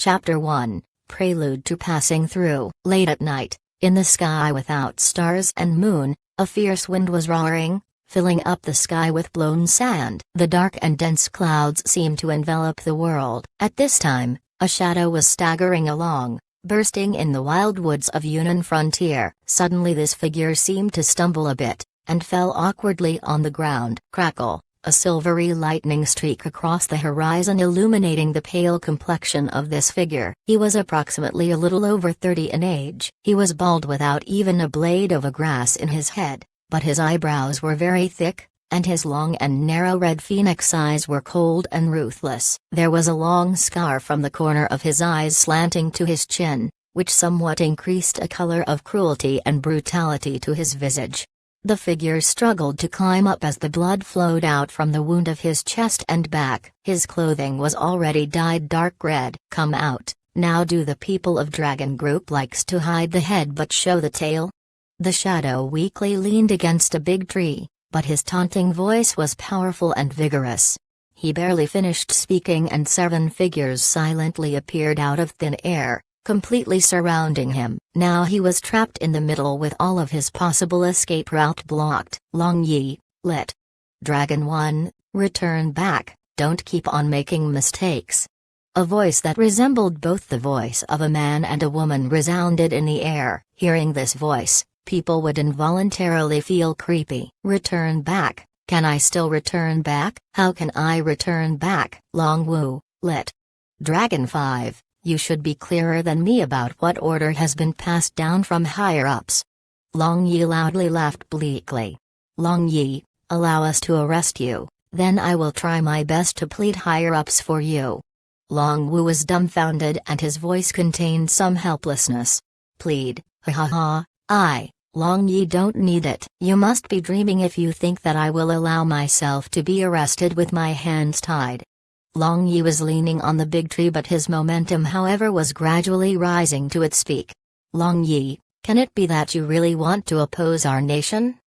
Chapter 1, Prelude to Passing Through. Late at night, in the sky without stars and moon, a fierce wind was roaring, filling up the sky with blown sand. The dark and dense clouds seemed to envelop the world. At this time, a shadow was staggering along, bursting in the wild woods of Yunnan frontier. Suddenly this figure seemed to stumble a bit, and fell awkwardly on the ground. Crackle. A silvery lightning streak across the horizon illuminating the pale complexion of this figure. He was approximately a little over 30 in age. He was bald without even a blade of grass in his head, but his eyebrows were very thick, and his long and narrow red phoenix eyes were cold and ruthless. There was a long scar from the corner of his eyes slanting to his chin, which somewhat increased a color of cruelty and brutality to his visage. The figure struggled to climb up as the blood flowed out from the wound of his chest and back. His clothing was already dyed dark red. Come out, now. Do the people of Dragon Group likes to hide the head but show the tail? The shadow weakly leaned against a big tree, but his taunting voice was powerful and vigorous. He barely finished speaking and 7 figures silently appeared out of thin air, completely surrounding him. Now he was trapped in the middle with all of his possible escape route blocked. Long Yi, lit. Dragon 1, return back, don't keep on making mistakes. A voice that resembled both the voice of a man and a woman resounded in the air. Hearing this voice, people would involuntarily feel creepy. Return back, can I still return back? How can I return back? Long Wu, lit. Dragon 5. You should be clearer than me about what order has been passed down from higher-ups. Long Yi loudly laughed bleakly. Long Yi, allow us to arrest you, then I will try my best to plead higher-ups for you. Long Wu was dumbfounded and his voice contained some helplessness. Plead, ha ha ha, Long Yi don't need it. You must be dreaming if you think that I will allow myself to be arrested with my hands tied. Long Yi was leaning on the big tree but his momentum however was gradually rising to its peak. Long Yi, can it be that you really want to oppose our nation?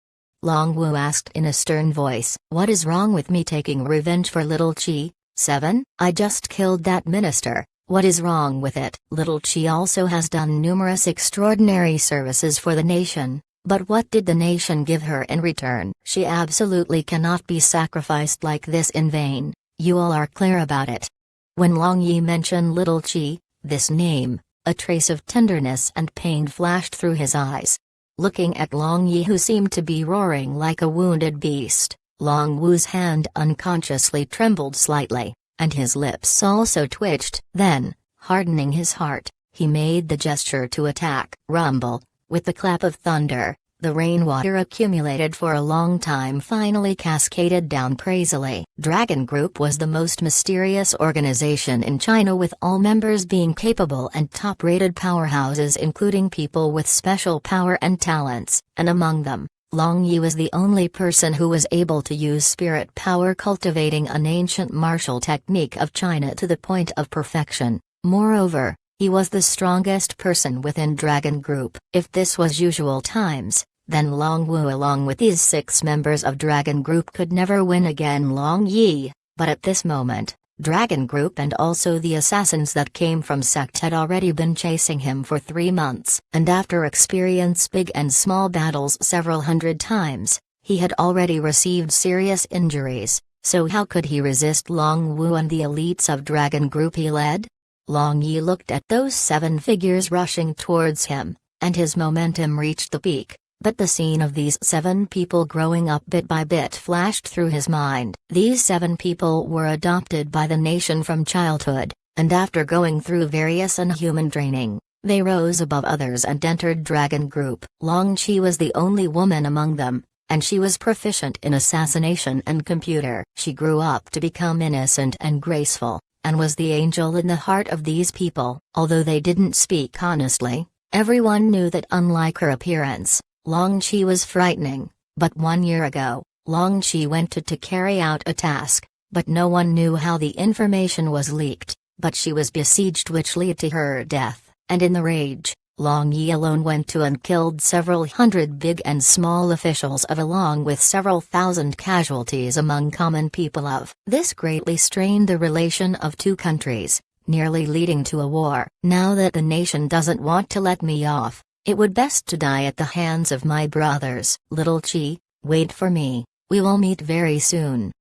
Long Wu asked in a stern voice. What is wrong with me taking revenge for Little Qi? 7. I just killed that minister, what is wrong with it? Little Qi also has done numerous extraordinary services for the nation, but what did the nation give her in return? She absolutely cannot be sacrificed like this in vain. You all are clear about it. When Long Yi mentioned Little Qi, this name, a trace of tenderness and pain flashed through his eyes. Looking at Long Yi who seemed to be roaring like a wounded beast, Long Wu's hand unconsciously trembled slightly, and his lips also twitched. Then, hardening his heart, he made the gesture to attack. Rumble, with the clap of thunder. The rainwater accumulated for a long time finally cascaded down crazily. Dragon Group was the most mysterious organization in China with all members being capable and top-rated powerhouses including people with special power and talents, and among them, Long Yi was the only person who was able to use spirit power cultivating an ancient martial technique of China to the point of perfection. Moreover, he was the strongest person within Dragon Group. If this was usual times, then Long Wu along with these 6 members of Dragon Group could never win again Long Yi, but at this moment, Dragon Group and also the assassins that came from sect had already been chasing him for 3 months. And after experience big and small battles several hundred times, he had already received serious injuries, so how could he resist Long Wu and the elites of Dragon Group he led? Long Yi looked at those 7 figures rushing towards him, and his momentum reached the peak. But the scene of these 7 people growing up bit by bit flashed through his mind. These 7 people were adopted by the nation from childhood, and after going through various inhuman training, they rose above others and entered Dragon Group. Long Qi was the only woman among them, and she was proficient in assassination and computer. She grew up to become innocent and graceful, and was the angel in the heart of these people. Although they didn't speak honestly, everyone knew that unlike her appearance, Long Qi was frightening. But 1 year ago, Long Qi went to carry out a task, but no one knew how the information was leaked, but she was besieged which led to her death, and in the rage, Long Yi alone went to and killed several hundred big and small officials along with several thousand casualties among common people of. This greatly strained the relation of 2 countries, nearly leading to a war. Now that the nation doesn't want to let me off, it would best to die at the hands of my brothers. Little Chi, wait for me, we will meet very soon.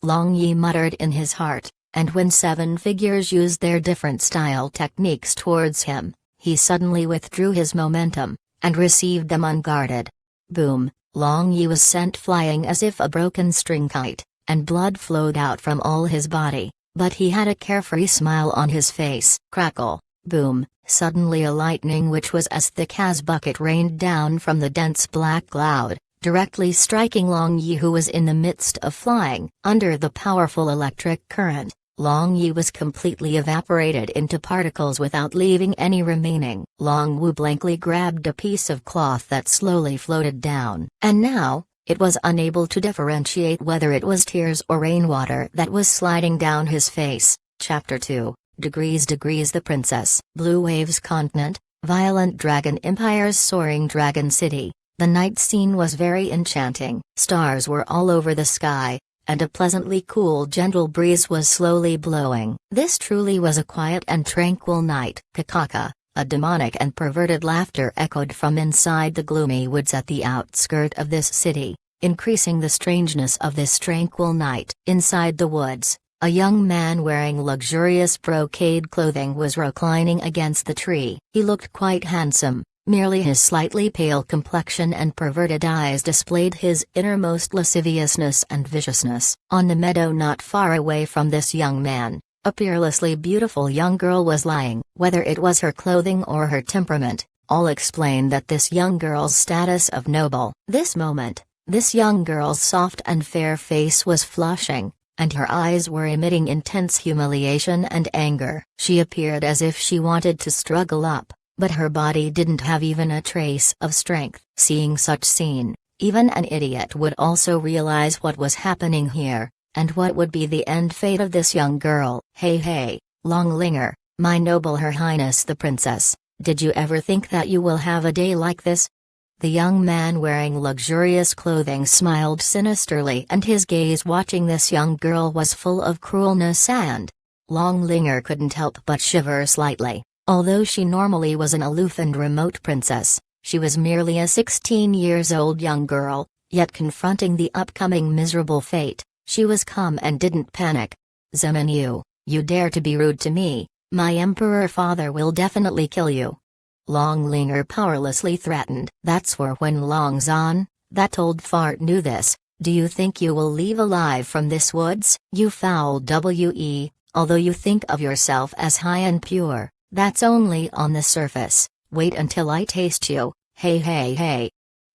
Long Yi muttered in his heart, and when 7 figures used their different style techniques towards him, he suddenly withdrew his momentum, and received them unguarded. Boom, Long Yi was sent flying as if a broken string kite, and blood flowed out from all his body, but he had a carefree smile on his face. Crackle, boom, suddenly a lightning which was as thick as bucket rained down from the dense black cloud, directly striking Long Yi, who was in the midst of flying. Under the powerful electric current, Long Yi was completely evaporated into particles without leaving any remaining. Long Wu blankly grabbed a piece of cloth that slowly floated down, and now, it was unable to differentiate whether it was tears or rainwater that was sliding down his face. Chapter 2, Degrees The Princess. Blue Waves Continent, Violent Dragon Empire's Soaring Dragon City. The night scene was very enchanting. Stars were all over the sky, and a pleasantly cool gentle breeze was slowly blowing. This truly was a quiet and tranquil night. Kakaka, a demonic and perverted laughter echoed from inside the gloomy woods at the outskirt of this city, increasing the strangeness of this tranquil night. Inside the woods, a young man wearing luxurious brocade clothing was reclining against the tree. He looked quite handsome. Merely his slightly pale complexion and perverted eyes displayed his innermost lasciviousness and viciousness. On the meadow not far away from this young man, a peerlessly beautiful young girl was lying. Whether it was her clothing or her temperament, all explained that this young girl's status of noble. This moment, this young girl's soft and fair face was flushing, and her eyes were emitting intense humiliation and anger. She appeared as if she wanted to struggle up, but her body didn't have even a trace of strength. Seeing such scene, even an idiot would also realize what was happening here, and what would be the end fate of this young girl. Hey, Longlinger, my noble Her Highness the Princess, did you ever think that you will have a day like this? The young man wearing luxurious clothing smiled sinisterly, and his gaze watching this young girl was full of cruelness, and Longlinger couldn't help but shiver slightly. Although she normally was an aloof and remote princess, she was merely a 16-years-old young girl, yet confronting the upcoming miserable fate, she was calm and didn't panic. Zemin, you dare to be rude to me, my emperor father will definitely kill you. Longlinger powerlessly threatened. That's for when Long Zan, that old fart, knew this. Do you think you will leave alive from this woods? You foul although you think of yourself as high and pure, that's only on the surface. Wait until I taste you. Hey.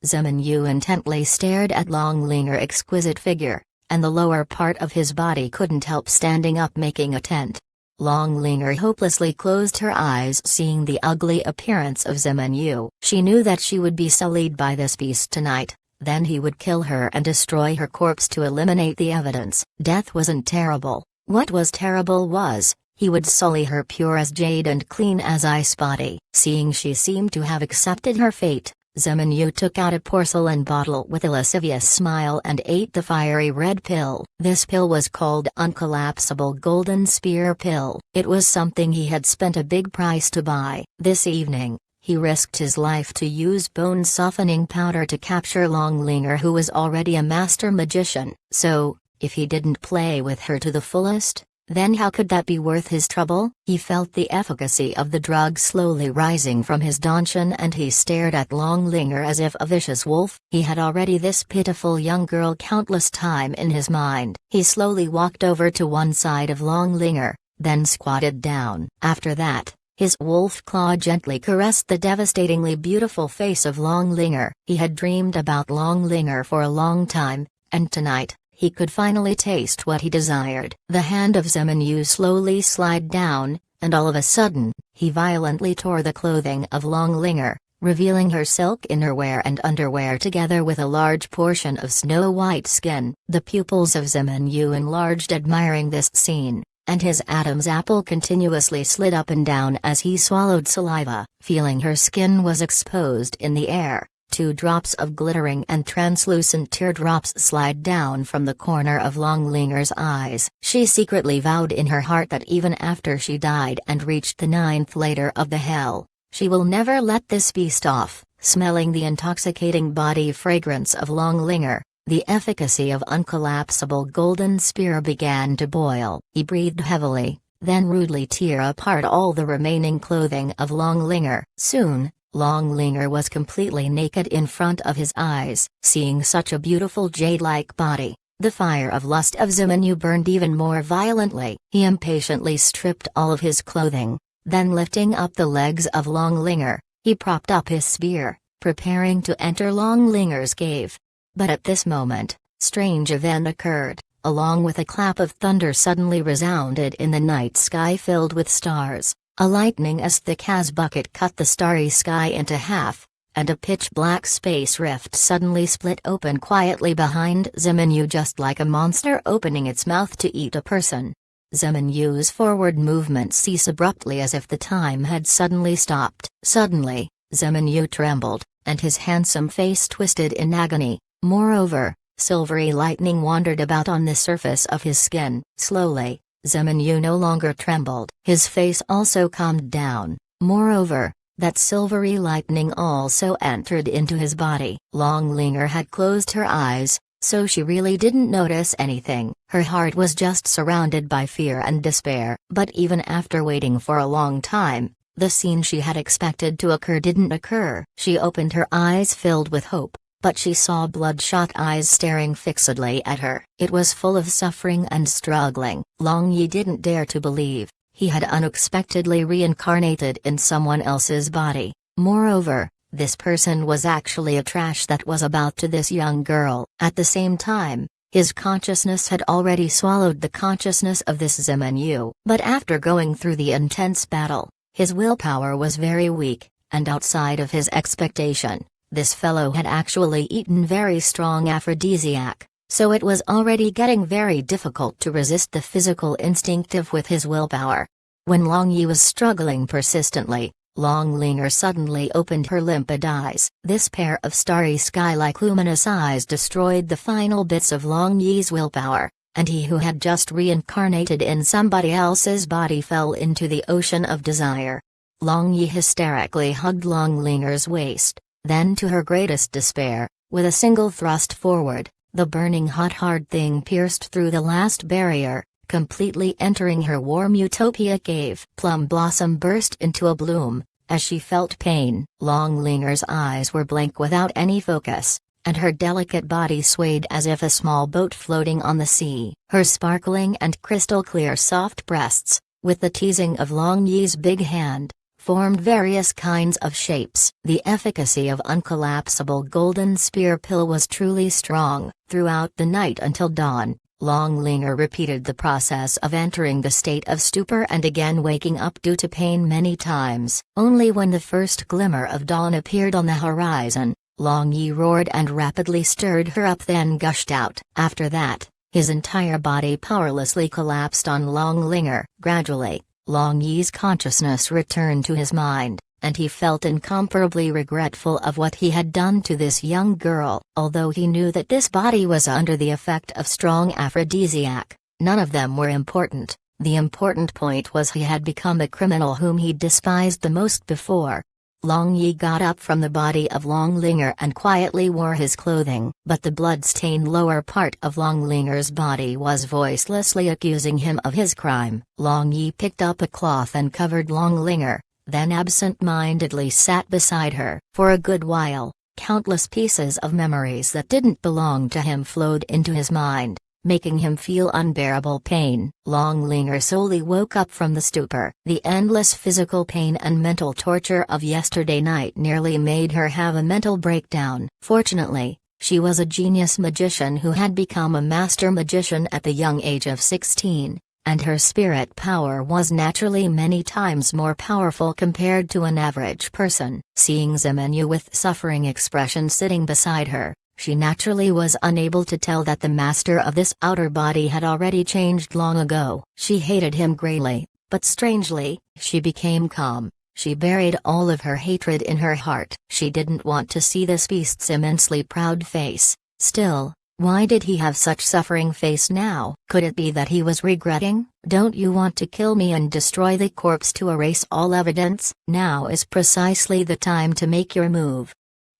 Zemin intently stared at Longlinger exquisite figure, and the lower part of his body couldn't help standing up, making a tent. Longlinger hopelessly closed her eyes seeing the ugly appearance of Zemin. She knew that she would be sullied by this beast tonight, then he would kill her and destroy her corpse to eliminate the evidence. Death wasn't terrible. What was terrible was, he would sully her pure as jade and clean as ice body. Seeing she seemed to have accepted her fate, Zemin took out a porcelain bottle with a lascivious smile and ate the fiery red pill. This pill was called Uncollapsible Golden Spear Pill. It was something he had spent a big price to buy. This evening, he risked his life to use bone softening powder to capture Longlinger, who was already a master magician. So, if he didn't play with her to the fullest, then how could that be worth his trouble? He felt the efficacy of the drug slowly rising from his danchan, and he stared at Longlinger as if a vicious wolf. He had already this pitiful young girl countless time in his mind. He slowly walked over to one side of Longlinger, then squatted down. After that, his wolf claw gently caressed the devastatingly beautiful face of Longlinger. He had dreamed about Longlinger for a long time, and tonight, he could finally taste what he desired. The hand of Zemin slowly slid down, and all of a sudden, he violently tore the clothing of Longlinger, revealing her silk innerwear and underwear together with a large portion of snow-white skin. The pupils of Zemin enlarged admiring this scene, and his Adam's apple continuously slid up and down as he swallowed saliva. Feeling her skin was exposed in the air, 2 drops of glittering and translucent teardrops slide down from the corner of Longlinger's eyes. She secretly vowed in her heart that even after she died and reached the 9th layer of the hell, she will never let this beast off. Smelling the intoxicating body fragrance of Longlinger, the efficacy of uncollapsible golden spear began to boil. He breathed heavily, then rudely tear apart all the remaining clothing of Longlinger. Soon, Longlinger was completely naked in front of his eyes. Seeing such a beautiful jade-like body, the fire of lust of Ximenyu burned even more violently. He impatiently stripped all of his clothing, then lifting up the legs of Longlinger, he propped up his spear, preparing to enter Longlinger's cave. But at this moment, strange event occurred. Along with a clap of thunder suddenly resounded in the night sky filled with stars. A lightning as thick as bucket cut the starry sky into half, and a pitch-black space rift suddenly split open quietly behind Ximenyu, just like a monster opening its mouth to eat a person. Ximenyu's forward movement ceased abruptly as if the time had suddenly stopped. Suddenly, Ximenyu trembled, and his handsome face twisted in agony. Moreover, silvery lightning wandered about on the surface of his skin. Slowly, Ximenyu no longer trembled. His face also calmed down. Moreover, that silvery lightning also entered into his body. Longlinger had closed her eyes, so she really didn't notice anything. Her heart was just surrounded by fear and despair. But even after waiting for a long time, the scene she had expected to occur didn't occur. She opened her eyes filled with hope, but she saw bloodshot eyes staring fixedly at her. It was full of suffering and struggling. Long Yi didn't dare to believe he had unexpectedly reincarnated in someone else's body. Moreover, this person was actually a trash that was about to this young girl. At the same time, his consciousness had already swallowed the consciousness of this Ximenyu. But after going through the intense battle, his willpower was very weak, and outside of his expectation, this fellow had actually eaten very strong aphrodisiac, so it was already getting very difficult to resist the physical instinctive with his willpower. When Long Yi was struggling persistently, Longlinger suddenly opened her limpid eyes. This pair of starry sky-like luminous eyes destroyed the final bits of Long Yi's willpower, and he who had just reincarnated in somebody else's body fell into the ocean of desire. Long Yi hysterically hugged Longlinger's waist, then to her greatest despair, with a single thrust forward, the burning hot hard thing pierced through the last barrier, completely entering her warm utopia cave. Plum Blossom burst into a bloom, as she felt pain. Longlinger's eyes were blank without any focus, and her delicate body swayed as if a small boat floating on the sea. Her sparkling and crystal clear soft breasts, with the teasing of Long Yi's big hand, formed various kinds of shapes. The efficacy of uncollapsible golden spear pill was truly strong. Throughout the night until dawn, Longlinger repeated the process of entering the state of stupor and again waking up due to pain many times. Only when the first glimmer of dawn appeared on the horizon, Long Yi roared and rapidly stirred her up, then gushed out. After that, his entire body powerlessly collapsed on Longlinger. Gradually, Long Yi's consciousness returned to his mind, and he felt incomparably regretful of what he had done to this young girl. Although he knew that this body was under the effect of strong aphrodisiac, none of them were important. The important point was he had become a criminal whom he despised the most before. Long Yi got up from the body of Longlinger and quietly wore his clothing. But the blood-stained lower part of Longlinger's body was voicelessly accusing him of his crime. Long Yi picked up a cloth and covered Longlinger, then absent-mindedly sat beside her. For a good while, countless pieces of memories that didn't belong to him flowed into his mind, making him feel unbearable pain. Longlinger slowly woke up from the stupor. The endless physical pain and mental torture of yesterday night nearly made her have a mental breakdown. Fortunately, she was a genius magician who had become a master magician at the young age of 16, and her spirit power was naturally many times more powerful compared to an average person. Seeing Ximenyu with suffering expression sitting beside her, she naturally was unable to tell that the master of this outer body had already changed long ago. She hated him greatly, but strangely, she became calm. She buried all of her hatred in her heart. She didn't want to see this beast's immensely proud face. Still, why did he have such suffering face now? Could it be that he was regretting? Don't you want to kill me and destroy the corpse to erase all evidence? Now is precisely the time to make your move.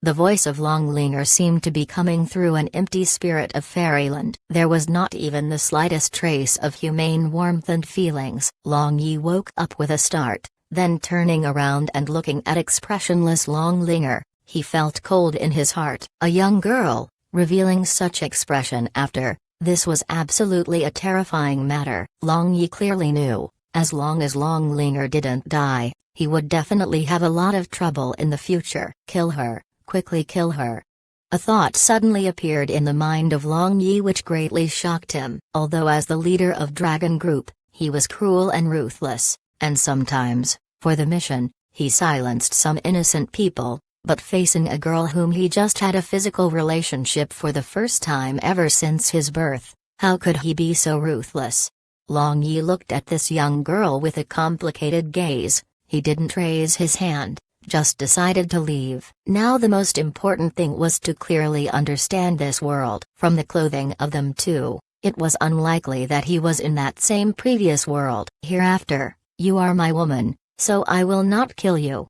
The voice of Longlinger seemed to be coming through an empty spirit of fairyland. There was not even the slightest trace of humane warmth and feelings. Long Yi woke up with a start, then turning around and looking at expressionless Longlinger, he felt cold in his heart. A young girl, revealing such expression after this was absolutely a terrifying matter. Long Yi clearly knew, as long as Longlinger didn't die, he would definitely have a lot of trouble in the future. Kill her. Quickly kill her. A thought suddenly appeared in the mind of Long Yi which greatly shocked him. Although as the leader of Dragon Group, he was cruel and ruthless, and sometimes, for the mission, he silenced some innocent people, but facing a girl whom he just had a physical relationship for the first time ever since his birth, how could he be so ruthless? Long Yi looked at this young girl with a complicated gaze. He didn't raise his hand, just decided to leave. Now the most important thing was to clearly understand this world. From the clothing of them too, it was unlikely that he was in that same previous world. Hereafter, you are my woman, so I will not kill you.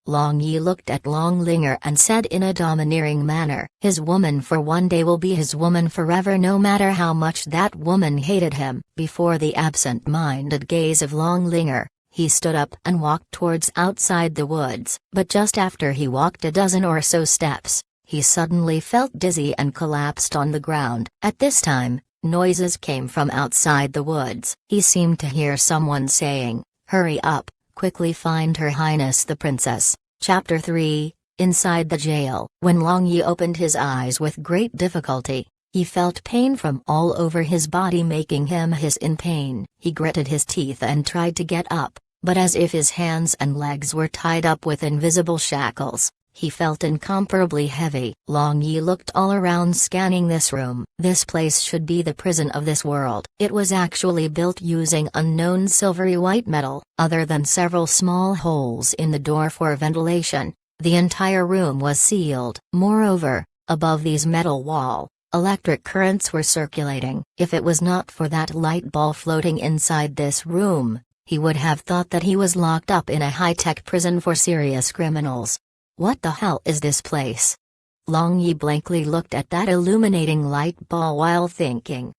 Long Yi looked at Longlinger and said in a domineering manner, his woman for one day will be his woman forever, no matter how much that woman hated him. Before the absent-minded gaze of Longlinger, he stood up and walked towards outside the woods. But just after he walked a dozen or so steps, he suddenly felt dizzy and collapsed on the ground. At this time, noises came from outside the woods. He seemed to hear someone saying, "Hurry up, quickly find Her Highness the Princess." Chapter 3, Inside the Jail. When Long Yi opened his eyes with great difficulty, he felt pain from all over his body making him hiss in pain. He gritted his teeth and tried to get up, but as if his hands and legs were tied up with invisible shackles, he felt incomparably heavy. Long Yi looked all around, scanning this room. This place should be the prison of this world. It was actually built using unknown silvery white metal. Other than several small holes in the door for ventilation, the entire room was sealed. Moreover, above these metal wall, electric currents were circulating. If it was not for that light ball floating inside this room, he would have thought that he was locked up in a high-tech prison for serious criminals. What the hell is this place? Long Yi blankly looked at that illuminating light ball while thinking.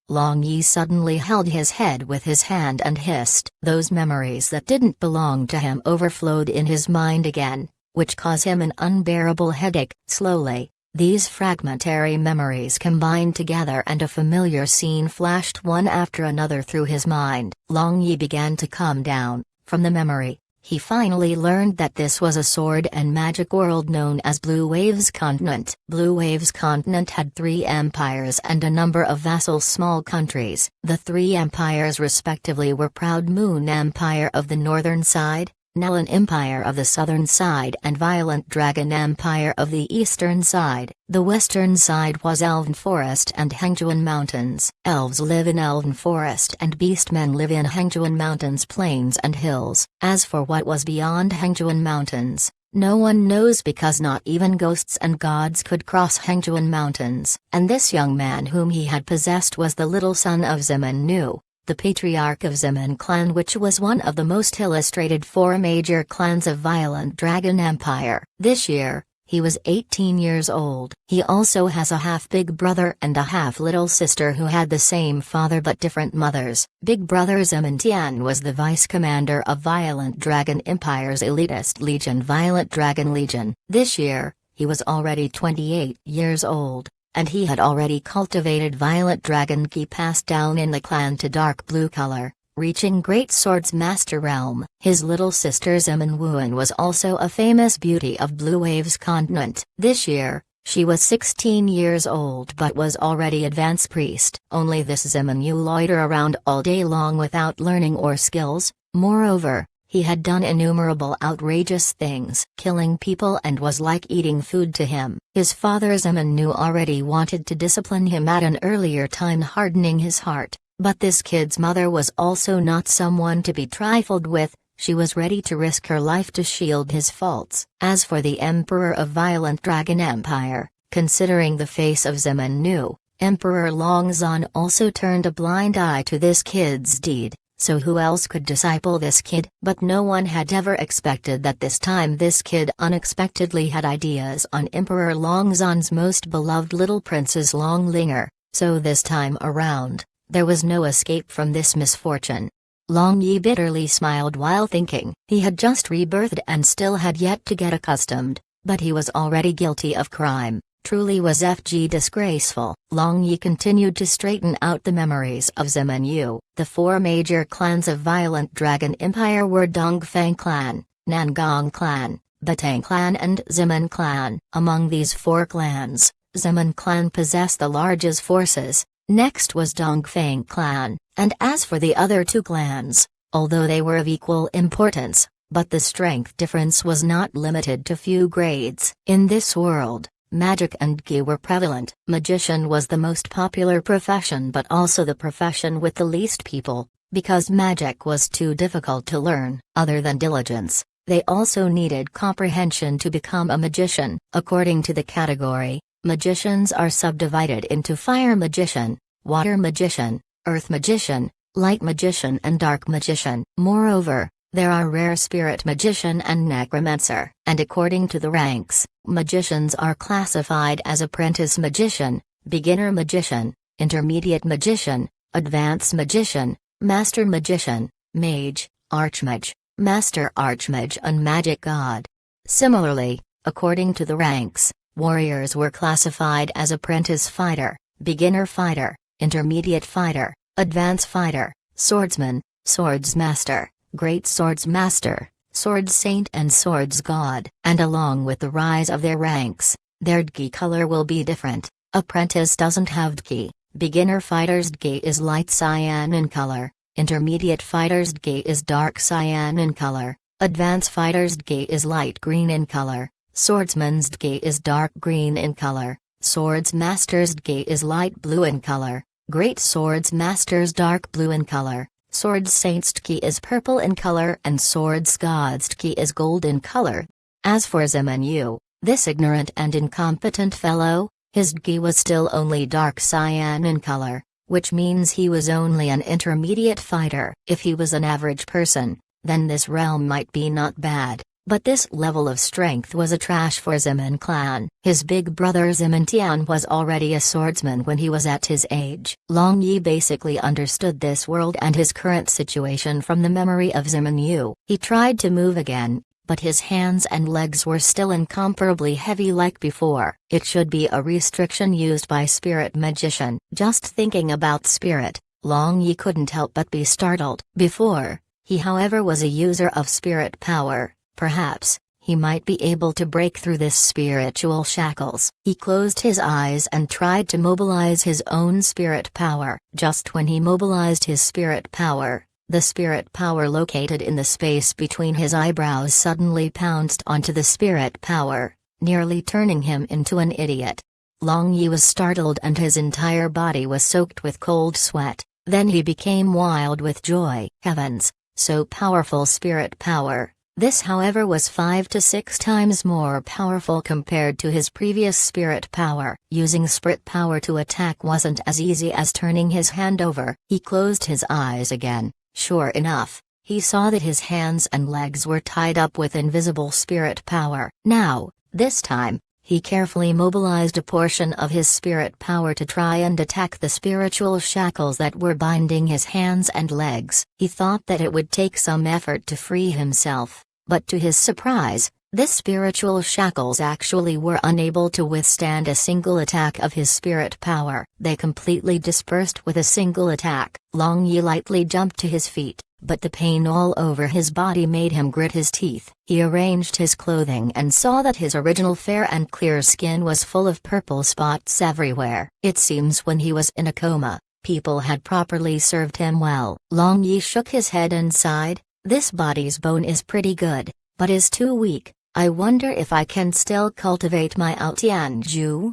Long Yi suddenly held his head with his hand and hissed. Those memories that didn't belong to him overflowed in his mind again, which caused him an unbearable headache. Slowly, these fragmentary memories combined together and a familiar scene flashed one after another through his mind. Long Yi began to calm down. From the memory, he finally learned that this was a sword and magic world known as Blue Waves Continent. Blue Waves Continent had 3 empires and a number of vassal small countries. The 3 empires respectively were Proud Moon Empire of the northern side, Nalan Empire of the southern side and Violent Dragon Empire of the eastern side. The western side was Elven Forest and Hengjuan Mountains. Elves live in Elven Forest and beastmen live in Hengjuan Mountains plains and hills. As for what was beyond Hengjuan Mountains, no one knows because not even ghosts and gods could cross Hengjuan Mountains. And this young man whom he had possessed was the little son of Ziman Nu, the patriarch of Ziman clan, which was one of the most illustrated 4 major clans of Violent Dragon Empire. This year, he was 18 years old. He also has a half-big brother and a half-little sister who had the same father but different mothers. Big brother Ziman Tian was the vice-commander of Violent Dragon Empire's elitist legion, Violent Dragon Legion. This year, he was already 28 years old, and he had already cultivated Violent Dragon Ki passed down in the clan to dark blue color, reaching Great Sword's master realm. His little sister Ziman Wuan was also a famous beauty of Blue Waves Continent. This year, she was 16 years old but was already advanced priest. Only this Ziman Yu loiter around all day long without learning or skills. Moreover, he had done innumerable outrageous things. Killing people and was like eating food to him. His father Ziman Nu already wanted to discipline him at an earlier time, hardening his heart, but this kid's mother was also not someone to be trifled with. She was ready to risk her life to shield his faults. As for the Emperor of Violent Dragon Empire, considering the face of Zeman Nu, Emperor Longzhan also turned a blind eye to this kid's deed. So who else could disciple this kid? But no one had ever expected that this time this kid unexpectedly had ideas on Emperor Longzhan's most beloved little princess Longlinger, so this time around, there was no escape from this misfortune. Long Yi bitterly smiled while thinking. He had just rebirthed and still had yet to get accustomed, but he was already guilty of crime. Truly was FG disgraceful. Long Yi continued to straighten out the memories of Zeman Yu. The four major clans of Violent Dragon Empire were Dongfang Clan, Nangong Clan, Batang Clan and Zeman Clan. Among these four clans, Zeman Clan possessed the largest forces, next was Dongfang Clan, and as for the other two clans, although they were of equal importance, but the strength difference was not limited to few grades. In this world, magic and Gi were prevalent. Magician was the most popular profession but also the profession with the least people, because magic was too difficult to learn. Other than diligence, they also needed comprehension to become a magician. According to the category, magicians are subdivided into Fire Magician, Water Magician, Earth Magician, Light Magician and Dark Magician. Moreover, there are Rare Spirit Magician and Necromancer. And according to the ranks, magicians are classified as Apprentice Magician, Beginner Magician, Intermediate Magician, Advanced Magician, Master Magician, Mage, Archmage, Master Archmage and Magic God. Similarly, according to the ranks, warriors were classified as Apprentice Fighter, Beginner Fighter, Intermediate Fighter, Advanced Fighter, Swordsman, Swords Master, Great Swords Master, Swords Saint and Swords God. And along with the rise of their ranks, their Gi color will be different. Apprentice doesn't have Gi. Beginner Fighter's Gi is light cyan in color, Intermediate Fighter's Gi is dark cyan in color, Advanced Fighter's Gi is light green in color, Swordsman's Gi is dark green in color, Swords Master's Gi is light blue in color, Great Swords Master's dark blue in color, Swords Saint's Ki is purple in color and Swords God's Ki is gold in color. As for Zeman Yu, this ignorant and incompetent fellow, his Ki was still only dark cyan in color, which means he was only an intermediate fighter. If he was an average person, then this realm might be not bad, but this level of strength was a trash for Zeman Clan. His big brother Zeman Tian was already a swordsman when he was at his age. Long Yi basically understood this world and his current situation from the memory of Zeman Yu. He tried to move again, but his hands and legs were still incomparably heavy like before. It should be a restriction used by Spirit Magician. Just thinking about Spirit, Long Yi couldn't help but be startled. Before, he however was a user of spirit power. Perhaps, he might be able to break through this spiritual shackles. He closed his eyes and tried to mobilize his own spirit power. Just when he mobilized his spirit power, the spirit power located in the space between his eyebrows suddenly pounced onto the spirit power, nearly turning him into an idiot. Long Yi was startled and his entire body was soaked with cold sweat. Then he became wild with joy. Heavens, so powerful spirit power! This however was 5 to 6 times more powerful compared to his previous spirit power. Using spirit power to attack wasn't as easy as turning his hand over. He closed his eyes again. Sure enough, he saw that his hands and legs were tied up with invisible spirit power. Now, this time, he carefully mobilized a portion of his spirit power to try and attack the spiritual shackles that were binding his hands and legs. He thought that it would take some effort to free himself. But to his surprise, this spiritual shackles actually were unable to withstand a single attack of his spirit power. They completely dispersed with a single attack. Long Yi lightly jumped to his feet, but the pain all over his body made him grit his teeth. He arranged his clothing and saw that his original fair and clear skin was full of purple spots everywhere. It seems when he was in a coma, people had properly served him well. Long Yi shook his head and sighed. This body's bone is pretty good, but is too weak. I wonder if I can still cultivate my Altianju?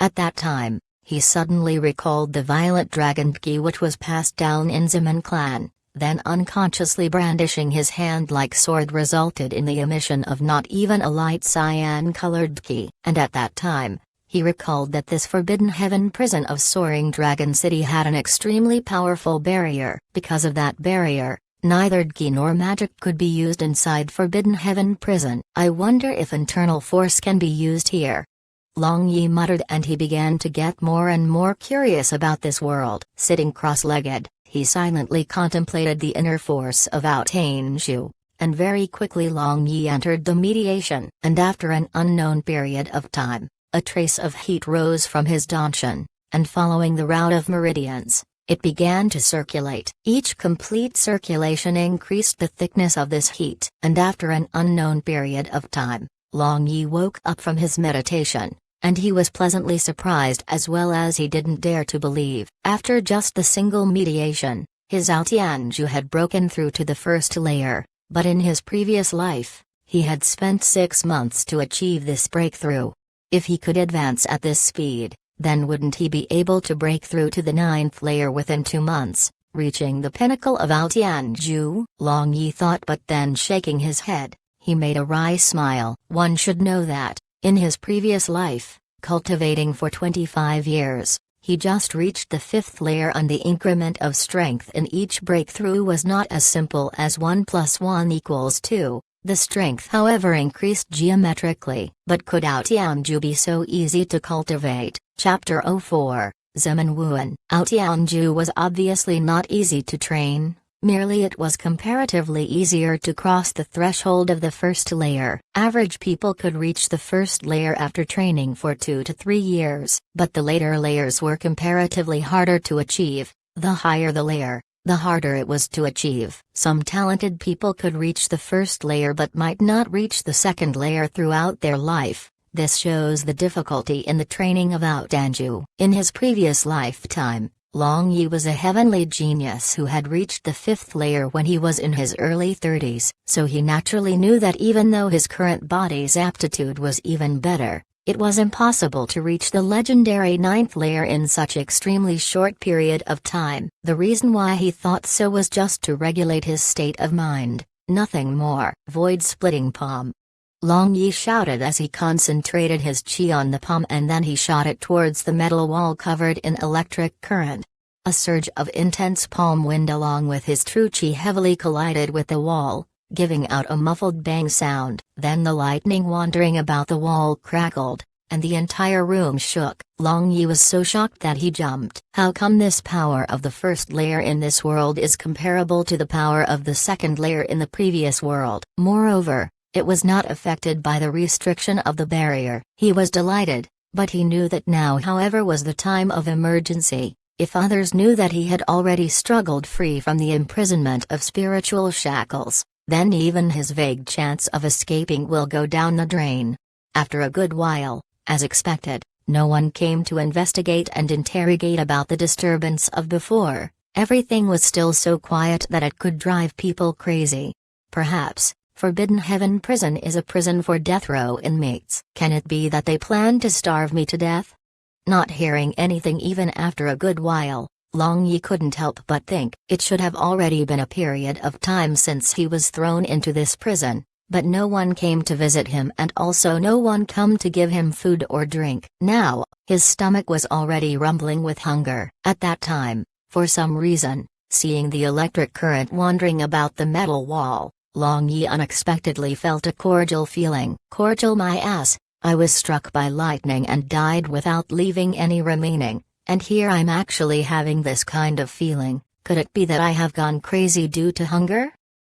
At that time, he suddenly recalled the Violet Dragon Ki which was passed down in Zeman Clan. then unconsciously brandishing his hand-like sword resulted in the emission of not even a light cyan-colored ki. And at that time, he recalled that this Forbidden Heaven prison of Soaring Dragon City had an extremely powerful barrier. Because of that barrier, neither ki nor magic could be used inside Forbidden Heaven prison. I wonder if internal force can be used here. Long Yi muttered, and he began to get more and more curious about this world. Sitting cross-legged, he silently contemplated the inner force of Outanju, and very quickly Long Yi entered the mediation. And after an unknown period of time, a trace of heat rose from his danshan, and following the route of meridians, it began to circulate. Each complete circulation increased the thickness of this heat. And after an unknown period of time, Long Yi woke up from his meditation, and he was pleasantly surprised as well as he didn't dare to believe. After just the single mediation, his Outanju had broken through to the first layer, but in his previous life, he had spent 6 months to achieve this breakthrough. If he could advance at this speed, then wouldn't he be able to break through to the 9th layer within 2 months, reaching the pinnacle of Outanju? Long Yi thought, but then shaking his head, he made a wry smile. One should know that, in his previous life, cultivating for 25 years, he just reached the 5th layer, and the increment of strength in each breakthrough was not as simple as 1 + 1 = 2. The strength however increased geometrically. But could Outanju be so easy to cultivate? Chapter 04, Zeman Wuan. Outanju was obviously not easy to train, merely it was comparatively easier to cross the threshold of the first layer. Average people could reach the first layer after training for 2 to 3 years. But the later layers were comparatively harder to achieve. The higher the layer, the harder it was to achieve. Some talented people could reach the first layer but might not reach the second layer throughout their life. This shows the difficulty in the training of Outanju. In his previous lifetime, Long Yi was a heavenly genius who had reached the 5th layer when he was in his early 30s. So he naturally knew that even though his current body's aptitude was even better, it was impossible to reach the legendary 9th layer in such extremely short period of time. The reason why he thought so was just to regulate his state of mind, nothing more. Void-splitting palm. Long Yi shouted as he concentrated his chi on the palm, and then he shot it towards the metal wall covered in electric current. A surge of intense palm wind along with his true chi heavily collided with the wall, giving out a muffled bang sound. Then the lightning wandering about the wall crackled, and the entire room shook. Long Yi was so shocked that he jumped. How come this power of the first layer in this world is comparable to the power of the second layer in the previous world? Moreover, it was not affected by the restriction of the barrier. He was delighted, but he knew that now however was the time of emergency. If others knew that he had already struggled free from the imprisonment of spiritual shackles, then even his vague chance of escaping will go down the drain. After a good while, as expected, no one came to investigate and interrogate about the disturbance of before. Everything was still so quiet that it could drive people crazy. Perhaps, Forbidden Heaven prison is a prison for death row inmates. Can it be that they plan to starve me to death? Not hearing anything even after a good while, Long Yi couldn't help but think it should have already been a period of time since he was thrown into this prison, but no one came to visit him and also no one come to give him food or drink. Now, his stomach was already rumbling with hunger. At that time, for some reason, seeing the electric current wandering about the metal wall, Long Yi unexpectedly felt a cordial feeling. Cordial my ass, I was struck by lightning and died without leaving any remaining, and here I'm actually having this kind of feeling. Could it be that I have gone crazy due to hunger?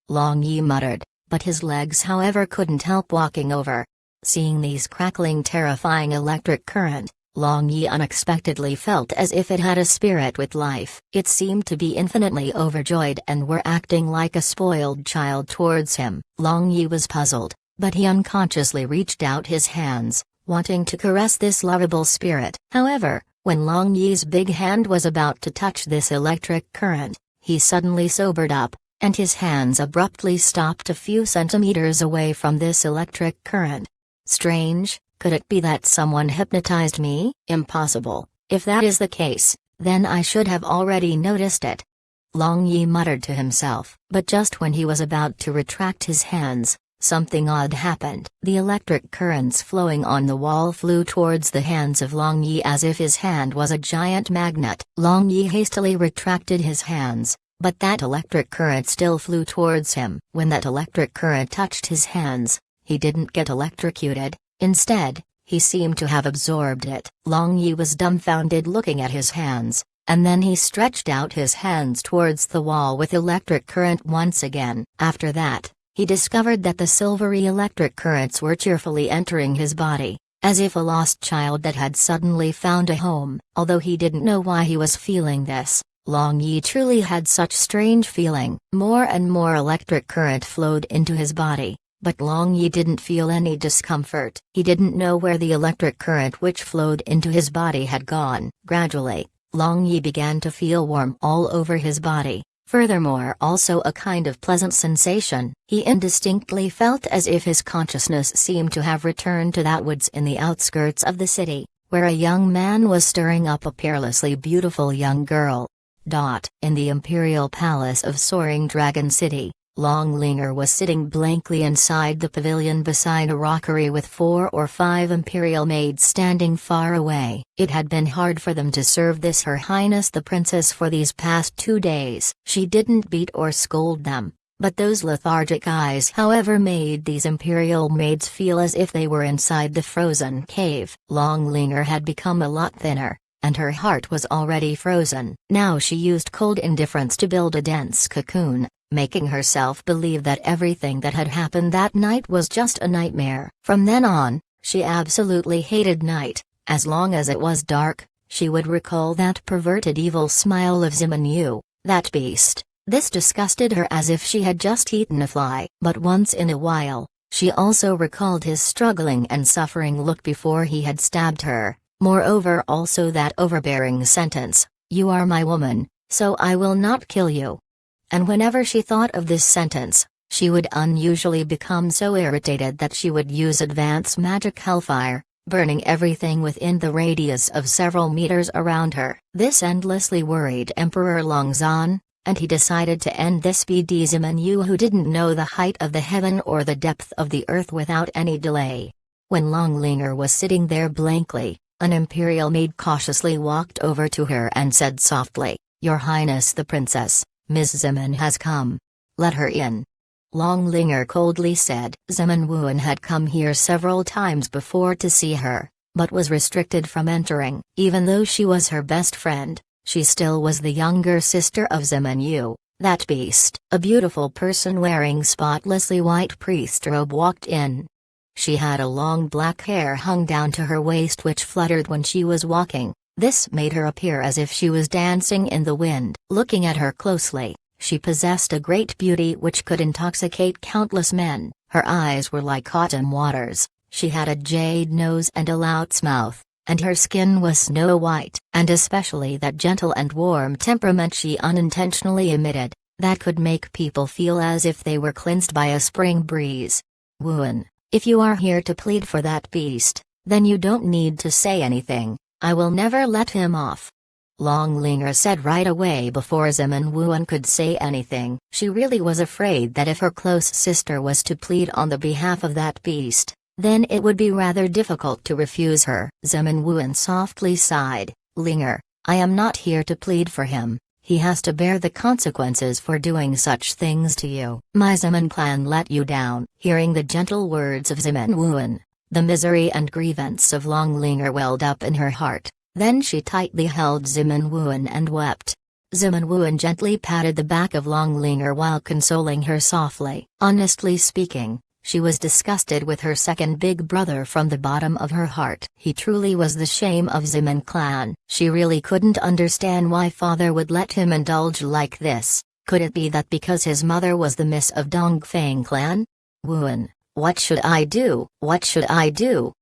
Long Yi muttered, but his legs however couldn't help walking over. Seeing these crackling terrifying electric current, Long Yi unexpectedly felt as if it had a spirit with life. It seemed to be infinitely overjoyed and were acting like a spoiled child towards him. Long Yi was puzzled, but he unconsciously reached out his hands, wanting to caress this lovable spirit. However, when Long Yi's big hand was about to touch this electric current, he suddenly sobered up, and his hands abruptly stopped a few centimeters away from this electric current. Strange. Could it be that someone hypnotized me? Impossible. If that is the case, then I should have already noticed it. Long Yi muttered to himself. But just when he was about to retract his hands, something odd happened. The electric currents flowing on the wall flew towards the hands of Long Yi as if his hand was a giant magnet. Long Yi hastily retracted his hands, but that electric current still flew towards him. When that electric current touched his hands, he didn't get electrocuted. Instead, he seemed to have absorbed it. Long Yi was dumbfounded looking at his hands, and then he stretched out his hands towards the wall with electric current once again. After that, he discovered that the silvery electric currents were cheerfully entering his body, as if a lost child that had suddenly found a home. Although he didn't know why he was feeling this, Long Yi truly had such strange feeling. More and more electric current flowed into his body, but Long Yi didn't feel any discomfort. He didn't know where the electric current which flowed into his body had gone. Gradually, Long Yi began to feel warm all over his body. Furthermore, also a kind of pleasant sensation. He indistinctly felt as if his consciousness seemed to have returned to that woods in the outskirts of the city, where a young man was stirring up a peerlessly beautiful young girl. In the imperial palace of Soaring Dragon City, Long Linger was sitting blankly inside the pavilion beside a rockery with 4 or 5 imperial maids standing far away. It had been hard for them to serve this Her Highness the Princess for these past 2 days. She didn't beat or scold them, but those lethargic eyes however made these imperial maids feel as if they were inside the frozen cave. Long Linger had become a lot thinner, and her heart was already frozen. Now she used cold indifference to build a dense cocoon, making herself believe that everything that had happened that night was just a nightmare. From then on, she absolutely hated night. As long as it was dark, she would recall that perverted evil smile of Ziman Yu, that beast. This disgusted her as if she had just eaten a fly. But once in a while, she also recalled his struggling and suffering look before he had stabbed her. Moreover, also that overbearing sentence, "You are my woman, so I will not kill you." And whenever she thought of this sentence, she would unusually become so irritated that she would use advanced magic hellfire, burning everything within the radius of several meters around her. This endlessly worried Emperor Longzhan, and he decided to end this. BD Ziman Yu, who didn't know the height of the heaven or the depth of the earth, without any delay. When Long Linger was sitting there blankly, an imperial maid cautiously walked over to her and said softly, "Your Highness the Princess, Ms. Ziman has come. Let her in." Long Linger coldly said. Ziman Wuan had come here several times before to see her, but was restricted from entering. Even though she was her best friend, she still was the younger sister of Ziman Yu, that beast. A beautiful person wearing spotlessly white priest robe walked in. She had a long black hair hung down to her waist which fluttered when she was walking. This made her appear as if she was dancing in the wind. Looking at her closely, she possessed a great beauty which could intoxicate countless men. Her eyes were like autumn waters, she had a jade nose and a lout's mouth, and her skin was snow white. And especially that gentle and warm temperament she unintentionally emitted, that could make people feel as if they were cleansed by a spring breeze. Wuan, if you are here to plead for that beast, then you don't need to say anything. I will never let him off." Long Linger said right away before Ziman Wuan could say anything. She really was afraid that if her close sister was to plead on the behalf of that beast, then it would be rather difficult to refuse her. Ziman Wuan softly sighed. "Linger, I am not here to plead for him. He has to bear the consequences for doing such things to you. My Ziman clan let you down." Hearing the gentle words of Ziman Wuan, the misery and grievance of Long Linger welled up in her heart. Then she tightly held Ziman Wuan and wept. Ziman Wuan gently patted the back of Long Linger while consoling her softly. Honestly speaking, she was disgusted with her second big brother from the bottom of her heart. He truly was the shame of Ziman clan. She really couldn't understand why father would let him indulge like this. Could it be that because his mother was the miss of Dongfang clan? Wuan, what should I do? What should I do?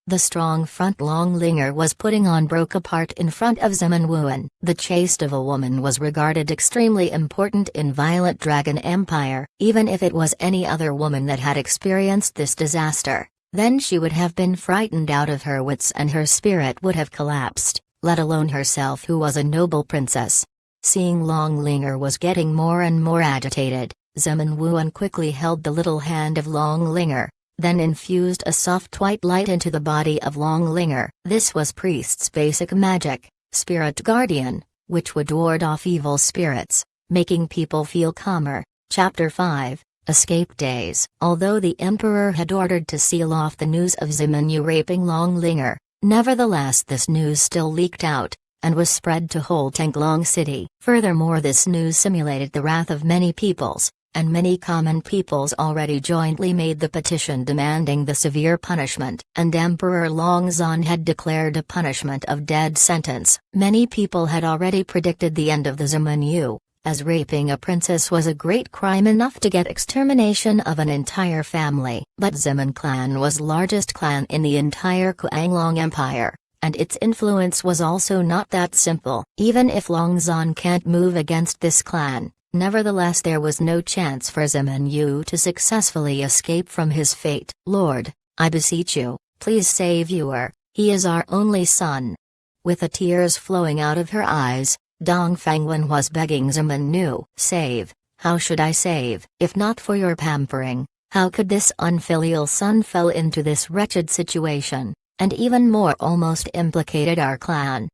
The strong front Long Linger was putting on broke apart in front of Ziman Wuan. The chaste of a woman was regarded extremely important in Violet Dragon Empire. Even if it was any other woman that had experienced this disaster, then she would have been frightened out of her wits and her spirit would have collapsed, let alone herself who was a noble princess. Seeing Long Linger was getting more and more agitated, Zemin Wuan quickly held the little hand of Long Linger, then infused a soft white light into the body of Long Linger. This was priest's basic magic, Spirit Guardian, which would ward off evil spirits, making people feel calmer. Chapter 5, Escape Days. Although the Emperor had ordered to seal off the news of Zemin Yu raping Long Linger, nevertheless this news still leaked out, and was spread to whole Tanglong City. Furthermore, this news simulated the wrath of many peoples, and many common peoples already jointly made the petition demanding the severe punishment. And Emperor Longzhan had declared a punishment of death sentence. Many people had already predicted the end of the Zemin Yu, as raping a princess was a great crime enough to get extermination of an entire family. But Zemin clan was largest clan in the entire Kuanglong Empire, and its influence was also not that simple. Even if Longzhan can't move against this clan, nevertheless there was no chance for Zemin Yu to successfully escape from his fate. Lord, I beseech you, please save Yuer, he is our only son. With the tears flowing out of her eyes, Dong Fangwen was begging Zemin Yu. Save, how should I save? If not for your pampering, how could this unfilial son fell into this wretched situation, and even more almost implicated our clan?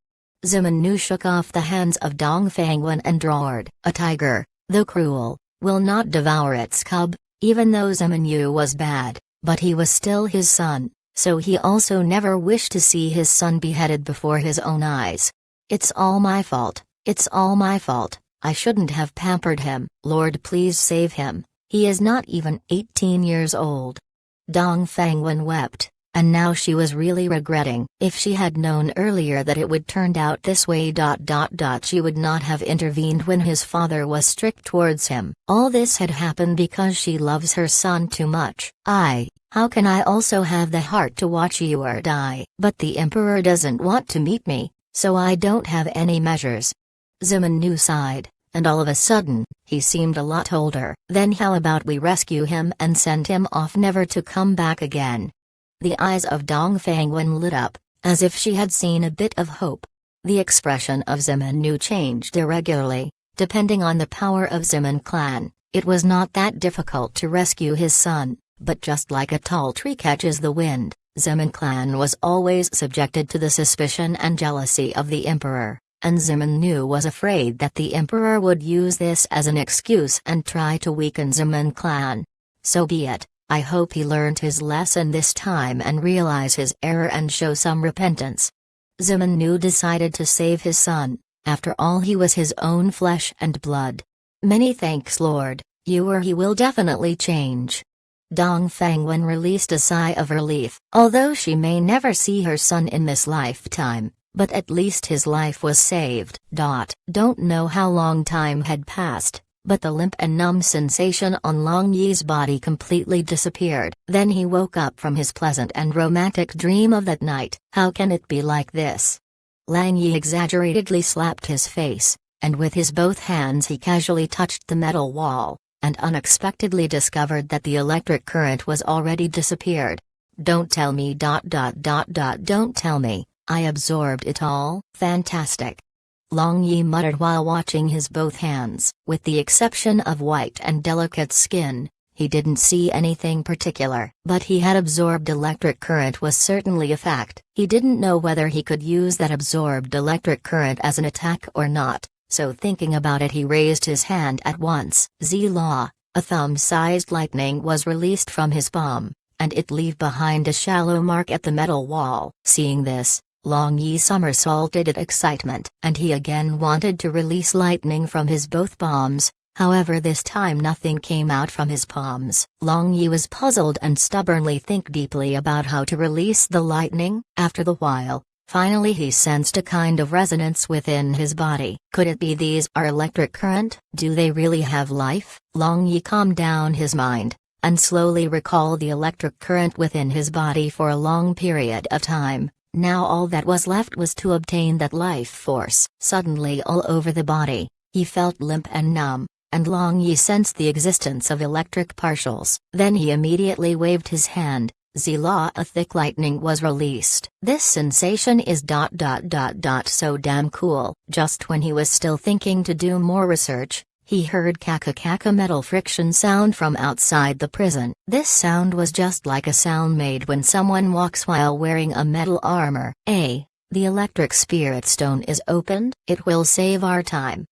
Zemin Yu shook off the hands of Dong Fangwen and roared. A tiger, though cruel, will not devour its cub. Even though Zemin Yu was bad, but he was still his son, so he also never wished to see his son beheaded before his own eyes. It's all my fault. It's all my fault, I shouldn't have pampered him. Lord, please save him, he is not even 18 years old. Dong Fangwen wept, and now she was really regretting. If she had known earlier that it would turn out this way. She would not have intervened when his father was strict towards him. All this had happened because she loves her son too much. How can I also have the heart to watch Yuer die? But the Emperor doesn't want to meet me, so I don't have any measures. Zemin Yu sighed, and all of a sudden, he seemed a lot older. Then how about we rescue him and send him off never to come back again? The eyes of Dong Fangwen lit up, as if she had seen a bit of hope. The expression of Zemin Yu changed irregularly, depending on the power of Zemin clan. It was not that difficult to rescue his son, but just like a tall tree catches the wind, Zemin clan was always subjected to the suspicion and jealousy of the Emperor. And Zemin Yu was afraid that the Emperor would use this as an excuse and try to weaken Zemin clan. So be it, I hope he learned his lesson this time and realize his error and show some repentance. Zemin Yu decided to save his son, after all he was his own flesh and blood. Many thanks Lord, Yuer he will definitely change. Dong Fangwen released a sigh of relief. Although she may never see her son in this lifetime, but at least his life was saved. Don't know how long time had passed, but the limp and numb sensation on Long Yi's body completely disappeared. Then he woke up from his pleasant and romantic dream of that night. How can it be like this? Lang Yi exaggeratedly slapped his face, and with his both hands he casually touched the metal wall, and unexpectedly discovered that the electric current was already disappeared. Don't tell me. Don't tell me. I absorbed it all. Fantastic. Long Yi muttered while watching his both hands. With the exception of white and delicate skin, he didn't see anything particular. But he had absorbed electric current was certainly a fact. He didn't know whether he could use that absorbed electric current as an attack or not, so thinking about it he raised his hand at once. Zila, a thumb-sized lightning was released from his palm, and it left behind a shallow mark at the metal wall. Seeing this, Long Yi somersaulted in excitement, and he again wanted to release lightning from his both palms, however this time nothing came out from his palms. Long Yi was puzzled and stubbornly think deeply about how to release the lightning. After the while, finally he sensed a kind of resonance within his body. Could it be these are electric current? Do they really have life? Long Yi calmed down his mind, and slowly recalled the electric current within his body for a long period of time. Now all that was left was to obtain that life force. Suddenly all over the body, he felt limp and numb, and Long Yi sensed the existence of electric partials. Then he immediately waved his hand, Zila, a thick lightning was released. This sensation is so damn cool. Just when he was still thinking to do more research, he heard kaka metal friction sound from outside the prison. This sound was just like a sound made when someone walks while wearing a metal armor. The electric spirit stone is opened. It will save our time.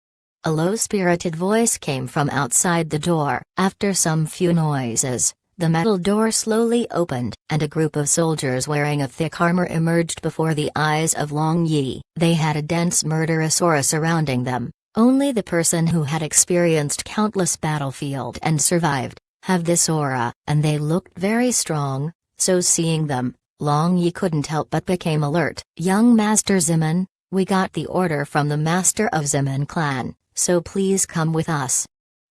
A low-spirited voice came from outside the door. After some few noises, the metal door slowly opened, and a group of soldiers wearing a thick armor emerged before the eyes of Long Yi. They had a dense murderous aura surrounding them. Only the person who had experienced countless battlefield and survived have this aura, and they looked very strong, so seeing them, Long Yi couldn't help but became alert. Young Master Ziman, we got the order from the master of Ziman clan, so please come with us.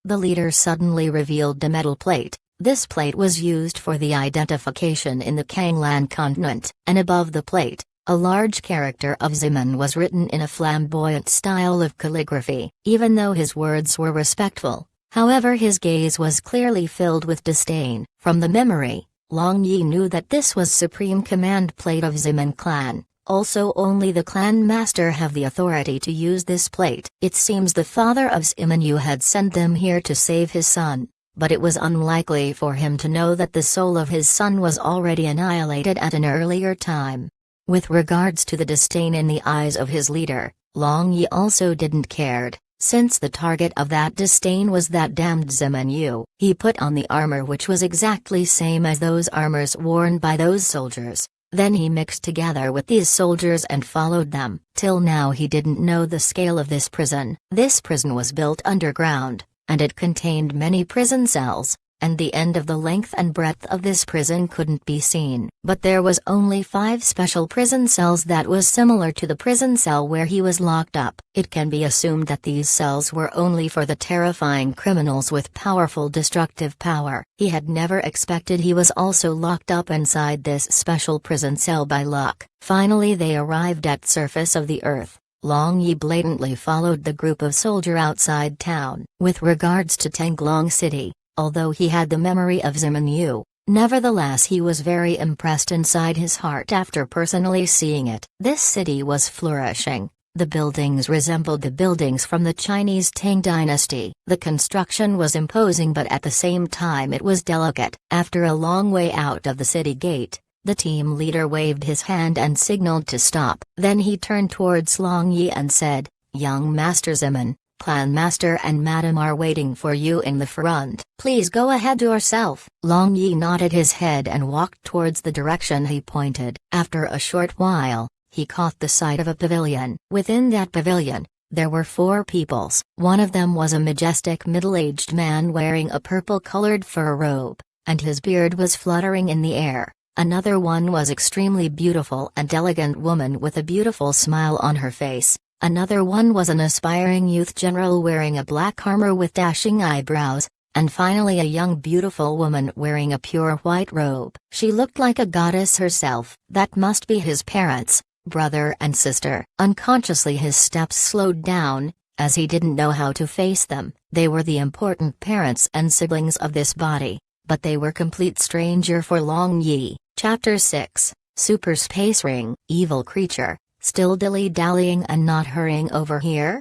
The leader suddenly revealed the metal plate. This plate was used for the identification in the Kanglan continent, and above the plate, a large character of Ziman was written in a flamboyant style of calligraphy. Even though his words were respectful, however, his gaze was clearly filled with disdain. From the memory, Long Yi knew that this was supreme command plate of Ziman clan. Also, only the clan master have the authority to use this plate. It seems the father of Ziman Yu had sent them here to save his son, but it was unlikely for him to know that the soul of his son was already annihilated at an earlier time. With regards to the disdain in the eyes of his leader, Long Yi also didn't cared, since the target of that disdain was that damned Ziman Yu. He put on the armor which was exactly same as those armors worn by those soldiers. Then he mixed together with these soldiers and followed them. Till now he didn't know the scale of this prison. This prison was built underground, and it contained many prison cells, and the end of the length and breadth of this prison couldn't be seen. But there was only 5 special prison cells that was similar to the prison cell where he was locked up. It can be assumed that these cells were only for the terrifying criminals with powerful destructive power. He had never expected he was also locked up inside this special prison cell by luck. Finally they arrived at surface of the earth. Long Yi blatantly followed the group of soldier outside town. With regards to Tanglong City, although he had the memory of Ziman Yu, nevertheless he was very impressed inside his heart after personally seeing it. This city was flourishing. The buildings resembled the buildings from the Chinese Tang dynasty. The construction was imposing, but at the same time it was delicate. After a long way out of the city gate, the team leader waved his hand and signaled to stop. Then he turned towards Long Yi and said, "Young Master Ziman, Clan Master and Madam are waiting for you in the front. Please go ahead yourself." Long Yi nodded his head and walked towards the direction he pointed. After a short while, he caught the sight of a pavilion. Within that pavilion, there were 4 peoples. One of them was a majestic middle-aged man wearing a purple-colored fur robe, and his beard was fluttering in the air. Another one was extremely beautiful and elegant woman with a beautiful smile on her face. Another one was an aspiring youth general wearing a black armor with dashing eyebrows, and finally a young beautiful woman wearing a pure white robe. She looked like a goddess herself. That must be his parents, brother and sister. Unconsciously his steps slowed down, as he didn't know how to face them. They were the important parents and siblings of this body, but they were complete stranger for Long Yi. Chapter 6, Super Space Ring. Evil creature. Still dilly-dallying and not hurrying over here?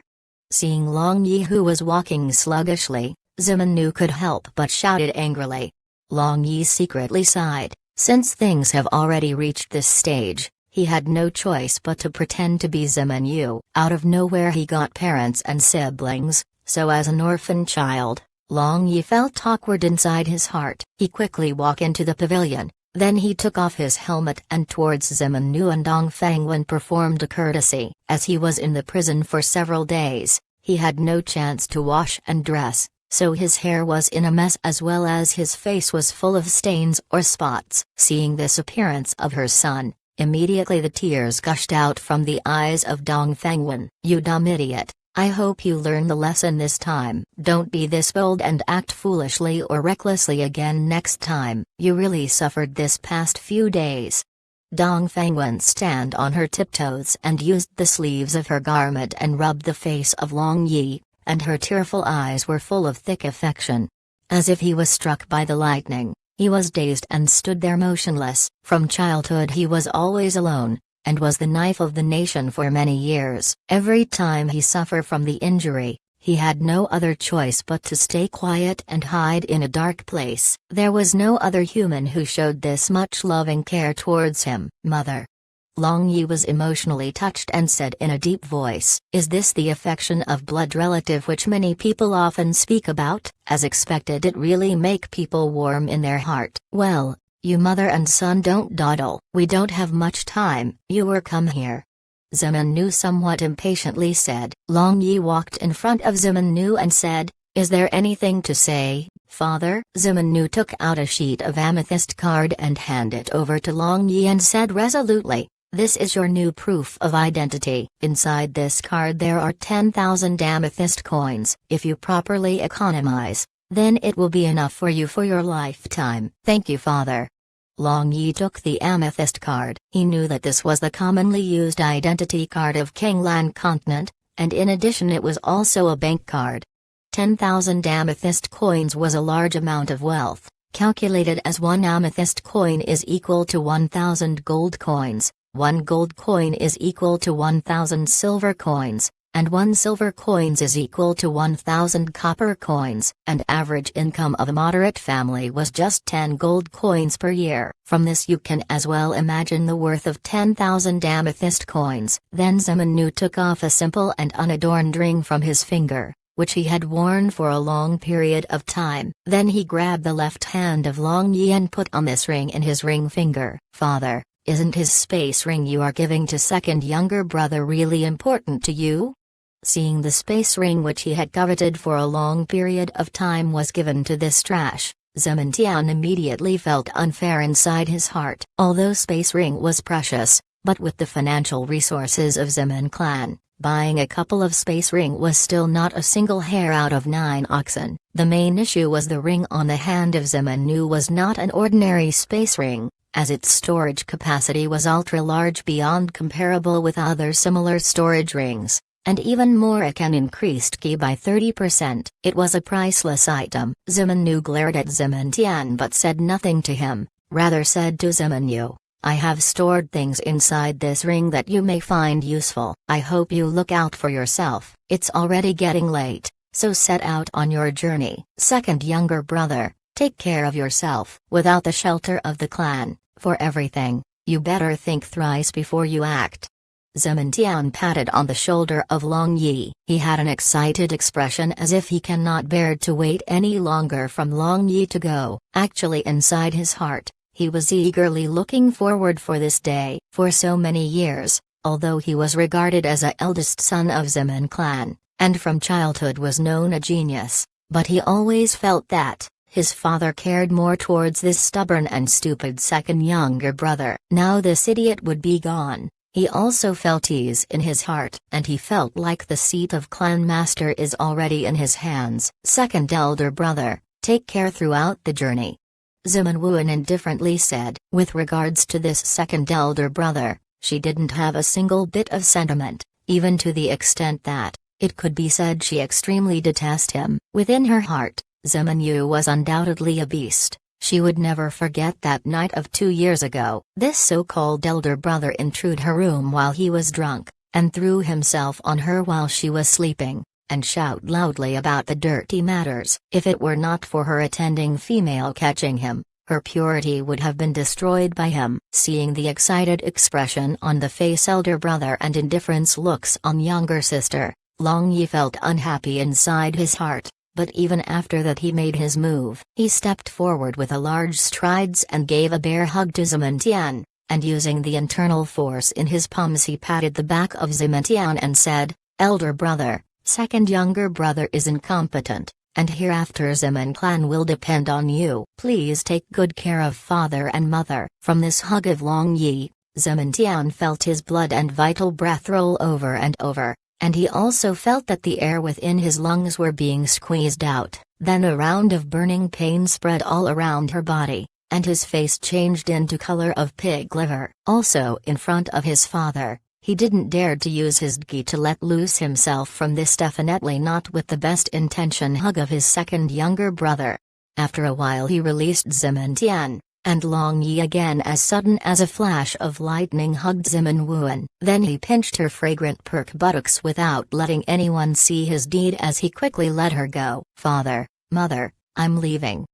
Seeing Long Yi who was walking sluggishly, Ziman Yu could help but shouted angrily. Long Yi secretly sighed. Since things have already reached this stage, he had no choice but to pretend to be Ziman Yu. Out of nowhere he got parents and siblings, so as an orphan child, Long Yi felt awkward inside his heart. He quickly walked into the pavilion. Then he took off his helmet and towards Ziman Yu and Dong Fangwen performed a courtesy. As he was in the prison for several days, he had no chance to wash and dress, so his hair was in a mess as well as his face was full of stains or spots. Seeing this appearance of her son, immediately the tears gushed out from the eyes of Dong Fangwen. "You dumb idiot. I hope you learn the lesson this time. Don't be this bold and act foolishly or recklessly again next time. You really suffered this past few days." Dong Fangwen stand on her tiptoes and used the sleeves of her garment and rubbed the face of Long Yi, and her tearful eyes were full of thick affection. As if he was struck by the lightning, He was dazed and stood there motionless. From childhood he was always alone, and was the knife of the nation for many years. Every time he suffered from the injury, he had no other choice but to stay quiet and hide in a dark place. There was no other human who showed this much loving care towards him. Mother. Long Yi was emotionally touched and said in a deep voice, "Is this the affection of blood relative which many people often speak about?" As expected, it really make people warm in their heart. "Well, you mother and son don't dawdle. We don't have much time. You were come here." Zemin somewhat impatiently said. Long Yi walked in front of Zemin and said, "Is there anything to say, father?" Zemin took out a sheet of amethyst card and handed it over to Long Yi and said resolutely, "This is your new proof of identity. Inside this card there are 10,000 amethyst coins. If you properly economize, then it will be enough for you for your lifetime." "Thank you, father." Long Yi took the amethyst card. He knew that this was the commonly used identity card of Kinglan continent, and in addition it was also a bank card. 10,000 amethyst coins was a large amount of wealth, calculated as one amethyst coin is equal to 1,000 gold coins. One gold coin is equal to 1,000 silver coins, and one silver coins is equal to 1,000 copper coins, and average income of a moderate family was just 10 gold coins per year. From this you can as well imagine the worth of 10,000 amethyst coins. Then Zemin took off a simple and unadorned ring from his finger, which he had worn for a long period of time. Then he grabbed the left hand of Long Yi and put on this ring in his ring finger. "Father, isn't his space ring you are giving to second younger brother really important to you?" Seeing the space ring which he had coveted for a long period of time was given to this trash, Zemin immediately felt unfair inside his heart. Although space ring was precious, but with the financial resources of Zemin clan, buying a couple of space ring was still not a single hair out of 9 oxen. The main issue was the ring on the hand of Zemin was not an ordinary space ring, as its storage capacity was ultra-large beyond comparable with other similar storage rings, and even more it can increased key by 30%. It was a priceless item. Zemin glared at Zemin but said nothing to him, rather said to Zemin, "I have stored things inside this ring that you may find useful. I hope you look out for yourself. It's already getting late, so set out on your journey. Second younger brother, take care of yourself. Without the shelter of the clan, for everything, you better think thrice before you act." Zemin patted on the shoulder of Long Yi. He had an excited expression as if he cannot bear to wait any longer from Long Yi to go. Actually inside his heart, he was eagerly looking forward for this day. For so many years, although he was regarded as a eldest son of Zemin clan, and from childhood was known a genius, but he always felt that his father cared more towards this stubborn and stupid second younger brother. Now this idiot would be gone. He also felt ease in his heart, and he felt like the seat of clan master is already in his hands. Second elder brother, take care throughout the journey. Zemin indifferently said. With regards to this second elder brother, she didn't have a single bit of sentiment, even to the extent that it could be said she extremely detested him. Within her heart, Zemin was undoubtedly a beast. She would never forget that night of 2 years ago. This so-called elder brother intruded her room while he was drunk, and threw himself on her while she was sleeping, and shouted loudly about the dirty matters. If it were not for her attending female catching him, her purity would have been destroyed by him. Seeing the excited expression on the face elder brother and indifference looks on younger sister, Long Yi felt unhappy inside his heart. But even after that he made his move. He stepped forward with a large strides and gave a bear hug to Zemin, and using the internal force in his palms he patted the back of Zemin and said, "Elder brother, second younger brother is incompetent, and hereafter Zemin clan will depend on you. Please take good care of father and mother." From this hug of Long Yi, Zemin felt his blood and vital breath roll over and over. And he also felt that the air within his lungs were being squeezed out. Then a round of burning pain spread all around her body, and his face changed into color of pig liver. Also in front of his father, he didn't dare to use his gi to let loose himself from this definitely not with the best intention hug of his second younger brother. After a while he released Ziman Tian, and Long Yi again as sudden as a flash of lightning hugged Ziman Wuan. Then he pinched her fragrant perk buttocks without letting anyone see his deed as he quickly let her go. "Father, Mother, I'm leaving."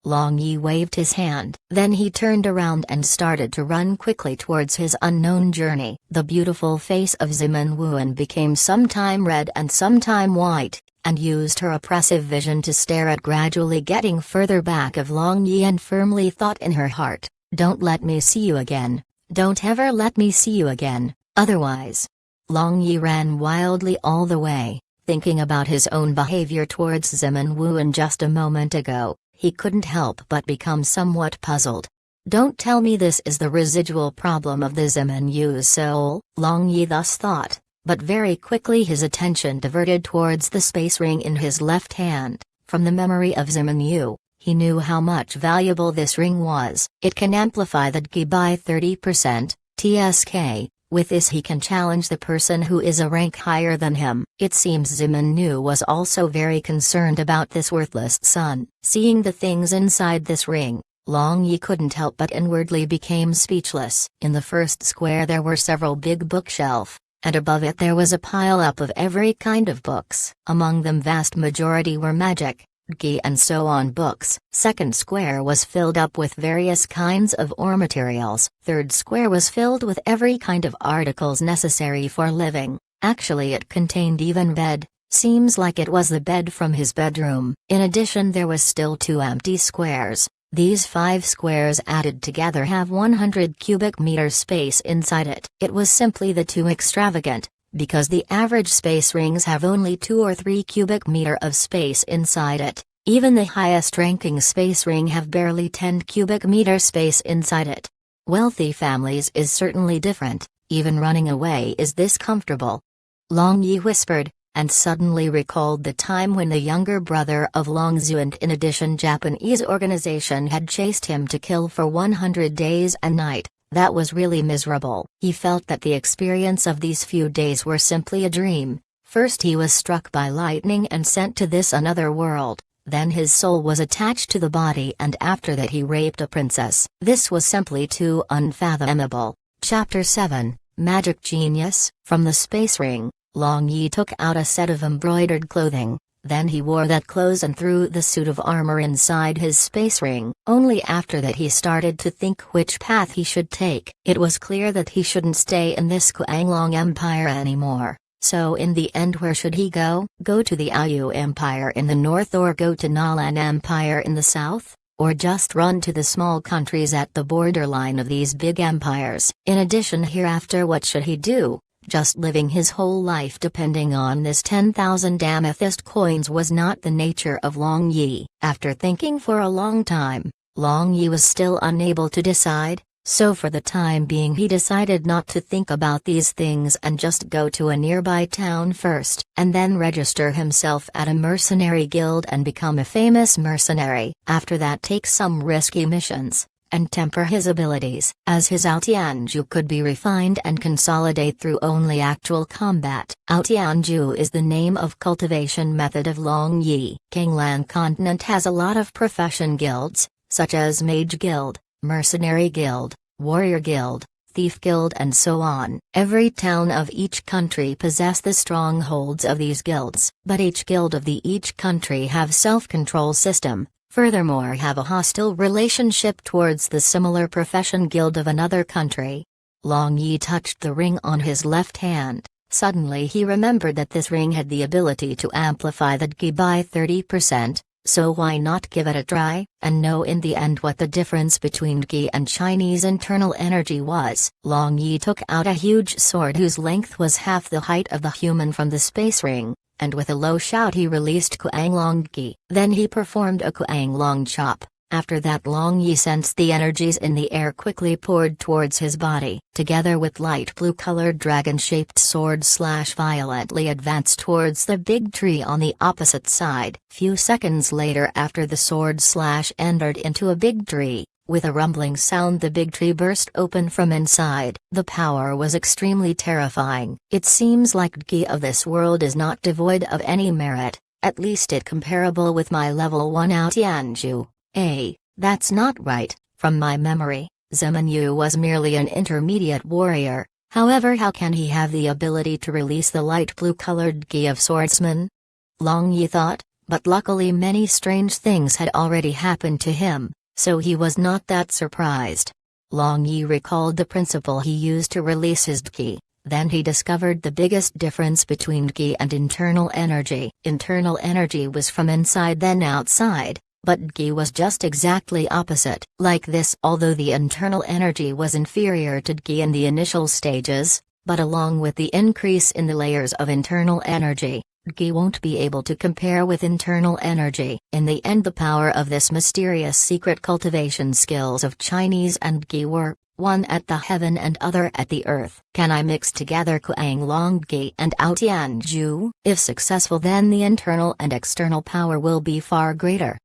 Long Yi waved his hand. Then he turned around and started to run quickly towards his unknown journey. The beautiful face of Ziman Wuan became sometime red and sometime white, and used her oppressive vision to stare at gradually getting further back of Long Yi and firmly thought in her heart, "Don't let me see you again. Don't ever let me see you again, otherwise." Long Yi ran wildly all the way, thinking about his own behavior towards Ziman Wuan just a moment ago. He couldn't help but become somewhat puzzled. "Don't tell me this is the residual problem of the Ziman Yu's soul," Long Yi thus thought, but very quickly his attention diverted towards the space ring in his left hand. From the memory of Ziman Yu, he knew how much valuable this ring was. It can amplify the Qi by 30%, TSK. With this he can challenge the person who is a rank higher than him. It seems Ziman Yu was also very concerned about this worthless son. Seeing the things inside this ring, Long Yi couldn't help but inwardly became speechless. In the first square there were several big bookshelves, and above it there was a pile-up of every kind of books. Among them vast majority were magic, Qi and so on books. Second square was filled up with various kinds of ore materials. Third square was filled with every kind of articles necessary for living. Actually it contained even bed, seems like it was the bed from his bedroom. In addition there was still 2 empty squares. These 5 squares added together have 100 cubic meter space inside it. It was simply too extravagant, because the average space rings have only 2 or 3 cubic meter of space inside it. Even the highest ranking space ring have barely 10 cubic meter space inside it. Wealthy families is certainly different, even running away is this comfortable. Long Yi whispered, and suddenly recalled the time when the younger brother of Long Zhu and in addition Japanese organization had chased him to kill for 100 days and night. That was really miserable. He felt that the experience of these few days were simply a dream. First he was struck by lightning and sent to this another world, then his soul was attached to the body and after that he raped a princess. This was simply too unfathomable. Chapter 7, Magic Genius. From the space ring, Long Yi took out a set of embroidered clothing. Then he wore that clothes and threw the suit of armor inside his space ring. Only after that he started to think which path he should take. It was clear that he shouldn't stay in this Kuanglong Empire anymore. So in the end where should he go? Go to the Ayu Empire in the north or go to Nalan Empire in the south? Or just run to the small countries at the borderline of these big empires? In addition hereafter what should he do? Just living his whole life depending on this 10,000 amethyst coins was not the nature of Long Yi. After thinking for a long time, Long Yi was still unable to decide, so for the time being he decided not to think about these things and just go to a nearby town first, and then register himself at a mercenary guild and become a famous mercenary. After that take some risky missions and temper his abilities, as his Outianju could be refined and consolidate through only actual combat. Outianju is the name of cultivation method of Long Yi. Kanglan continent has a lot of profession guilds, such as Mage Guild, Mercenary Guild, Warrior Guild, Thief Guild and so on. Every town of each country possess the strongholds of these guilds, but each guild of each country have self-control system. Furthermore have a hostile relationship towards the similar profession guild of another country. Long Yi touched the ring on his left hand. Suddenly he remembered that this ring had the ability to amplify the Qi by 30%, so why not give it a try, and know in the end what the difference between Qi and Chinese internal energy was. Long Yi took out a huge sword whose length was half the height of the human from the space ring, and with a low shout he released Kuanglong Qi. Then he performed a Kuanglong chop. After that Long Yi sensed the energies in the air quickly poured towards his body. Together with light blue-colored dragon-shaped sword violently advanced towards the big tree on the opposite side. Few seconds later after the sword entered into a big tree, with a rumbling sound the big tree burst open from inside. The power was extremely terrifying. It seems like Qi of this world is not devoid of any merit. At least it comparable with my level 1 Ao Tianju. That's not right, from my memory, Zeman Yu was merely an intermediate warrior. However, how can he have the ability to release the light blue-colored Gi of swordsman? Long Yi thought, but luckily many strange things had already happened to him, so he was not that surprised. Long Yi recalled the principle he used to release his Ki. Then he discovered the biggest difference between Ki and internal energy. Internal energy was from inside then outside, but Ki was just exactly opposite. Like this, although the internal energy was inferior to Ki in the initial stages, but along with the increase in the layers of internal energy, Ki won't be able to compare with internal energy. In the end, the power of this mysterious secret cultivation skills of Chinese and Ki were, one at the heaven and other at the earth. Can I mix together Kuang Long Gi and Ao Tianju? If successful, then the internal and external power will be far greater.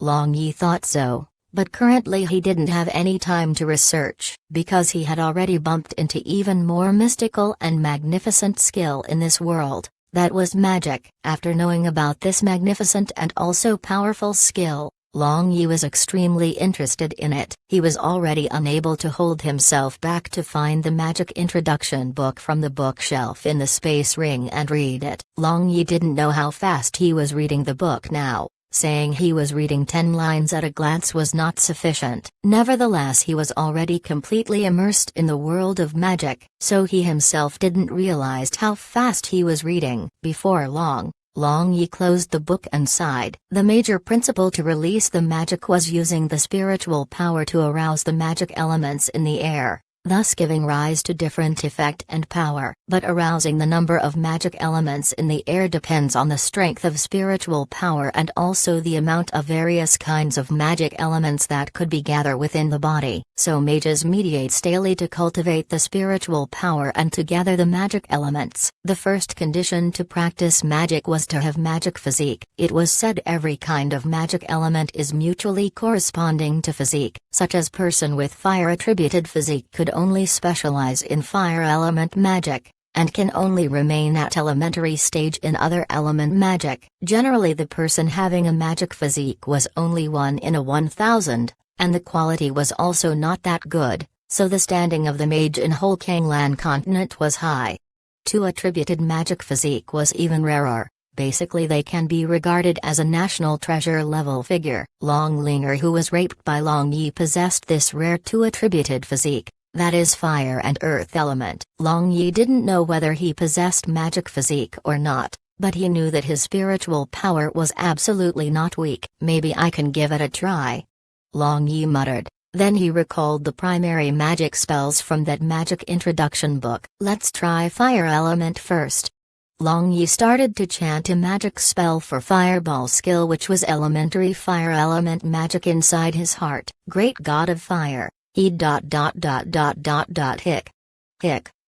Long Yi thought so, but currently he didn't have any time to research, because he had already bumped into even more mystical and magnificent skill in this world. That was magic. After knowing about this magnificent and also powerful skill, Long Yi was extremely interested in it. He was already unable to hold himself back to find the magic introduction book from the bookshelf in the space ring and read it. Long Yi didn't know how fast he was reading the book now. Saying he was reading 10 lines at a glance was not sufficient. Nevertheless, he was already completely immersed in the world of magic, so he himself didn't realize how fast he was reading. Before long, Long Yi closed the book and sighed. The major principle to release the magic was using the spiritual power to arouse the magic elements in the air, thus giving rise to different effect and power. But arousing the number of magic elements in the air depends on the strength of spiritual power and also the amount of various kinds of magic elements that could be gathered within the body. So mages meditate daily to cultivate the spiritual power and to gather the magic elements. The first condition to practice magic was to have magic physique. It was said every kind of magic element is mutually corresponding to physique, such as person with fire attributed physique could only specialize in fire element magic, and can only remain at elementary stage in other element magic. Generally, the person having a magic physique was only 1 in a 1,000, and the quality was also not that good, so the standing of the mage in whole Kanglan continent was high. 2 attributed magic physique was even rarer. Basically, they can be regarded as a national treasure level figure. Long Linger, who was raped by Long Yi, possessed this rare 2 attributed physique. That is fire and earth element. Long Yi didn't know whether he possessed magic physique or not, but he knew that his spiritual power was absolutely not weak. Maybe I can give it a try, Long Yi muttered. Then he recalled the primary magic spells from that magic introduction book. Let's try fire element first. Long Yi started to chant a magic spell for fireball skill, which was elementary fire element magic inside his heart. Great god of fire. Hic.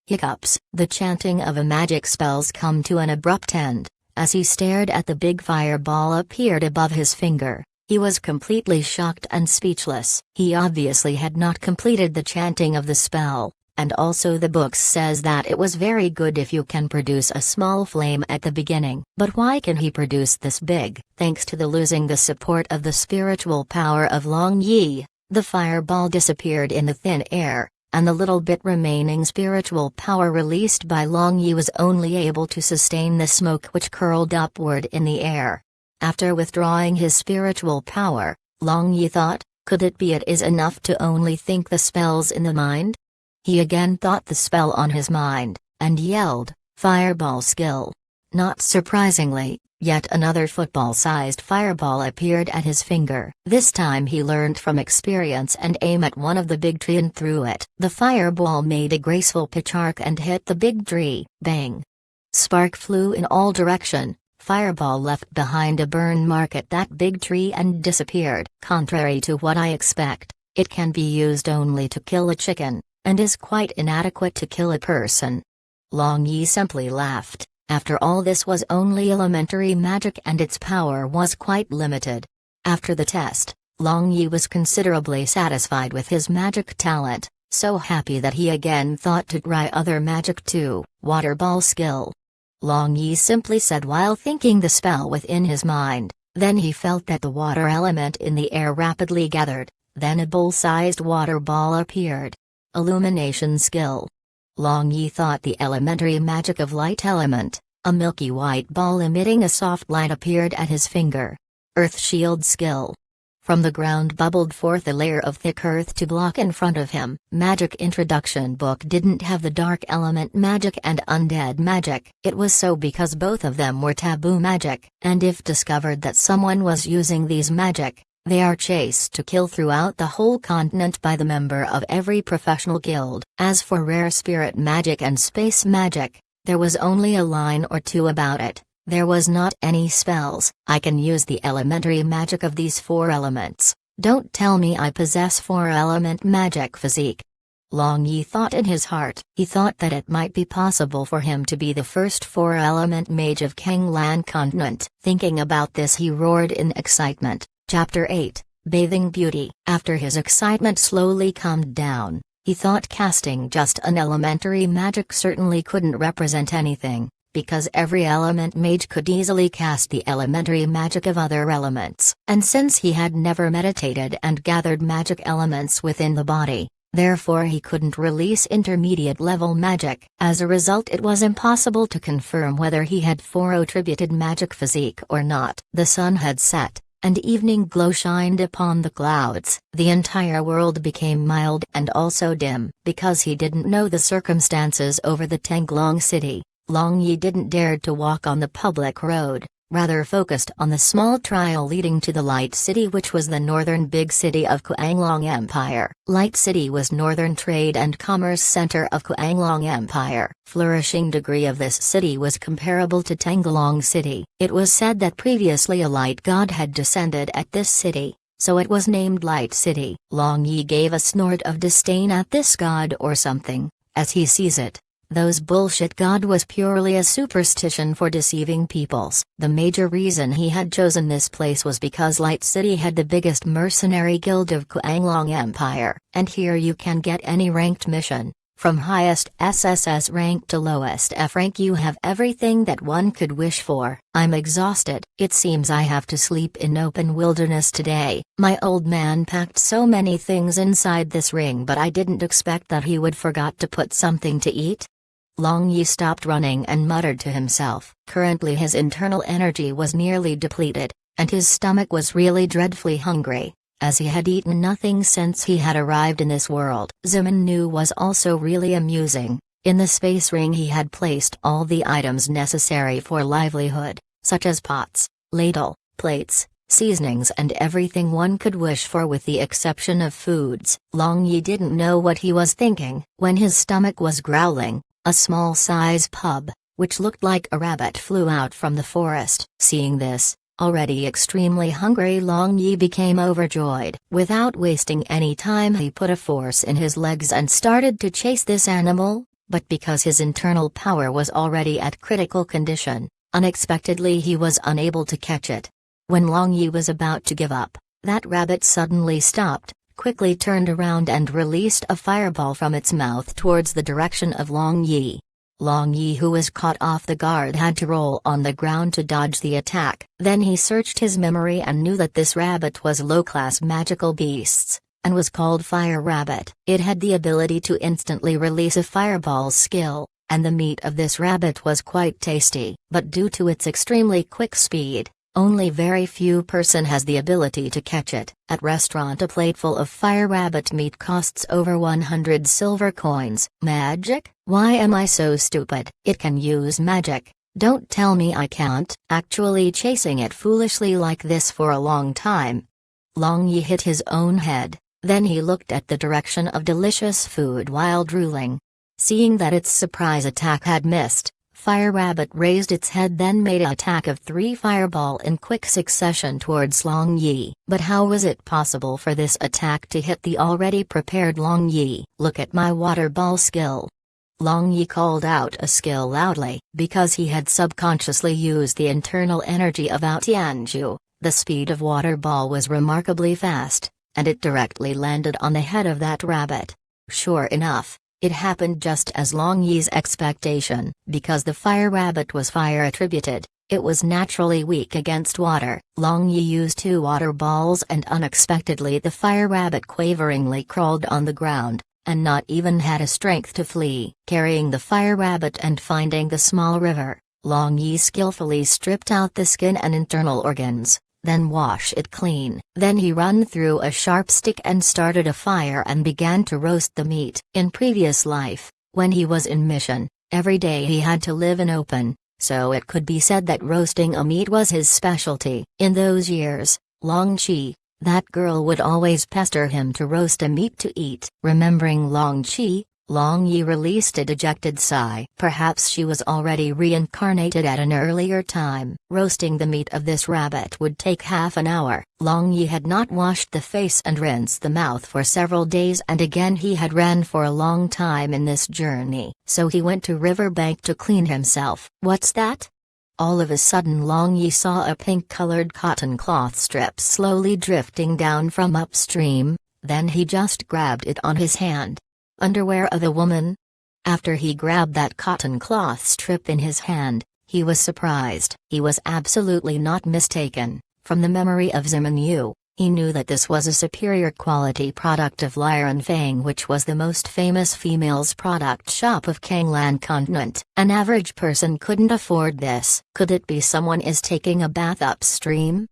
Hiccups. The chanting of a magic spells come to an abrupt end, as he stared at the big fireball appeared above his finger. He was completely shocked and speechless. He obviously had not completed the chanting of the spell, and also the book says that it was very good if you can produce a small flame at the beginning. But why can he produce this big? Thanks to the losing the support of the spiritual power of Long Yi, the fireball disappeared in the thin air, and the little bit remaining spiritual power released by Long Yi was only able to sustain the smoke which curled upward in the air. After withdrawing his spiritual power, Long Yi thought, could it be it is enough to only think the spells in the mind? He again thought the spell on his mind, and yelled, "Fireball skill!" Not surprisingly, yet another football-sized fireball appeared at his finger. This time he learned from experience and aimed at one of the big tree and threw it. The fireball made a graceful pitch arc and hit the big tree. Bang! Spark flew in all direction. Fireball left behind a burn mark at that big tree and disappeared. Contrary to what I expect, it can be used only to kill a chicken, and is quite inadequate to kill a person. Long Yi simply laughed. After all, this was only elementary magic and its power was quite limited. After the test, Long Yi was considerably satisfied with his magic talent, so happy that he again thought to try other magic too. Water ball skill. Long Yi simply said while thinking the spell within his mind. Then he felt that the water element in the air rapidly gathered, then a bowl-sized water ball appeared. Illumination skill. Long Yi thought the elementary magic of light element. A milky white ball emitting a soft light appeared at his finger. Earth shield skill. From the ground bubbled forth a layer of thick earth to block in front of him. Magic introduction book didn't have the dark element magic and undead magic. It was so because both of them were taboo magic, and if discovered that someone was using these magic, they are chased to kill throughout the whole continent by the member of every professional guild. As for rare spirit magic and space magic, there was only a line or two about it. There was not any spells. I can use the elementary magic of these 4 elements. Don't tell me I possess 4-element magic physique. Long Yi thought in his heart. He thought that it might be possible for him to be the first 4-element mage of Kanglan continent. Thinking about this he roared in excitement. Chapter 8, Bathing Beauty. After his excitement slowly calmed down, he thought casting just an elementary magic certainly couldn't represent anything, because every element mage could easily cast the elementary magic of other elements. And since he had never meditated and gathered magic elements within the body, therefore he couldn't release intermediate level magic. As a result, it was impossible to confirm whether he had 4-attributed magic physique or not. The sun had set, and evening glow shined upon the clouds. The entire world became mild and also dim. Because he didn't know the circumstances over the Tanglong city, Long Yi didn't dare to walk on the public road, rather focused on the small trail leading to the Light City, which was the northern big city of Kuanglong Empire. Light City was northern trade and commerce center of Kuanglong Empire. Flourishing degree of this city was comparable to Tanglong City. It was said that previously a light god had descended at this city, so it was named Light City. Long Yi gave a snort of disdain at this god or something, as he sees it. Those bullshit god was purely a superstition for deceiving peoples. The major reason he had chosen this place was because Light City had the biggest mercenary guild of Kuanglong Empire, and here you can get any ranked mission. From highest SSS rank to lowest F rank, you have everything that one could wish for. I'm exhausted. It seems I have to sleep in open wilderness today. My old man packed so many things inside this ring, but I didn't expect that he would forgot to put something to eat. Long Yi stopped running and muttered to himself. Currently his internal energy was nearly depleted, and his stomach was really dreadfully hungry, as he had eaten nothing since he had arrived in this world. Zimin Nu was also really amusing. In the space ring he had placed all the items necessary for livelihood, such as pots, ladle, plates, seasonings and everything one could wish for with the exception of foods. Long Yi didn't know what he was thinking when his stomach was growling. A small-size pub, which looked like a rabbit, flew out from the forest. Seeing this, already extremely hungry, Long Yi became overjoyed. Without wasting any time he put a force in his legs and started to chase this animal, but because his internal power was already at critical condition, unexpectedly he was unable to catch it. When Long Yi was about to give up, that rabbit suddenly stopped, quickly turned around and released a fireball from its mouth towards the direction of Long Yi. Long Yi, who was caught off the guard, had to roll on the ground to dodge the attack. Then he searched his memory and knew that this rabbit was low-class magical beasts, and was called Fire Rabbit. It had the ability to instantly release a fireball skill, and the meat of this rabbit was quite tasty. But due to its extremely quick speed, only very few person has the ability to catch it. At restaurant a plateful of fire rabbit meat costs over 100 silver coins. Magic? Why am I so stupid? It can use magic. Don't tell me I can't. Actually chasing it foolishly like this for a long time. Long Yi hit his own head, then he looked at the direction of delicious food while drooling. Seeing that its surprise attack had missed, Fire Rabbit raised its head, then made an attack of 3 fireball in quick succession towards Long Yi. But how was it possible for this attack to hit the already prepared Long Yi? Look at my water ball skill. Long Yi called out a skill loudly. Because he had subconsciously used the internal energy of Ao Tianju, the speed of water ball was remarkably fast, and it directly landed on the head of that rabbit. Sure enough, It happened just as Long Yi's expectation. Because the fire rabbit was fire attributed, it was naturally weak against water. Long Yi used 2 water balls and unexpectedly the fire rabbit quaveringly crawled on the ground, and not even had a strength to flee. Carrying the fire rabbit and finding the small river, Long Yi skillfully stripped out the skin and internal organs, then wash it clean. Then he run through a sharp stick and started a fire and began to roast the meat. In previous life, when he was in mission, every day he had to live in open, so it could be said that roasting a meat was his specialty. In those years, Long Chi, that girl, would always pester him to roast a meat to eat. Remembering Long Chi, Long Yi released a dejected sigh. Perhaps she was already reincarnated at an earlier time. Roasting the meat of this rabbit would take half an hour. Long Yi had not washed the face and rinsed the mouth for several days, and again he had ran for a long time in this journey. So he went to river bank to clean himself. What's that? All of a sudden Long Yi saw a pink-colored cotton cloth strip slowly drifting down from upstream, then he just grabbed it on his hand. Underwear of a woman? After he grabbed that cotton cloth strip in his hand, he was surprised. He was absolutely not mistaken. From the memory of Zimin Yu, he knew that this was a superior quality product of Liren Fang, which was the most famous females product shop of Kanglan continent. An average person couldn't afford this. Could it be someone is taking a bath upstream?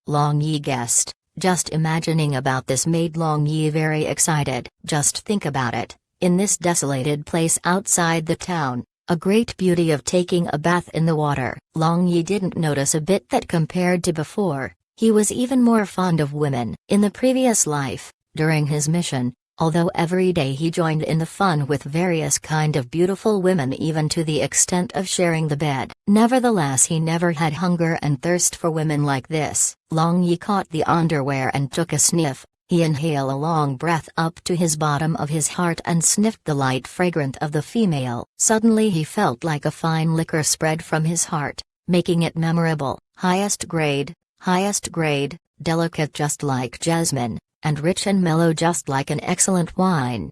Long Yi guessed. Just imagining about this made Long Yi very excited. Just think about it, in this desolated place outside the town, a great beauty of taking a bath in the water. Long Yi didn't notice a bit that compared to before, he was even more fond of women. In the previous life, during his mission, although every day he joined in the fun with various kind of beautiful women, even to the extent of sharing the bed, nevertheless he never had hunger and thirst for women like this. Long Yi caught the underwear and took a sniff. He inhaled a long breath up to his bottom of his heart and sniffed the light fragrance of the female. Suddenly he felt like a fine liquor spread from his heart, making it memorable, highest grade, delicate just like jasmine, and rich and mellow just like an excellent wine.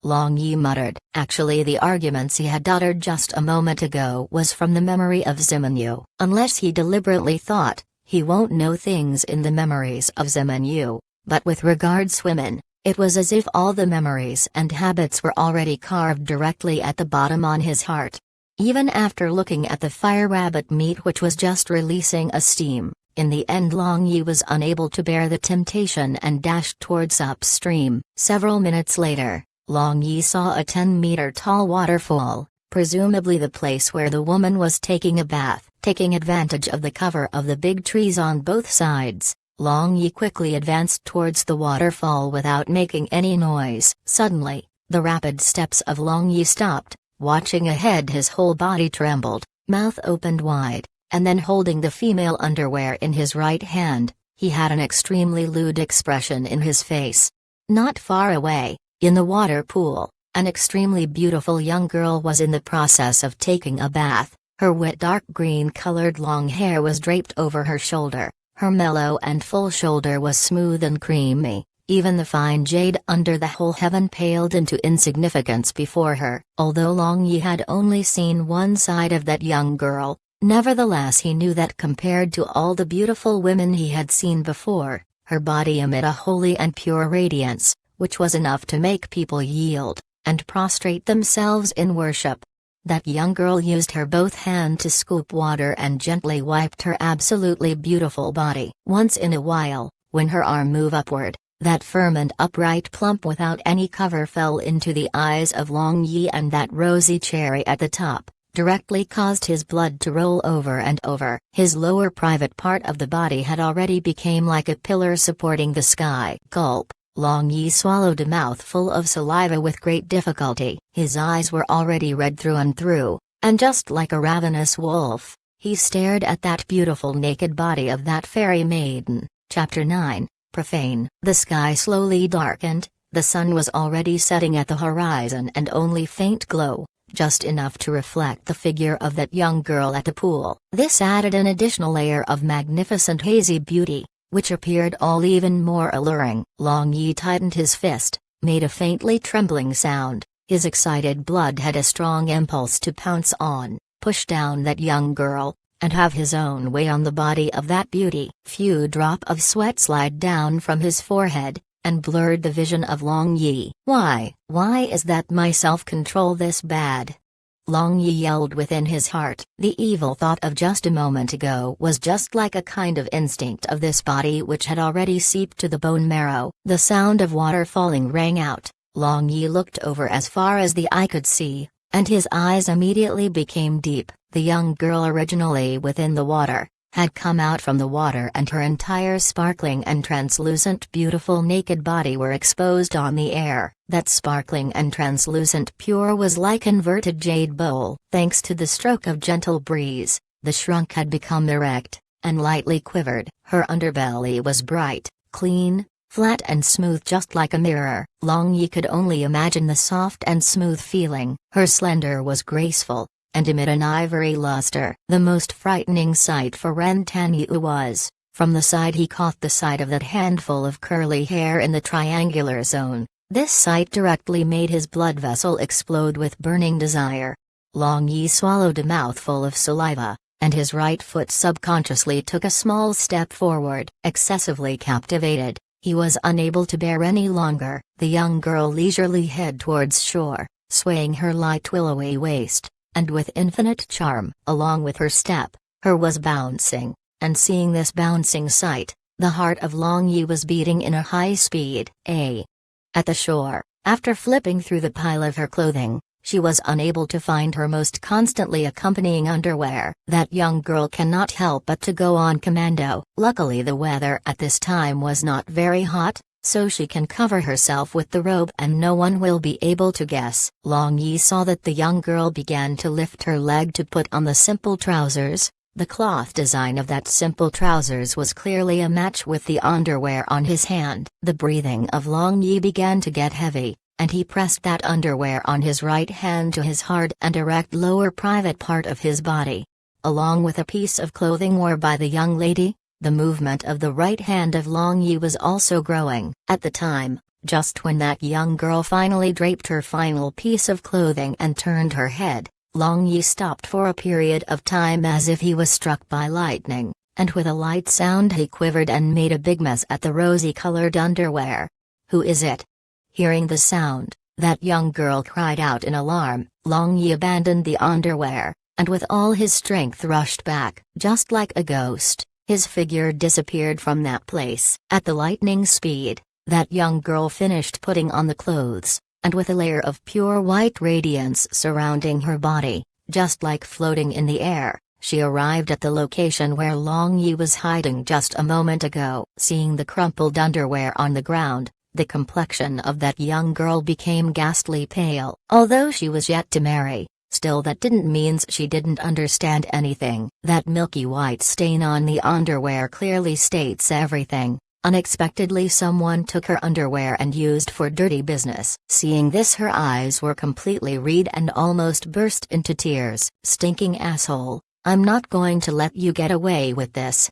Long Yi muttered. Actually the arguments he had uttered just a moment ago was from the memory of Zimin Yu. Unless he deliberately thought, he won't know things in the memories of Zimin Yu, but with regards women, it was as if all the memories and habits were already carved directly at the bottom on his heart. Even after looking at the fire rabbit meat which was just releasing a steam, in the end Long Yi was unable to bear the temptation and dashed towards upstream. Several minutes later, Long Yi saw a 10-meter tall waterfall, presumably the place where the woman was taking a bath. Taking advantage of the cover of the big trees on both sides, Long Yi quickly advanced towards the waterfall without making any noise. Suddenly, the rapid steps of Long Yi stopped. Watching ahead, his whole body trembled, mouth opened wide, and then holding the female underwear in his right hand, he had an extremely lewd expression in his face. Not far away, in the water pool, an extremely beautiful young girl was in the process of taking a bath. Her wet dark green-colored long hair was draped over her shoulder, her mellow and full shoulder was smooth and creamy, even the fine jade under the whole heaven paled into insignificance before her. Although Long Yi had only seen one side of that young girl, nevertheless he knew that compared to all the beautiful women he had seen before, her body emitted a holy and pure radiance, which was enough to make people yield and prostrate themselves in worship. That young girl used her both hands to scoop water and gently wiped her absolutely beautiful body. Once in a while, when her arm moved upward, that firm and upright plump without any cover fell into the eyes of Long Yi, and that rosy cherry at the top directly caused his blood to roll over and over. His lower private part of the body had already become like a pillar supporting the sky. Gulp. Long Yi swallowed a mouthful of saliva with great difficulty. His eyes were already red through and through, and just like a ravenous wolf, he stared at that beautiful naked body of that fairy maiden. Chapter 9, Profane. The sky slowly darkened, the sun was already setting at the horizon, and only faint glow, just enough to reflect the figure of that young girl at the pool. This added an additional layer of magnificent hazy beauty, which appeared all even more alluring. Long Yi tightened his fist, made a faintly trembling sound, His excited blood had a strong impulse to pounce on, push down that young girl, and have his own way on the body of that beauty. Few drop of sweat slid down from his forehead, and blurred the vision of Long Yi. Why is that my self-control this bad? Long Yi yelled within his heart. The evil thought of just a moment ago was just like a kind of instinct of this body which had already seeped to the bone marrow. The sound of water falling rang out. Long Yi looked over as far as the eye could see, and his eyes immediately became deep. The young girl, originally within the water, had come out from the water, and her entire sparkling and translucent beautiful naked body were exposed on the air. That sparkling and translucent pure was like inverted jade bowl. Thanks to the stroke of gentle breeze, the shrunk had become erect, and lightly quivered. Her underbelly was bright, clean, flat and smooth, just like a mirror. Long Yi could only imagine the soft and smooth feeling. Her slender was graceful, and emit an ivory luster. The most frightening sight for Ren Tanyu was, from the side he caught the sight of that handful of curly hair in the triangular zone. This sight directly made his blood vessel explode with burning desire. Long Yi swallowed a mouthful of saliva, and his right foot subconsciously took a small step forward. Excessively captivated, he was unable to bear any longer. The young girl leisurely headed towards shore, swaying her light willowy waist, and with infinite charm. Along with her step, her was bouncing, and seeing this bouncing sight, the heart of Long Yi was beating in a high speed. At the shore, after flipping through the pile of her clothing, she was unable to find her most constantly accompanying underwear. That young girl cannot help but to go on commando. Luckily the weather at this time was not very hot, so she can cover herself with the robe and no one will be able to guess. Long Yi saw that the young girl began to lift her leg to put on the simple trousers. The cloth design of that simple trousers was clearly a match with the underwear on his hand. The breathing of Long Yi began to get heavy, and he pressed that underwear on his right hand to his hard and erect lower private part of his body. Along with a piece of clothing worn by the young lady, the movement of the right hand of Long Yi was also growing. At the time, just when that young girl finally draped her final piece of clothing and turned her head, Long Yi stopped for a period of time as if he was struck by lightning, and with a light sound he quivered and made a big mess at the rosy-colored underwear. "Who is it?" Hearing the sound, that young girl cried out in alarm. Long Yi abandoned the underwear, and with all his strength rushed back. Just like a ghost, his figure disappeared from that place. At the lightning speed, that young girl finished putting on the clothes, and with a layer of pure white radiance surrounding her body, just like floating in the air, she arrived at the location where Long Yi was hiding just a moment ago. Seeing the crumpled underwear on the ground, the complexion of that young girl became ghastly pale. Although she was yet to marry, still that didn't mean she didn't understand anything. That milky white stain on the underwear clearly states everything. Unexpectedly someone took her underwear and used for dirty business. Seeing this, her eyes were completely red and almost burst into tears. "Stinking asshole, I'm not going to let you get away with this."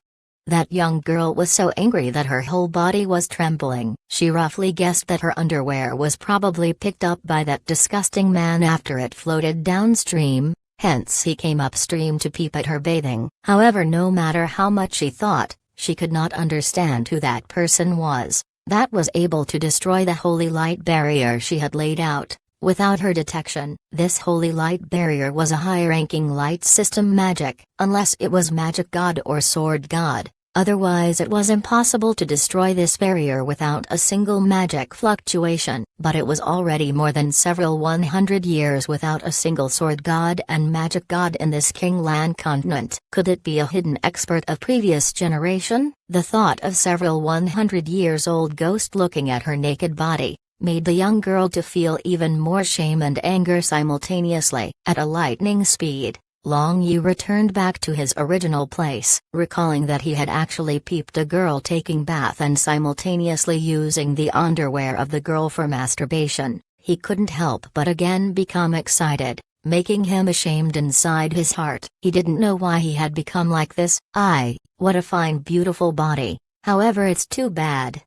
That young girl was so angry that her whole body was trembling. She roughly guessed that her underwear was probably picked up by that disgusting man after it floated downstream, hence he came upstream to peep at her bathing. However, no matter how much she thought, she could not understand who that person was, that was able to destroy the holy light barrier she had laid out, without her detection. This holy light barrier was a high-ranking light system magic, unless it was magic god or sword god. Otherwise it was impossible to destroy this barrier without a single magic fluctuation. But it was already more than several 100 years without a single sword god and magic god in this Kingland continent. Could it be a hidden expert of previous generation? The thought of several 100 years old ghost looking at her naked body made the young girl to feel even more shame and anger simultaneously. At a lightning speed, Long Yi returned back to his original place. Recalling that he had actually peeped a girl taking bath and simultaneously using the underwear of the girl for masturbation, he couldn't help but again become excited, making him ashamed inside his heart. He didn't know why he had become like this. What a fine beautiful body, however it's too bad.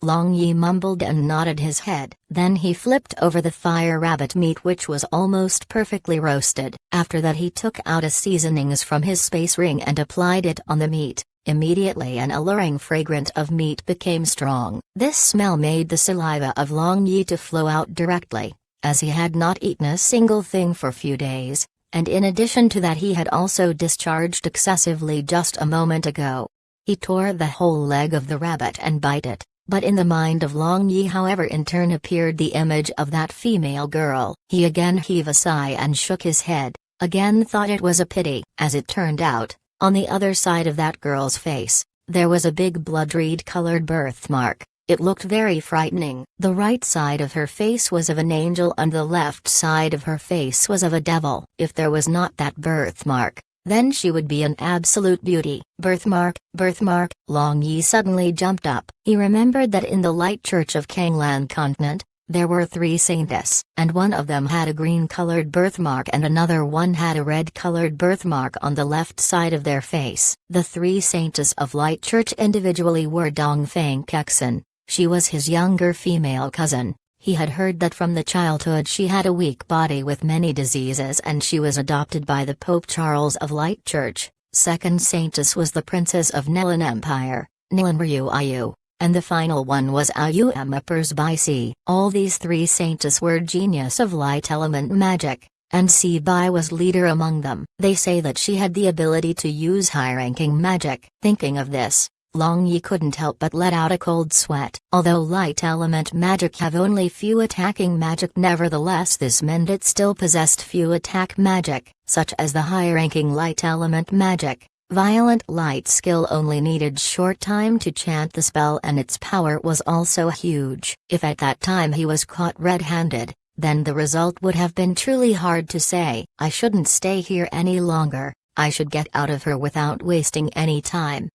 Long Yi mumbled and nodded his head. Then he flipped over the fire rabbit meat, which was almost perfectly roasted. After that he took out a seasonings from his space ring and applied it on the meat. Immediately an alluring fragrance of meat became strong. This smell made the saliva of Long Yi to flow out directly, as he had not eaten a single thing for few days, and in addition to that he had also discharged excessively just a moment ago. He tore the whole leg of the rabbit and bite it, but in the mind of Long Yi however in turn appeared the image of that female girl. He again heaved a sigh and shook his head, again thought it was a pity. As it turned out, on the other side of that girl's face, there was a big blood-red-colored birthmark. It looked very frightening. The right side of her face was of an angel and the left side of her face was of a devil. If there was not that birthmark, then she would be an absolute beauty. Birthmark, birthmark. Long Yi suddenly jumped up. He remembered that in the Light Church of Kanglan Continent, there were 3 saintess, and one of them had a green-colored birthmark and another one had a red-colored birthmark on the left side of their face. The 3 saintess of Light Church individually were Dongfang Kexin. She was his younger female cousin. He had heard that from the childhood she had a weak body with many diseases and she was adopted by the Pope Charles of Light Church. Second saintess was the Princess of Nilan Empire, Nilan Ryu Ayu. And the final one was Ayu Emapers Bai Si. All these 3 saintess were genius of light element magic, and Si Bai was leader among them. They say that she had the ability to use high-ranking magic. Thinking of this, Long Yi couldn't help but let out a cold sweat. Although light element magic have only few attacking magic, nevertheless this meant it still possessed few attack magic, such as the high-ranking light element magic. Violent light skill only needed short time to chant the spell and its power was also huge. If at that time he was caught red-handed, then the result would have been truly hard to say. I shouldn't stay here any longer, I should get out of here without wasting any time.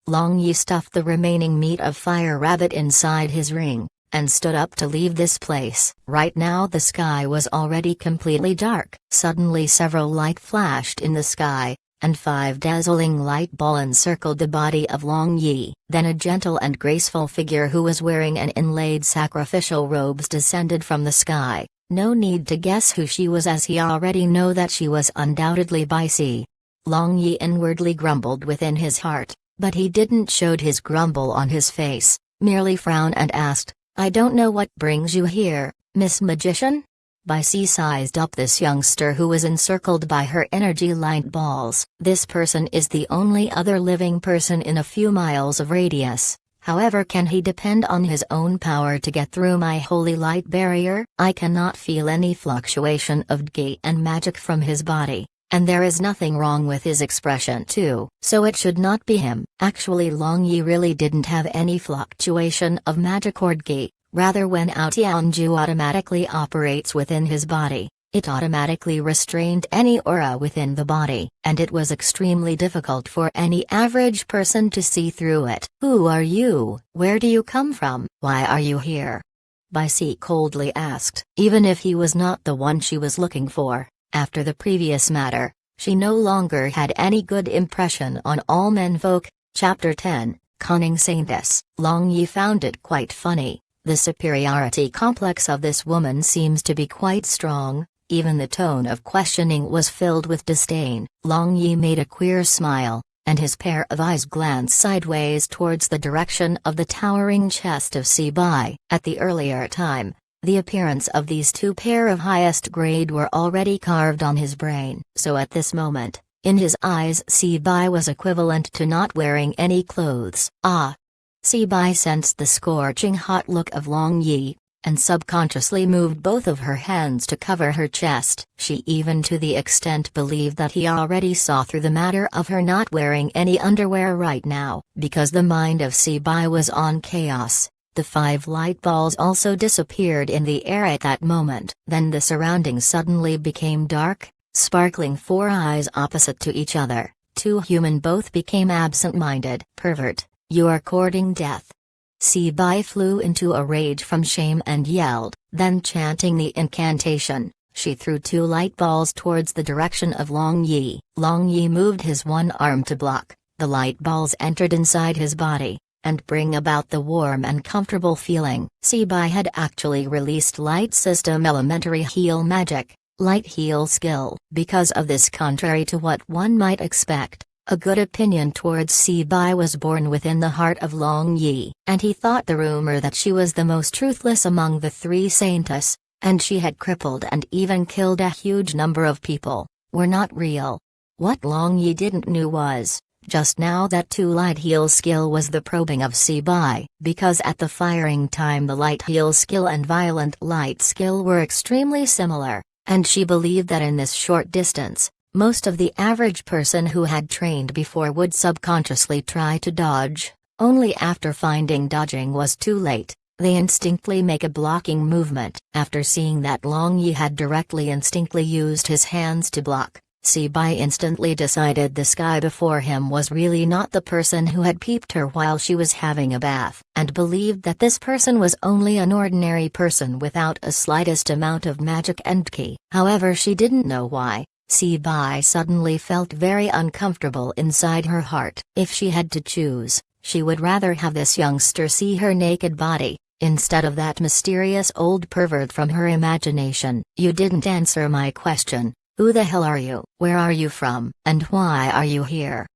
Long Yi stuffed the remaining meat of fire rabbit inside his ring, and stood up to leave this place. Right now the sky was already completely dark. Suddenly several lights flashed in the sky, and 5 dazzling light balls encircled the body of Long Yi. Then a gentle and graceful figure who was wearing an inlaid sacrificial robes descended from the sky. No need to guess who she was as he already knew that she was undoubtedly Bai Si. Long Yi inwardly grumbled within his heart, but he didn't showed his grumble on his face, merely frowned and asked, "I don't know what brings you here, Miss Magician?" Bai Si sized up this youngster who was encircled by her energy light balls. This person is the only other living person in a few miles of radius. However, can he depend on his own power to get through my holy light barrier? I cannot feel any fluctuation of Gi and magic from his body, and there is nothing wrong with his expression too, so it should not be him. Actually Long Yi really didn't have any fluctuation of magic or Gi. Rather, when Ao Tianju automatically operates within his body, it automatically restrained any aura within the body, and it was extremely difficult for any average person to see through it. "Who are you? Where do you come from? Why are you here?" Bai Si coldly asked. Even if he was not the one she was looking for, after the previous matter, she no longer had any good impression on all menfolk. Chapter 10, Cunning Saintess. Long Yi found it quite funny. The superiority complex of this woman seems to be quite strong. Even the tone of questioning was filled with disdain. Long Yi made a queer smile, and his pair of eyes glanced sideways towards the direction of the towering chest of Si Bai. At the earlier time, the appearance of these 2 pair of highest grade were already carved on his brain. So at this moment, in his eyes Si Bai was equivalent to not wearing any clothes. Ah! Si Bai sensed the scorching hot look of Long Yi, and subconsciously moved both of her hands to cover her chest. She even to the extent believed that he already saw through the matter of her not wearing any underwear right now. Because the mind of Si Bai was on chaos, the 5 light balls also disappeared in the air at that moment. Then the surroundings suddenly became dark, sparkling 4 eyes opposite to each other. 2 human both became absent-minded. "Pervert, you are courting death." Si Bai flew into a rage from shame and yelled. Then chanting the incantation, she threw 2 light balls towards the direction of Long Yi. Long Yi moved his one arm to block. The light balls entered inside his body, and bring about the warm and comfortable feeling. Sebai had actually released Light System Elementary Heal Magic, Light Heal Skill. Because of this, contrary to what one might expect, a good opinion towards Sebai was born within the heart of Long Yi, and he thought the rumor that she was the most truthless among the three saintess, and she had crippled and even killed a huge number of people, were not real. What Long Yi didn't know was, just now, that two Light Heal Skill was the probing of Sebai, because at the firing time the Light Heal Skill and Violent Light Skill were extremely similar, and she believed that in this short distance, most of the average person who had trained before would subconsciously try to dodge. Only after finding dodging was too late, they instinctively make a blocking movement. After seeing that Long Yi had directly instinctively used his hands to block, Sebai instantly decided the sky before him was really not the person who had peeped her while she was having a bath, and believed that this person was only an ordinary person without a slightest amount of magic and ki. However, she didn't know why. Sebai suddenly felt very uncomfortable inside her heart. If she had to choose, she would rather have this youngster see her naked body, instead of that mysterious old pervert from her imagination. You didn't answer my question. Who the hell are you? Where are you from? And why are you here?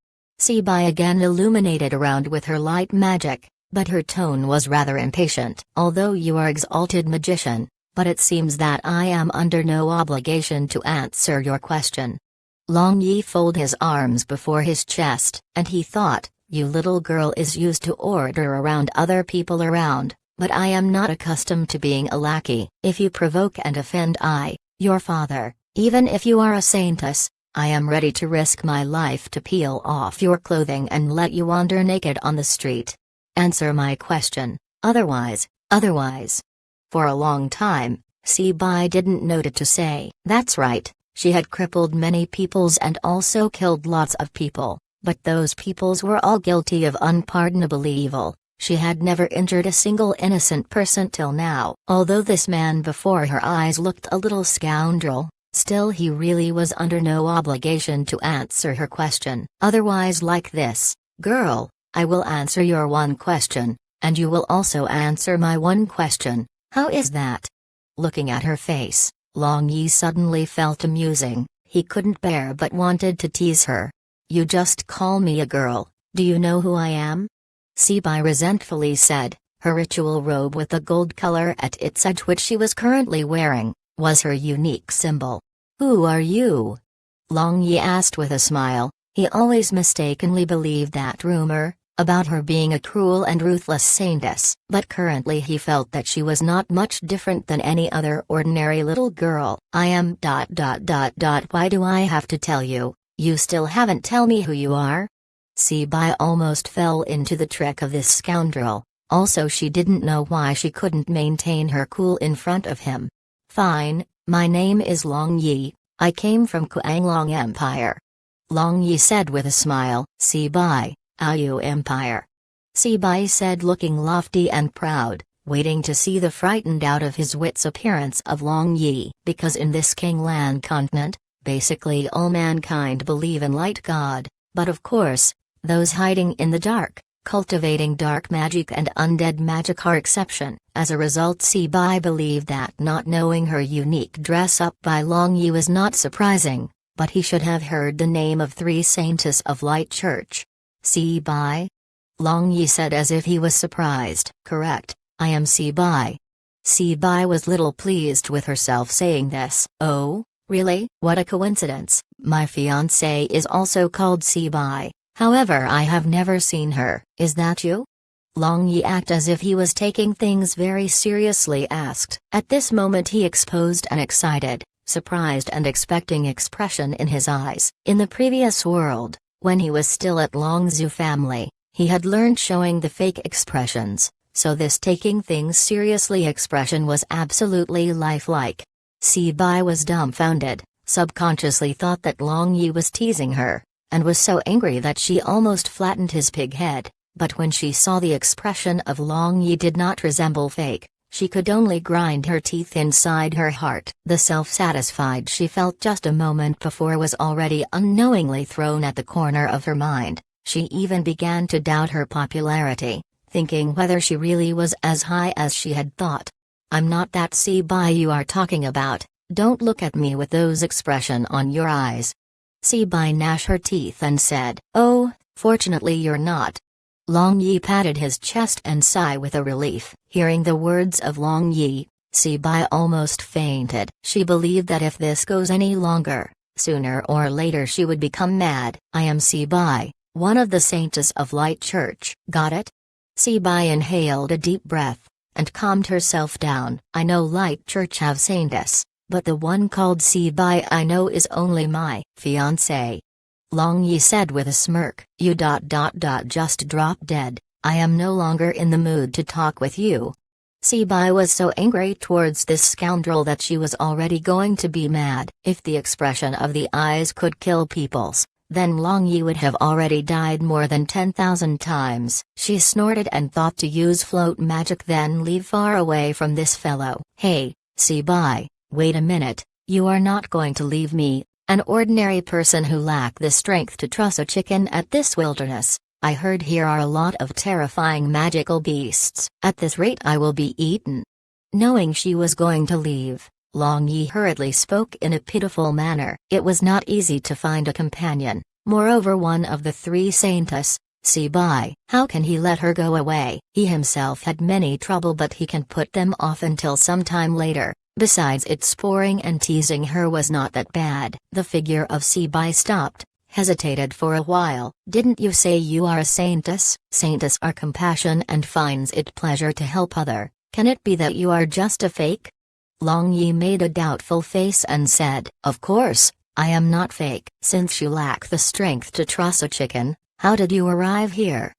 Sebai again illuminated around with her light magic, but her tone was rather impatient. Although you are exalted magician, but it seems that I am under no obligation to answer your question. Long Yi folded his arms before his chest, and he thought, you little girl is used to order around other people around, but I am not accustomed to being a lackey. If you provoke and offend your father, even if you are a saintess, I am ready to risk my life to peel off your clothing and let you wander naked on the street. Answer my question, otherwise. For a long time, Sebai didn't know what to say. That's right, she had crippled many peoples and also killed lots of people, but those peoples were all guilty of unpardonable evil. She had never injured a single innocent person till now. Although this man before her eyes looked a little scoundrel, still he really was under no obligation to answer her question. Otherwise, like this, girl, I will answer your one question, and you will also answer my one question. How is that? Looking at her face, Long Yi suddenly felt amusing. He couldn't bear but wanted to tease her. You just call me a girl, do you know who I am? Sebai resentfully said. Her ritual robe with the gold color at its edge, which she was currently wearing, was her unique symbol. Who are you? Long Yi asked with a smile. He always mistakenly believed that rumor about her being a cruel and ruthless saintess, but currently he felt that she was not much different than any other ordinary little girl. I am ... Why do I have to tell you? You still haven't tell me who you are? Sebai almost fell into the trick of this scoundrel. Also, she didn't know why she couldn't maintain her cool in front of him. Fine, my name is Long Yi, I came from Kuanglong Empire. Long Yi said with a smile. Sebai, Ayu Empire. Sebai said, looking lofty and proud, waiting to see the frightened out of his wits appearance of Long Yi. Because in this Kingland continent, basically all mankind believe in light god, but of course, those hiding in the dark, cultivating dark magic and undead magic are exception. As a result, Sebai believed that not knowing her unique dress-up by Long Yi was not surprising, but he should have heard the name of three saintess of Light Church. Sebai? Long Yi said as if he was surprised. Correct, I am Sebai. Sebai was little pleased with herself saying this. Oh, really? What a coincidence. My fiancé is also called Sebai, however I have never seen her. Is that you? Long Yi acted as if he was taking things very seriously asked. At this moment he exposed an excited, surprised and expecting expression in his eyes. In the previous world, when he was still at Longzhu family, he had learned showing the fake expressions, so this taking things seriously expression was absolutely lifelike. Sebai was dumbfounded, subconsciously thought that Long Yi was teasing her, and was so angry that she almost flattened his pig head, but when she saw the expression of Long Yi did not resemble fake, she could only grind her teeth inside her heart. The self-satisfied she felt just a moment before was already unknowingly thrown at the corner of her mind. She even began to doubt her popularity, thinking whether she really was as high as she had thought. "I'm not that Sibai you are talking about, don't look at me with those expression on your eyes." Sibai gnashed her teeth and said, "Oh, fortunately you're not." Long Yi patted his chest and sighed with a relief. Hearing the words of Long Yi, Sibai almost fainted. She believed that if this goes any longer, sooner or later she would become mad. "I am Sibai, one of the saints of Light Church." "Got it?" Sibai inhaled a deep breath, and calmed herself down. "I know Light Church have saintess, but the one called Sibai I know is only my fiancé." Long Yi said with a smirk, "You just drop dead, I am no longer in the mood to talk with you." Sibai was so angry towards this scoundrel that she was already going to be mad. If the expression of the eyes could kill people's, then Long Yi would have already died more than 10,000 times. She snorted and thought to use float magic, then leave far away from this fellow. "Hey, Sibai, wait a minute, you are not going to leave me, an ordinary person who lack the strength to truss a chicken at this wilderness. I heard here are a lot of terrifying magical beasts. At this rate I will be eaten." Knowing she was going to leave, Long Yi hurriedly spoke in a pitiful manner. It was not easy to find a companion, moreover one of the three saintess, Sibai. How can he let her go away? He himself had many trouble, but he can put them off until some time later. Besides, its sporing and teasing her was not that bad. The figure of Sibai stopped, hesitated for a while. "Didn't you say you are a saintess?" "Saintess are compassion and finds it pleasure to help other. Can it be that you are just a fake?" Long Yi made a doubtful face and said, "Of course, I am not fake." "Since you lack the strength to truss a chicken, how did you arrive here?"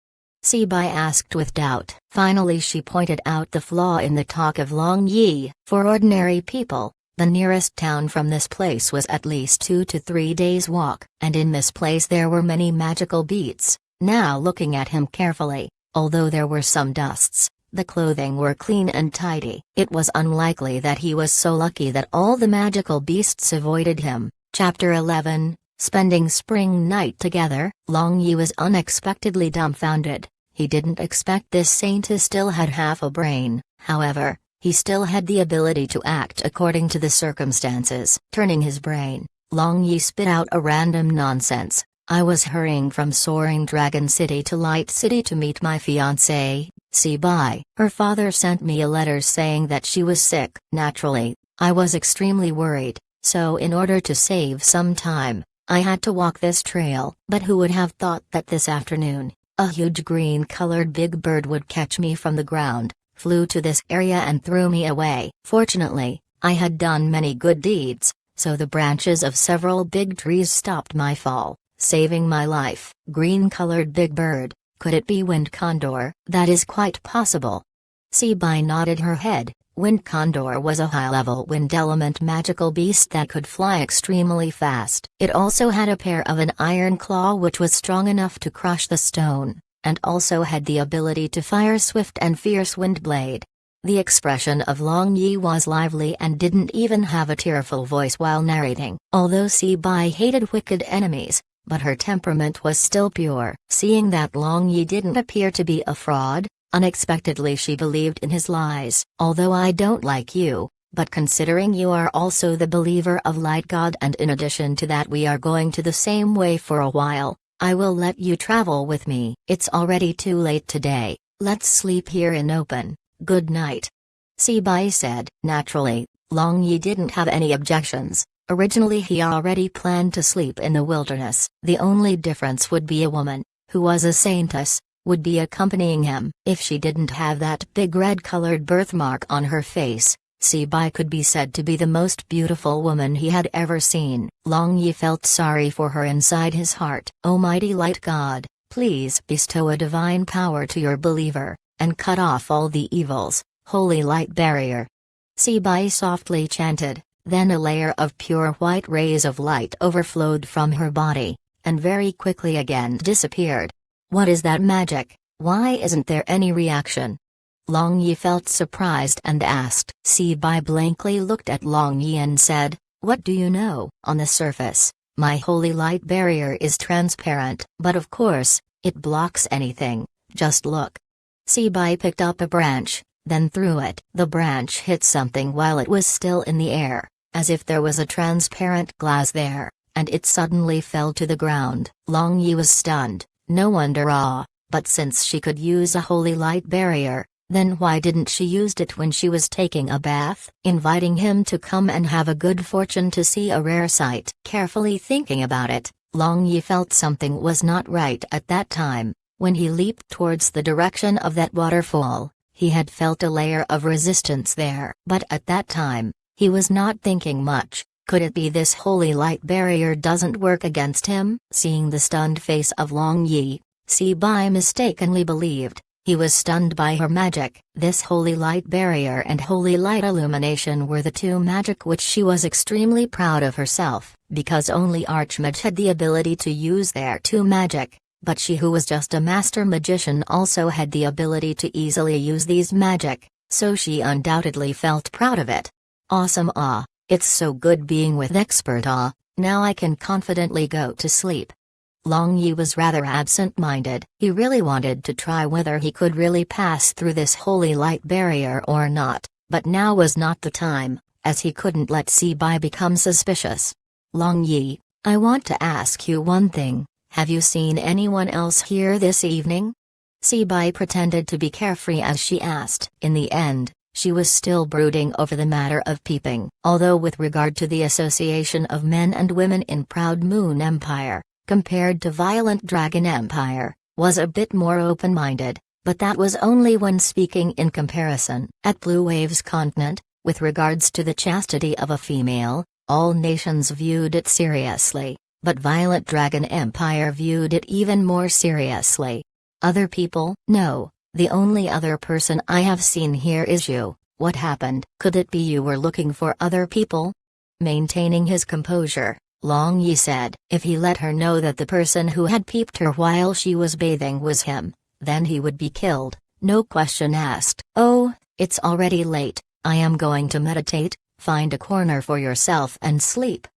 Sibai asked with doubt. Finally she pointed out the flaw in the talk of Long Yi. For ordinary people, the nearest town from this place was at least 2 to 3 days' walk, and in this place there were many magical beasts. Now looking at him carefully, although there were some dusts, the clothing were clean and tidy. It was unlikely that he was so lucky that all the magical beasts avoided him. Chapter 11, Spending Spring Night Together. Long Yi was unexpectedly dumbfounded. He didn't expect this saintess still had half a brain. However, he still had the ability to act according to the circumstances. Turning his brain, Long Yi spit out a random nonsense. "I was hurrying from Soaring Dragon City to Light City to meet my fiancée, Sibai. Her father sent me a letter saying that she was sick. Naturally, I was extremely worried, so in order to save some time, I had to walk this trail. But who would have thought that this afternoon, a huge green-colored big bird would catch me from the ground, flew to this area and threw me away. Fortunately, I had done many good deeds, so the branches of several big trees stopped my fall, saving my life." Green-colored big bird, could it be Wind Condor? "That is quite possible." Sibai nodded her head. Wind Condor was a high-level wind element magical beast that could fly extremely fast. It also had a pair of an iron claw which was strong enough to crush the stone, and also had the ability to fire swift and fierce wind blade. The expression of Long Yi was lively and didn't even have a tearful voice while narrating. Although Sibai hated wicked enemies, but her temperament was still pure. Seeing that Long Yi didn't appear to be a fraud, unexpectedly she believed in his lies. "Although I don't like you, but considering you are also the believer of Light God and in addition to that we are going to the same way for a while, I will let you travel with me. It's already too late today, let's sleep here in open. Good night." Sibai said. Naturally, Long Yi didn't have any objections. Originally he already planned to sleep in the wilderness. The only difference would be a woman, who was a saintess, would be accompanying him. If she didn't have that big red-colored birthmark on her face, Sibai could be said to be the most beautiful woman he had ever seen. Long Yi felt sorry for her inside his heart. "Almighty Light God, please bestow a divine power to your believer, and cut off all the evils, Holy Light Barrier." Sibai softly chanted, then a layer of pure white rays of light overflowed from her body, and very quickly again disappeared. "What is that magic? Why isn't there any reaction?" Long Yi felt surprised and asked. Sibai blankly looked at Long Yi and said, "What do you know?" "On the surface, my holy light barrier is transparent, but of course, it blocks anything, just look." Sibai picked up a branch, then threw it. The branch hit something while it was still in the air, as if there was a transparent glass there, and it suddenly fell to the ground. Long Yi was stunned, no wonder but since she could use a holy light barrier, then why didn't she use it when she was taking a bath? Inviting him to come and have a good fortune to see a rare sight. Carefully thinking about it, Long Yi felt something was not right at that time. When he leaped towards the direction of that waterfall, he had felt a layer of resistance there. But at that time, he was not thinking much. Could it be this holy light barrier doesn't work against him? Seeing the stunned face of Long Yi, Sibai mistakenly believed he was stunned by her magic. This holy light barrier and holy light illumination were the two magic which she was extremely proud of herself, because only Archmage had the ability to use their two magic. But she who was just a master magician also had the ability to easily use these magic, so she undoubtedly felt proud of it. Awesome it's so good being with expert now I can confidently go to sleep. Long Yi was rather absent-minded. He really wanted to try whether he could really pass through this holy light barrier or not, but now was not the time, as he couldn't let Sibai become suspicious. Long Yi, I want to ask you one thing. Have you seen anyone else here this evening? Sibai pretended to be carefree as she asked. In the end, she was still brooding over the matter of peeping. Although with regard to the association of men and women in Proud Moon Empire, compared to Violent Dragon Empire, was a bit more open-minded, but that was only when speaking in comparison. At Blue Wave's continent, with regards to the chastity of a female, all nations viewed it seriously. But Violent Dragon Empire viewed it even more seriously. Other people? No, the only other person I have seen here is you. What happened? Could it be you were looking for other people? Maintaining his composure, Long Yi said. If he let her know that the person who had peeped her while she was bathing was him, then he would be killed, no question asked. Oh, it's already late, I am going to meditate. Find a corner for yourself and sleep.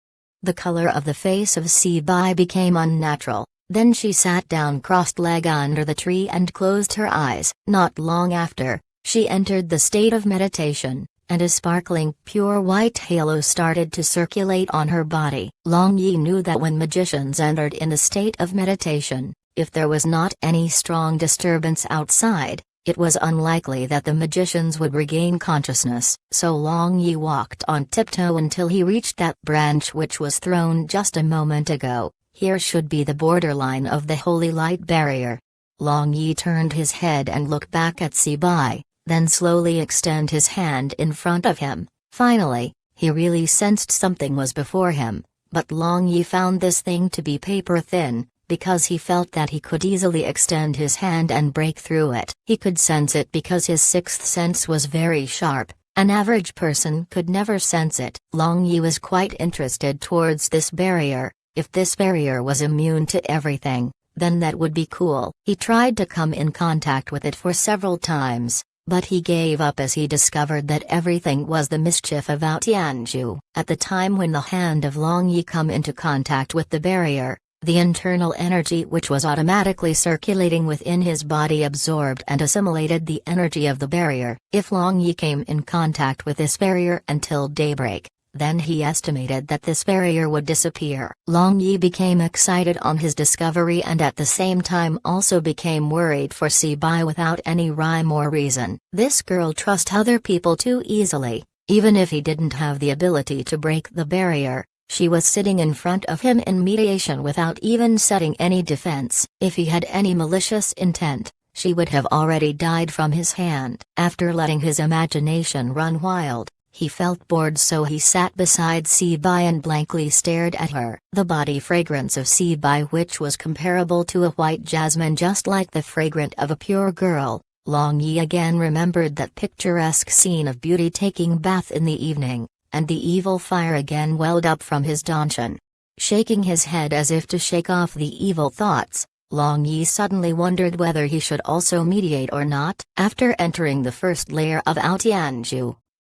The color of the face of Sibai became unnatural, then she sat down crossed-legged under the tree and closed her eyes. Not long after, she entered the state of meditation, and a sparkling pure white halo started to circulate on her body. Long Yi knew that when magicians entered in the state of meditation, if there was not any strong disturbance outside, it was unlikely that the magicians would regain consciousness. So Long Yi walked on tiptoe until he reached that branch which was thrown just a moment ago. Here should be the borderline of the holy light barrier. Long Yi turned his head and looked back at Sibai, then slowly extend his hand in front of him. Finally, he really sensed something was before him, but Long Yi found this thing to be paper thin, because he felt that he could easily extend his hand and break through it. He could sense it because his sixth sense was very sharp. An average person could never sense it. Long Yi was quite interested towards this barrier. If this barrier was immune to everything, then that would be cool. He tried to come in contact with it for several times, but he gave up as he discovered that everything was the mischief of Tianju. At the time when the hand of Long Yi come into contact with the barrier, the internal energy which was automatically circulating within his body absorbed and assimilated the energy of the barrier. If Long Yi came in contact with this barrier until daybreak, then he estimated that this barrier would disappear. Long Yi became excited on his discovery and at the same time also became worried for Sibai without any rhyme or reason. This girl trusts other people too easily, even if he didn't have the ability to break the barrier. She was sitting in front of him in mediation without even setting any defense. If he had any malicious intent, she would have already died from his hand. After letting his imagination run wild, he felt bored, so he sat beside Sibai and blankly stared at her. The body fragrance of Sibai, which was comparable to a white jasmine just like the fragrance of a pure girl. Long Yi again remembered that picturesque scene of beauty taking bath in the evening, and the evil fire again welled up from his danchan. Shaking his head as if to shake off the evil thoughts, Long Yi suddenly wondered whether he should also meditate or not. After entering the first layer of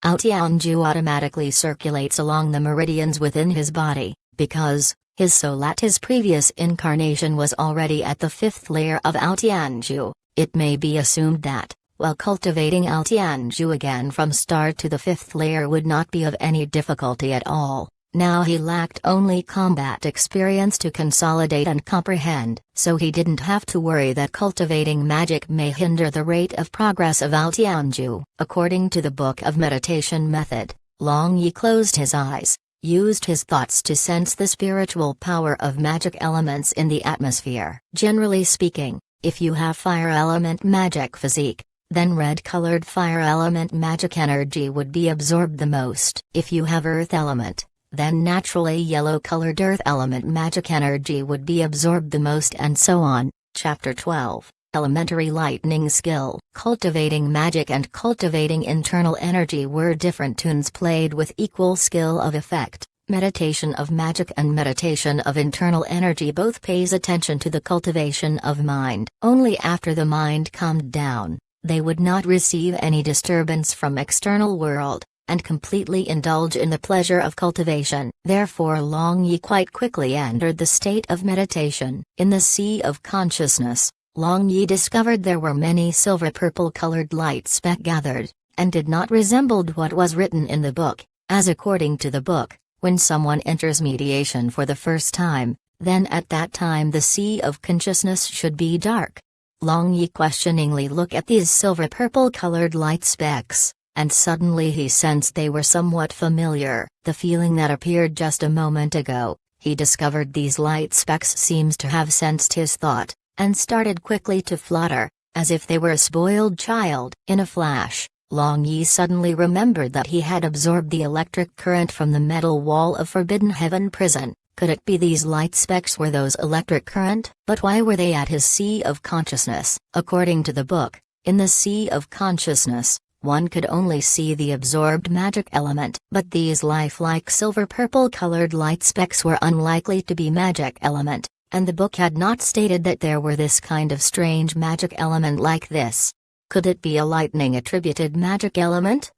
Tianju automatically circulates along the meridians within his body, because his soul at his previous incarnation was already at the fifth layer of Tianju. It may be assumed that, while cultivating Altianju again from star to the 5th layer would not be of any difficulty at all. Now he lacked only combat experience to consolidate and comprehend, so he didn't have to worry that cultivating magic may hinder the rate of progress of Altianju. According to the Book of Meditation Method, Long Yi closed his eyes, used his thoughts to sense the spiritual power of magic elements in the atmosphere. Generally speaking, if you have fire element magic physique, then red-colored fire element magic energy would be absorbed the most. If you have earth element, then naturally yellow-colored earth element magic energy would be absorbed the most, and so on. Chapter 12. Elementary Lightning Skill. Cultivating magic and cultivating internal energy were different tunes played with equal skill of effect. Meditation of magic and meditation of internal energy both pays attention to the cultivation of mind. Only after the mind calmed down, they would not receive any disturbance from external world, and completely indulge in the pleasure of cultivation. Therefore Long Yi quite quickly entered the state of meditation. In the sea of consciousness, Long Yi discovered there were many silver-purple colored light speck gathered, and did not resemble what was written in the book, as according to the book, when someone enters mediation for the first time, then at that time the sea of consciousness should be dark. Long Yi questioningly looked at these silver-purple colored light specks, and suddenly he sensed they were somewhat familiar. The feeling that appeared just a moment ago, he discovered these light specks seems to have sensed his thought, and started quickly to flutter, as if they were a spoiled child. In a flash, Long Yi suddenly remembered that he had absorbed the electric current from the metal wall of Forbidden Heaven prison. Could it be these light specks were those electric current? But why were they at his sea of consciousness? According to the book, in the sea of consciousness, one could only see the absorbed magic element. But these lifelike silver-purple colored light specks were unlikely to be magic element, and the book had not stated that there were this kind of strange magic element like this. Could it be a lightning-attributed magic element?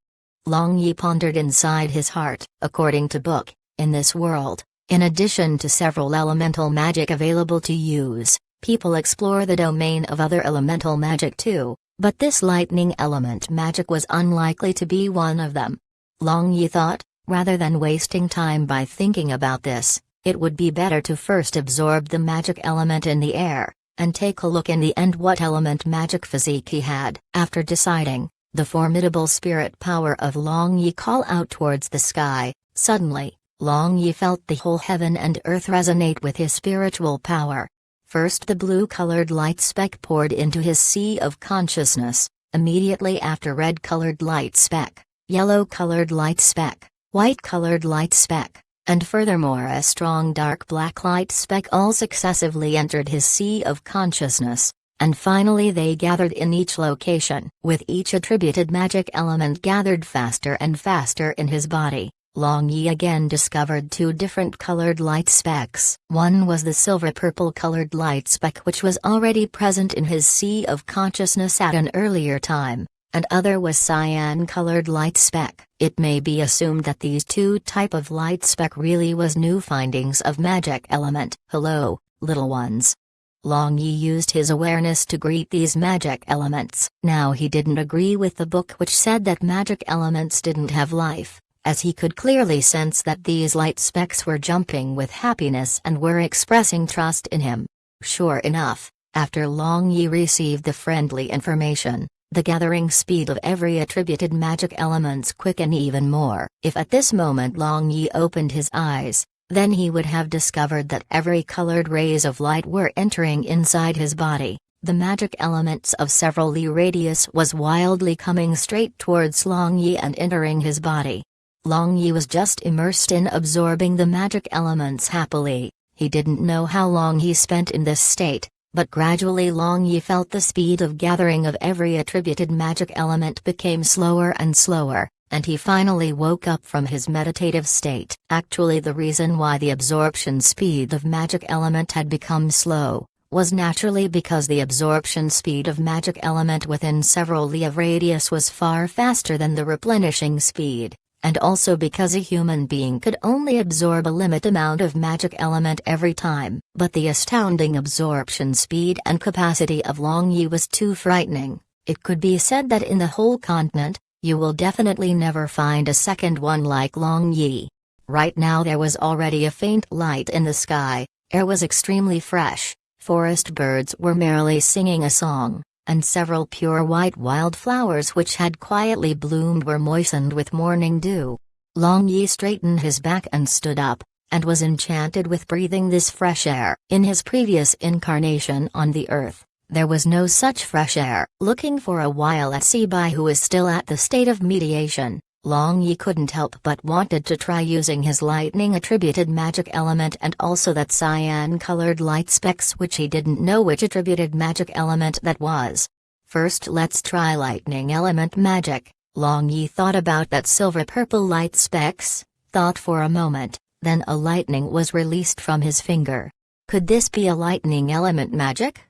Long Yi pondered inside his heart. According to book, in this world, in addition to several elemental magic available to use, people explore the domain of other elemental magic too, but this lightning element magic was unlikely to be one of them. Long Yi thought, rather than wasting time by thinking about this, it would be better to first absorb the magic element in the air, and take a look in the end what element magic physique he had. After deciding, the formidable spirit power of Long Yi call out towards the sky. Suddenly, Long Yi felt the whole heaven and earth resonate with his spiritual power. First the blue-colored light speck poured into his sea of consciousness, immediately after red-colored light speck, yellow-colored light speck, white-colored light speck, and furthermore a strong dark black light speck all successively entered his sea of consciousness, and finally they gathered in each location. With each attributed magic element gathered faster and faster in his body, Long Yi again discovered two different colored light specks. One was the silver-purple colored light speck which was already present in his sea of consciousness at an earlier time, and other was cyan-colored light speck. It may be assumed that these two type of light speck really was new findings of magic element. Hello, little ones. Long Yi used his awareness to greet these magic elements. Now he didn't agree with the book which said that magic elements didn't have life, as he could clearly sense that these light specks were jumping with happiness and were expressing trust in him. Sure enough, after Long Yi received the friendly information, the gathering speed of every attributed magic elements quickened even more. If at this moment Long Yi opened his eyes, then he would have discovered that every colored rays of light were entering inside his body. The magic elements of several li radius was wildly coming straight towards Long Yi and entering his body. Long Yi was just immersed in absorbing the magic elements happily. He didn't know how long he spent in this state, but gradually Long Yi felt the speed of gathering of every attributed magic element became slower and slower, and he finally woke up from his meditative state. Actually, the reason why the absorption speed of magic element had become slow was naturally because the absorption speed of magic element within several li of radius was far faster than the replenishing speed. and also because a human being could only absorb a limited amount of magic element every time. But the astounding absorption speed and capacity of Long Yi was too frightening. It could be said that in the whole continent, you will definitely never find a second one like Long Yi. Right now there was already a faint light in the sky, air was extremely fresh, forest birds were merrily singing a song, and several pure white wildflowers which had quietly bloomed were moistened with morning dew. Long Yi straightened his back and stood up, and was enchanted with breathing this fresh air. In his previous incarnation on the earth, there was no such fresh air. Looking for a while at Sibai, who is still at the state of mediation, Long Yi couldn't help but wanted to try using his lightning-attributed magic element and also that cyan-colored light specks which he didn't know which attributed magic element that was. First let's try lightning element magic. Long Yi thought about that silver-purple light specks, thought for a moment, then a lightning was released from his finger. Could this be a lightning element magic?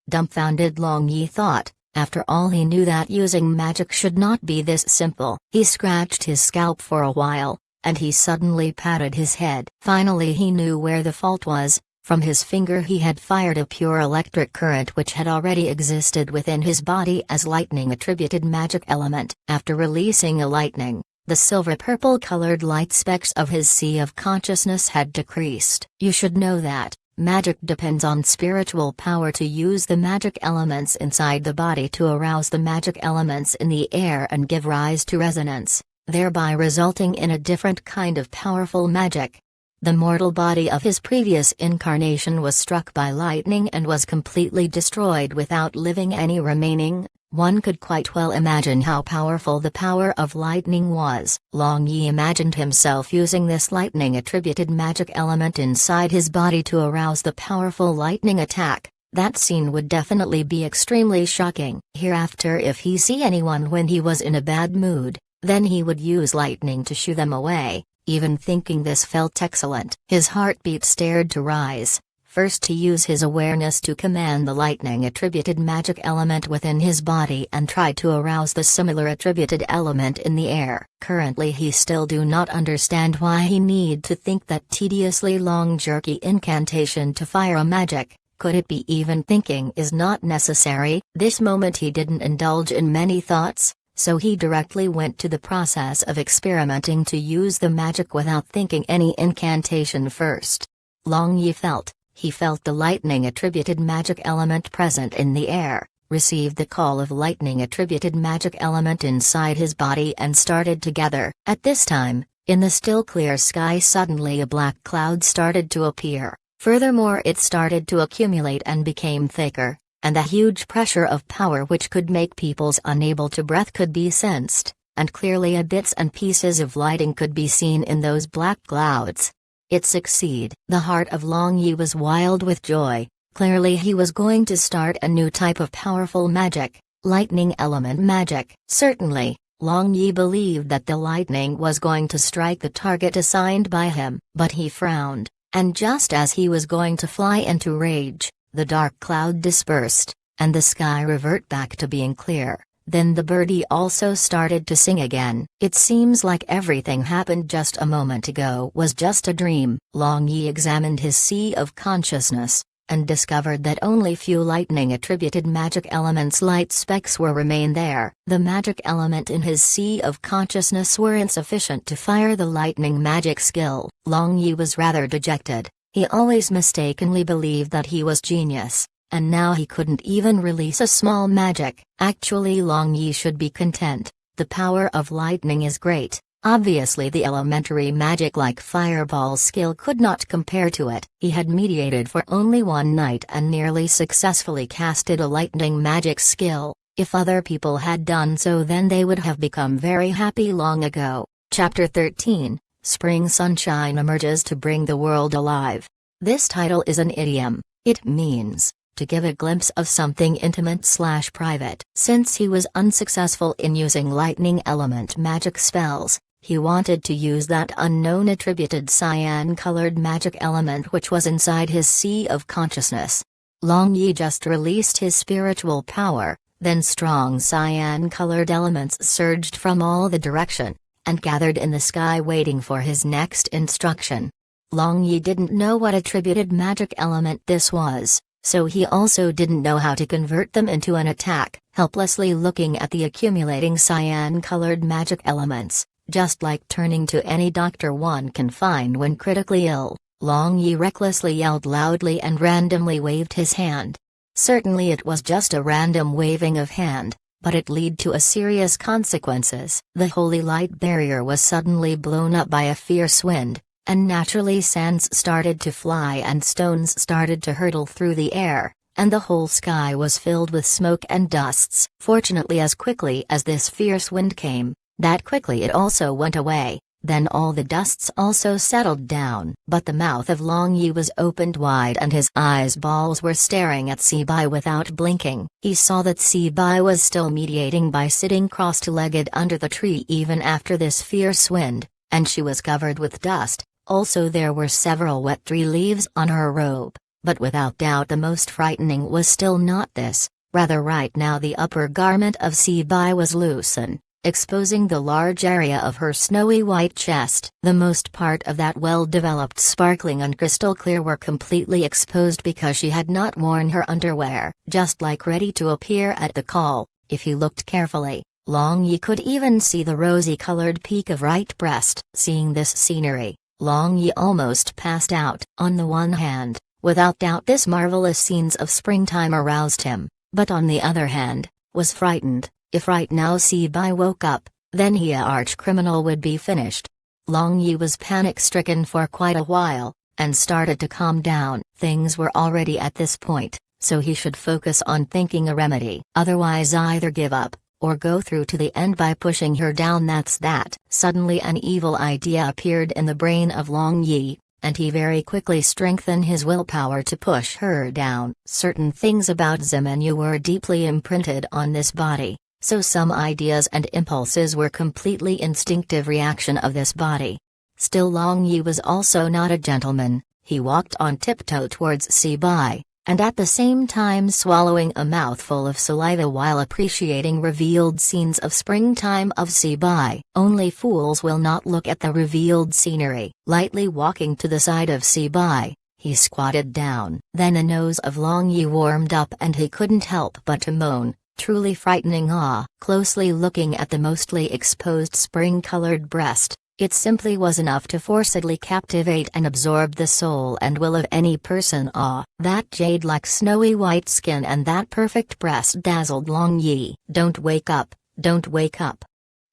Dumbfounded Long Yi thought. After all, he knew that using magic should not be this simple. He scratched his scalp for a while, and he suddenly patted his head. Finally he knew where the fault was. From his finger he had fired a pure electric current which had already existed within his body as lightning-attributed magic element. After releasing a lightning, the silver-purple colored light specks of his sea of consciousness had decreased. You should know that magic depends on spiritual power to use the magic elements inside the body to arouse the magic elements in the air and give rise to resonance, thereby resulting in a different kind of powerful magic. The mortal body of his previous incarnation was struck by lightning and was completely destroyed without living any remaining. One could quite well imagine how powerful the power of lightning was. Long Yi imagined himself using this lightning-attributed magic element inside his body to arouse the powerful lightning attack. That scene would definitely be extremely shocking. Hereafter, if he see anyone when he was in a bad mood, then he would use lightning to shoo them away. Even thinking this felt excellent. His heartbeat started to rise. First he used his awareness to command the lightning-attributed magic element within his body and tried to arouse the similar attributed element in the air. Currently he still do not understand why he need to think that tediously long jerky incantation to fire a magic. Could it be even thinking is not necessary? This moment he didn't indulge in many thoughts, so he directly went to the process of experimenting to use the magic without thinking any incantation first. Long Yi felt. He felt the lightning-attributed magic element present in the air, received the call of lightning-attributed magic element inside his body and started to gather. At this time, in the still clear sky suddenly a black cloud started to appear. Furthermore it started to accumulate and became thicker, and the huge pressure of power which could make peoples unable to breathe could be sensed, and clearly bits and pieces of lighting could be seen in those black clouds. It succeeded. The heart of Long Yi was wild with joy. Clearly he was going to start a new type of powerful magic, lightning element magic. Certainly, Long Yi believed that the lightning was going to strike the target assigned by him. But he frowned, and just as he was going to fly into rage, the dark cloud dispersed, and the sky reverted back to being clear. Then the birdie also started to sing again. It seems like everything happened just a moment ago was just a dream. Long Yi examined his sea of consciousness, and discovered that only few lightning-attributed magic elements light specks were remain there. The magic element in his sea of consciousness were insufficient to fire the lightning magic skill. Long Yi was rather dejected. He always mistakenly believed that he was genius, and now he couldn't even release a small magic. Actually Long Yi should be content. The power of lightning is great. Obviously the elementary magic like fireball skill could not compare to it. He had mediated for only one night and nearly successfully casted a lightning magic skill. If other people had done so then they would have become very happy long ago. Chapter 13, Spring Sunshine Emerges to Bring the World Alive. This title is an idiom. It means to give a glimpse of something intimate/private. Since he was unsuccessful in using lightning element magic spells, he wanted to use that unknown attributed cyan-colored magic element which was inside his sea of consciousness. Long Yi just released his spiritual power, then strong cyan-colored elements surged from all the direction, and gathered in the sky waiting for his next instruction. Long Yi didn't know what attributed magic element this was, so he also didn't know how to convert them into an attack. Helplessly looking at the accumulating cyan-colored magic elements, just like turning to any doctor one can find when critically ill, Long Yi recklessly yelled loudly and randomly waved his hand. Certainly it was just a random waving of hand, but it led to a serious consequences. The holy light barrier was suddenly blown up by a fierce wind, and naturally sands started to fly and stones started to hurtle through the air, and the whole sky was filled with smoke and dusts. Fortunately, as quickly as this fierce wind came, that quickly it also went away. Then all the dusts also settled down. But the mouth of Long Yi was opened wide and his eyeballs were staring at Sibai without blinking. He saw that Sibai was still meditating by sitting cross-legged under the tree even after this fierce wind, and she was covered with dust. Also there were several wet tree leaves on her robe, but without doubt the most frightening was still not this, rather right now the upper garment of Sibai was loosened, exposing the large area of her snowy white chest. The most part of that well-developed sparkling and crystal clear were completely exposed because she had not worn her underwear. Just like ready to appear at the call, if he looked carefully, Long Yi could even see the rosy-colored peak of right breast. Seeing this scenery, Long Yi almost passed out. On the one hand, without doubt this marvelous scenes of springtime aroused him, but on the other hand, was frightened. If right now Sibai woke up, then he, a arch-criminal, would be finished. Long Yi was panic-stricken for quite a while, and started to calm down. Things were already at this point, so he should focus on thinking a remedy. Otherwise either give up, or go through to the end by pushing her down. That's that. Suddenly an evil idea appeared in the brain of Long Yi, and he very quickly strengthened his willpower to push her down. Certain things about Zimenu were deeply imprinted on this body. So some ideas and impulses were completely instinctive reaction of this body. Still Long Yi was also not a gentleman. He walked on tiptoe towards Sibai, and at the same time swallowing a mouthful of saliva while appreciating revealed scenes of springtime of Sibai. Only fools will not look at the revealed scenery. Lightly walking to the side of Sibai, he squatted down. Then the nose of Long Yi warmed up and he couldn't help but to moan. Truly frightening awe. Closely looking at the mostly exposed spring-colored breast, it simply was enough to forcibly captivate and absorb the soul and will of any person. That jade-like snowy white skin and that perfect breast dazzled Long Yi. Don't wake up, don't wake up.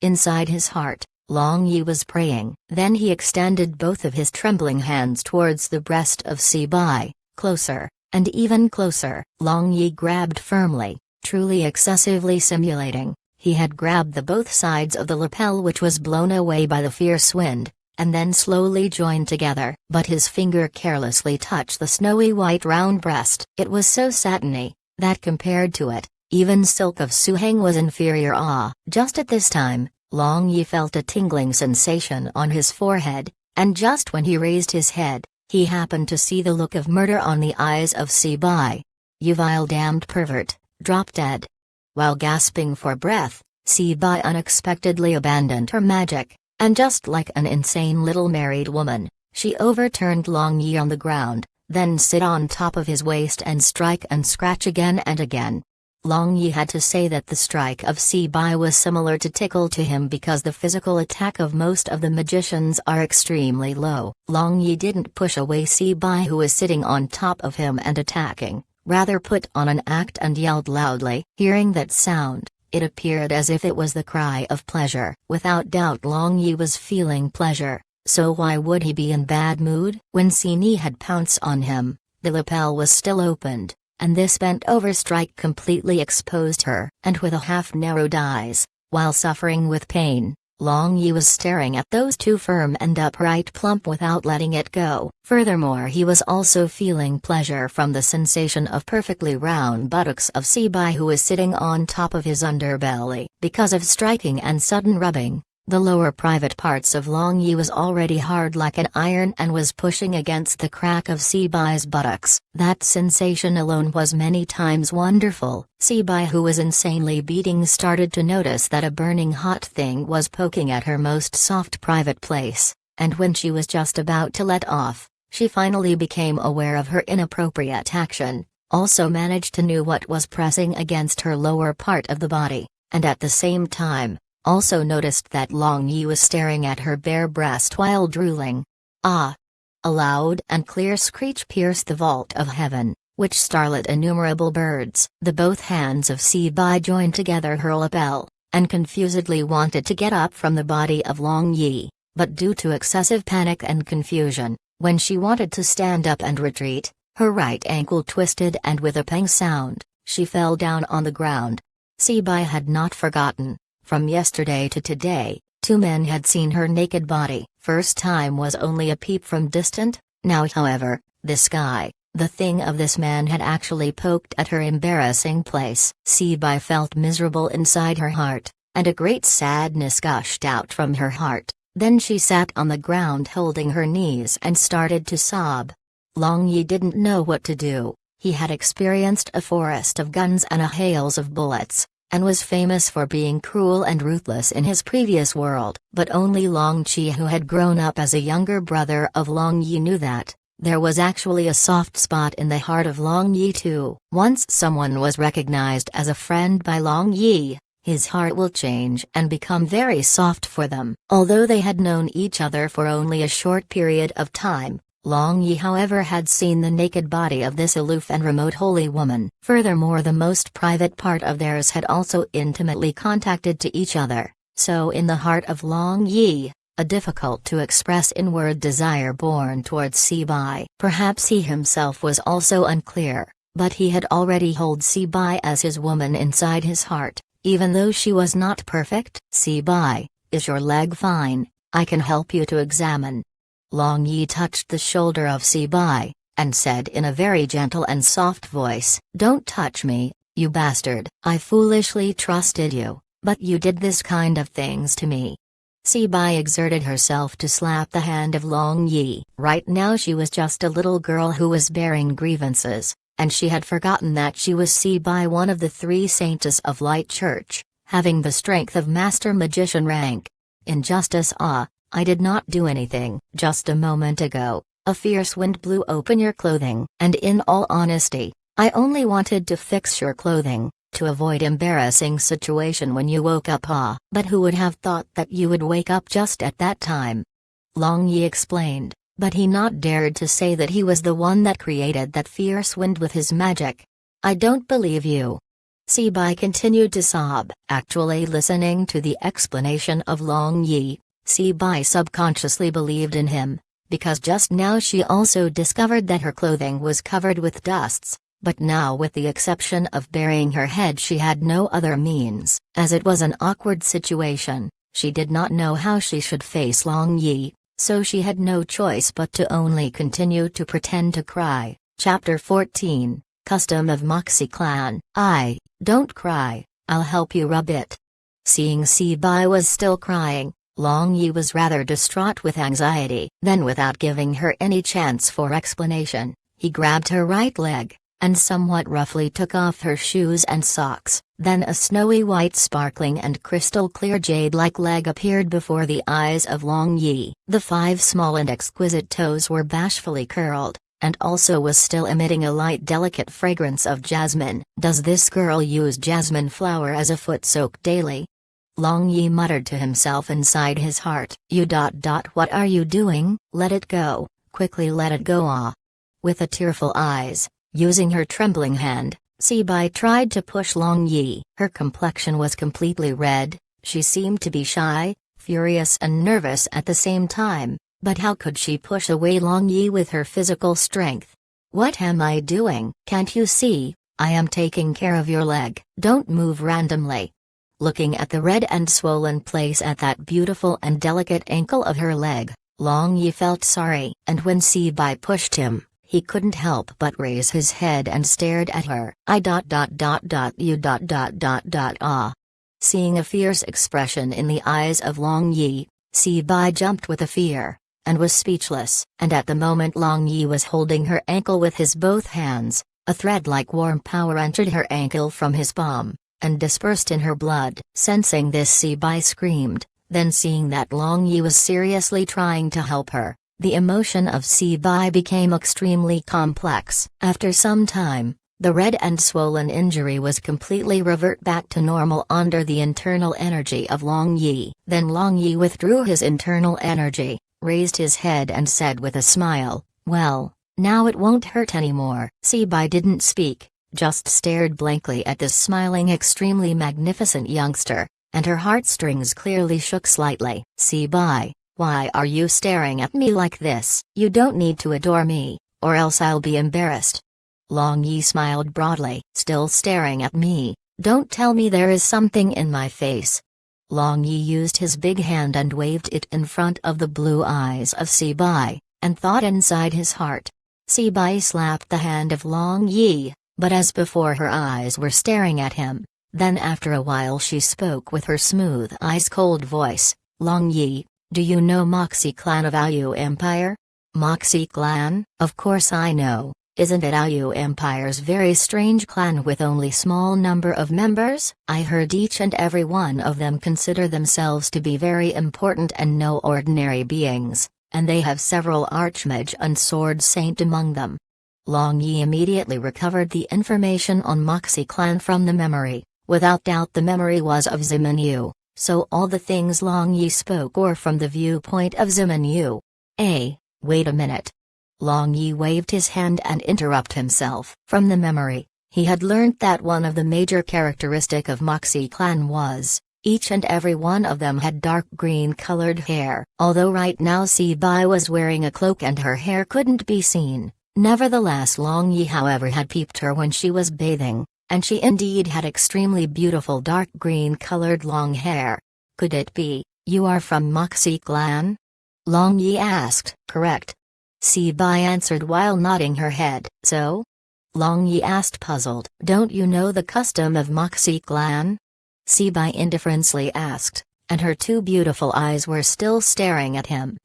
Inside his heart, Long Yi was praying. Then he extended both of his trembling hands towards the breast of Sibai. Closer, and even closer. Long Yi grabbed firmly. Truly excessively simulating, he had grabbed the both sides of the lapel which was blown away by the fierce wind, and then slowly joined together. But his finger carelessly touched the snowy white round breast. It was so satiny, that compared to it, even silk of Suheng was inferior. Just at this time, Long Yi felt a tingling sensation on his forehead, and just when he raised his head, he happened to see the look of murder on the eyes of Sibai. "You vile damned pervert! Drop dead." While gasping for breath, Sibai unexpectedly abandoned her magic, and just like an insane little married woman, she overturned Long Yi on the ground, then sit on top of his waist and strike and scratch again and again. Long Yi had to say that the strike of Sibai was similar to tickle to him because the physical attack of most of the magicians are extremely low. Long Yi didn't push away Sibai who was sitting on top of him and attacking. Rather put on an act and yelled loudly. Hearing that sound, it appeared as if it was the cry of pleasure. Without doubt Long Yi was feeling pleasure, so why would he be in bad mood? When Sini had pounced on him, the lapel was still opened, and this bent-over strike completely exposed her. And with a half-narrowed eyes, while suffering with pain, Long Yi was staring at those two firm and upright plump without letting it go. Furthermore he was also feeling pleasure from the sensation of perfectly round buttocks of Sibai who was sitting on top of his underbelly. Because of striking and sudden rubbing, The lower private parts of Long Yi was already hard like an iron and was pushing against the crack of Sibai's buttocks. That sensation alone was many times wonderful. Sibai, who was insanely beating, started to notice that a burning hot thing was poking at her most soft private place, and when she was just about to let off, she finally became aware of her inappropriate action, also managed to know what was pressing against her lower part of the body, and at the same time, also noticed that Long Yi was staring at her bare breast while drooling. Ah! A loud and clear screech pierced the vault of heaven, which starlit innumerable birds. The both hands of Sibai joined together hurl a bell, and confusedly wanted to get up from the body of Long Yi, but due to excessive panic and confusion, when she wanted to stand up and retreat, her right ankle twisted and with a pang sound, she fell down on the ground. Sibai had not forgotten. From yesterday to today, 2 men had seen her naked body. First time was only a peep from distant, now however, this guy, the thing of this man, had actually poked at her embarrassing place. Sibai felt miserable inside her heart, and a great sadness gushed out from her heart. Then she sat on the ground holding her knees and started to sob. Long Yi didn't know what to do. He had experienced a forest of guns and a hails of bullets, and was famous for being cruel and ruthless in his previous world. But only Long Chi, who had grown up as a younger brother of Long Yi, knew that there was actually a soft spot in the heart of Long Yi too. Once someone was recognized as a friend by Long Yi, his heart will change and become very soft for them. Although they had known each other for only a short period of time, Long Yi however had seen the naked body of this aloof and remote holy woman. Furthermore, the most private part of theirs had also intimately contacted to each other, so in the heart of Long Yi, a difficult to express inward desire born towards Sibai. Perhaps he himself was also unclear, but he had already held Sibai as his woman inside his heart, even though she was not perfect. Sibai, is your leg fine? I can help you to examine. Long Yi touched the shoulder of Sibai, and said in a very gentle and soft voice, "Don't touch me, you bastard. I foolishly trusted you, but you did this kind of things to me." Sibai exerted herself to slap the hand of Long Yi. Right now she was just a little girl who was bearing grievances, and she had forgotten that she was Sibai, one of the 3 saints of Light Church, having the strength of Master Magician rank. Injustice. I did not do anything. Just a moment ago, a fierce wind blew open your clothing. And in all honesty, I only wanted to fix your clothing, to avoid embarrassing situation when you woke up. But who would have thought that you would wake up just at that time? Long Yi explained, but he not dared to say that he was the one that created that fierce wind with his magic. I don't believe you. Sibai continued to sob. Actually listening to the explanation of Long Yi, Sibai subconsciously believed in him, because just now she also discovered that her clothing was covered with dusts, but now with the exception of burying her head she had no other means. As it was an awkward situation, she did not know how she should face Long Yi, so she had no choice but to only continue to pretend to cry. Chapter 14, Custom of Moxie Clan. Don't cry, I'll help you rub it. Seeing Sibai was still crying, Long Yi was rather distraught with anxiety. Then, without giving her any chance for explanation, he grabbed her right leg, and somewhat roughly took off her shoes and socks. Then a snowy white, sparkling and crystal clear jade-like leg appeared before the eyes of Long Yi. The 5 small and exquisite toes were bashfully curled, and also was still emitting a light delicate fragrance of jasmine. Does this girl use jasmine flower as a foot soak daily? Long Yi muttered to himself inside his heart. What are you doing? Let it go, quickly let it go. With a tearful eyes, using her trembling hand, Sibai tried to push Long Yi. Her complexion was completely red, she seemed to be shy, furious and nervous at the same time, but how could she push away Long Yi with her physical strength? What am I doing? Can't you see, I am taking care of your leg. Don't move randomly. Looking at the red and swollen place at that beautiful and delicate ankle of her leg, Long Yi felt sorry. And when Sibai pushed him, he couldn't help but raise his head and stared at her. Seeing a fierce expression in the eyes of Long Yi, Si-bai jumped with a fear, and was speechless. And at the moment Long Yi was holding her ankle with his both hands, a thread-like warm power entered her ankle from his palm, and dispersed in her blood. Sensing this, Si-bai screamed, then seeing that Long Yi was seriously trying to help her, the emotion of Si-bai became extremely complex. After some time, the red and swollen injury was completely revert back to normal under the internal energy of Long Yi. Then Long Yi withdrew his internal energy, raised his head and said with a smile, "Well, now it won't hurt anymore." Si-bai didn't speak, just stared blankly at this smiling extremely magnificent youngster, and her heartstrings clearly shook slightly. "Si-bai, why are you staring at me like this? You don't need to adore me, or else I'll be embarrassed." Long Yi smiled broadly. "Still staring at me? Don't tell me there is something in my face." Long Yi used his big hand and waved it in front of the blue eyes of Si-bai, and thought inside his heart. Si-bai slapped the hand of Long Yi, but as before her eyes were staring at him. Then after a while she spoke with her smooth ice-cold voice, "Long Yi, do you know Moxie clan of Ayu Empire?" "Moxie clan? Of course I know. Isn't it Ayu Empire's very strange clan with only small number of members? I heard each and every one of them consider themselves to be very important and no ordinary beings, and they have several archmage and sword saint among them." Long Yi immediately recovered the information on Moxie clan from the memory. Without doubt the memory was of Zimin Yu, so all the things Long Yi spoke were from the viewpoint of Zimin Yu. Wait a minute. Long Yi waved his hand and interrupted himself. From the memory, he had learnt that one of the major characteristic of Moxie clan was, each and every one of them had dark green colored hair. Although right now Si-bai was wearing a cloak and her hair couldn't be seen, nevertheless Long Yi however had peeped her when she was bathing, and she indeed had extremely beautiful dark green colored long hair. "Could it be, you are from Moxie clan?" Long Yi asked. "Correct." Si-bai answered while nodding her head. "So?" Long Yi asked puzzled. "Don't you know the custom of Moxie clan?" Si-bai indifferently asked, and her two beautiful eyes were still staring at him.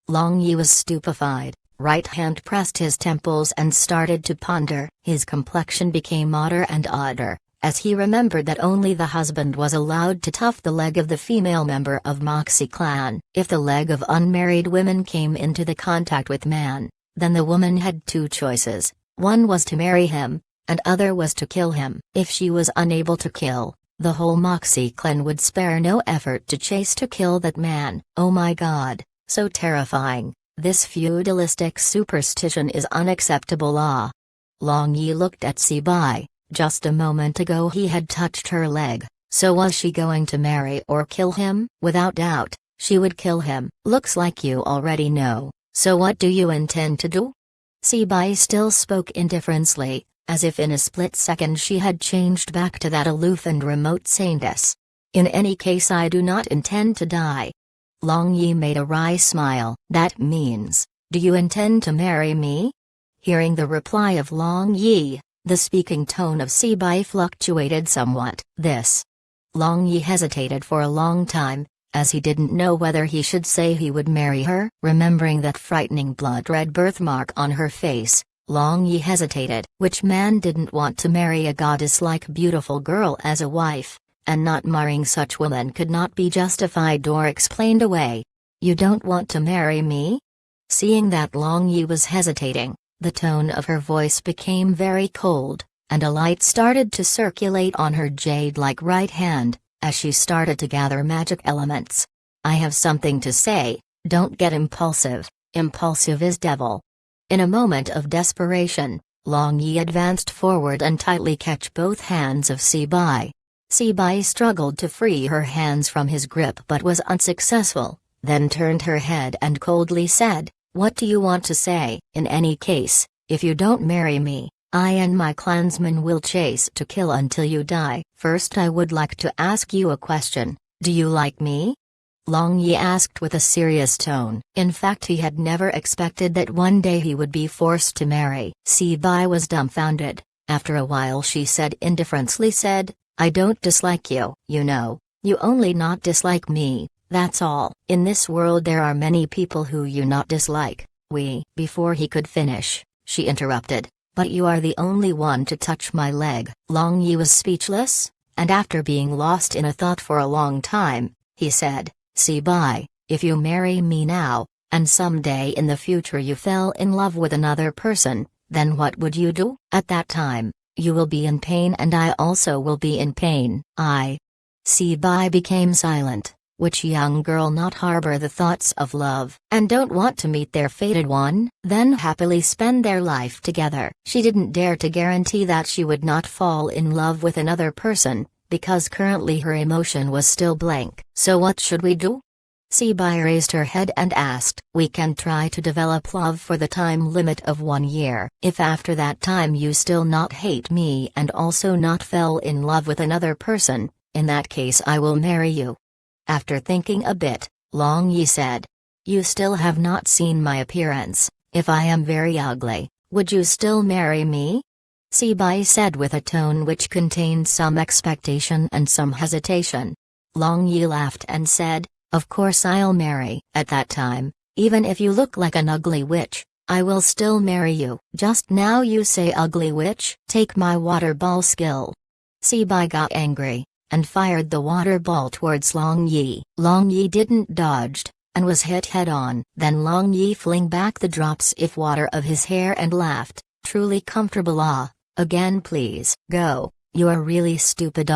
Long Yi was stupefied, right hand pressed his temples and started to ponder. His complexion became odder and odder, as he remembered that only the husband was allowed to tuft the leg of the female member of Moxie clan. If the leg of unmarried women came into the contact with man, then the woman had two choices: one was to marry him, and other was to kill him. If she was unable to kill, the whole Moxie clan would spare no effort to chase to kill that man. Oh my god, so terrifying! This feudalistic superstition is unacceptable. Long Yi looked at Si-bai. Just a moment ago he had touched her leg, so was she going to marry or kill him? Without doubt, she would kill him. "Looks like you already know, so what do you intend to do?" Si-bai still spoke indifferently, as if in a split second she had changed back to that aloof and remote saintess. "In any case I do not intend to die." Long Yi made a wry smile. "That means, do you intend to marry me?" Hearing the reply of Long Yi, the speaking tone of Si-bai fluctuated somewhat. Long Yi hesitated for a long time, as he didn't know whether he should say he would marry her. Remembering that frightening blood-red birthmark on her face, Long Yi hesitated. Which man didn't want to marry a goddess-like beautiful girl as a wife, and not marrying such woman could not be justified or explained away. "You don't want to marry me?" Seeing that Long Yi was hesitating, the tone of her voice became very cold, and a light started to circulate on her jade-like right hand, as she started to gather magic elements. "I have something to say, don't get impulsive. Impulsive is devil." In a moment of desperation, Long Yi advanced forward and tightly catch both hands of Si-bai. Si-bai struggled to free her hands from his grip but was unsuccessful, then turned her head and coldly said, "What do you want to say?" "In any case, if you don't marry me, I and my clansmen will chase to kill until you die. First I would like to ask you a question. Do you like me?" Long Yi asked with a serious tone. In fact he had never expected that one day he would be forced to marry. Si-bai was dumbfounded. After a while she said indifferently, I don't dislike you. You only not dislike me, that's all. In this world there are many people who you not dislike. Before he could finish, she interrupted, but you are the only one to touch my leg. Long Yi was speechless, and after being lost in a thought for a long time, he said, Si-bai, if you marry me now, and someday in the future you fell in love with another person, then what would you do? At that time, you will be in pain and I also will be in pain. Si-bai became silent. Which young girl not harbor the thoughts of love and don't want to meet their fated one, then happily spend their life together? She didn't dare to guarantee that she would not fall in love with another person, because currently her emotion was still blank. So what should we do? Si-bai raised her head and asked. We can try to develop love for the time limit of 1 year. If after that time you still not hate me and also not fell in love with another person, in that case I will marry you. After thinking a bit, Long Yi said, you still have not seen my appearance. If I am very ugly, would you still marry me? Si-bai said with a tone which contained some expectation and some hesitation. Long Yi laughed and said, of course I'll marry. At that time, even if you look like an ugly witch, I will still marry you. Just now you say ugly witch? Take my water ball skill. Si-bai got angry and fired the water ball towards Long Yi. Long Yi didn't dodged, and was hit head-on. Then Long Yi fling back the drops of water of his hair and laughed, truly comfortable. Again please. Go, you are really stupid.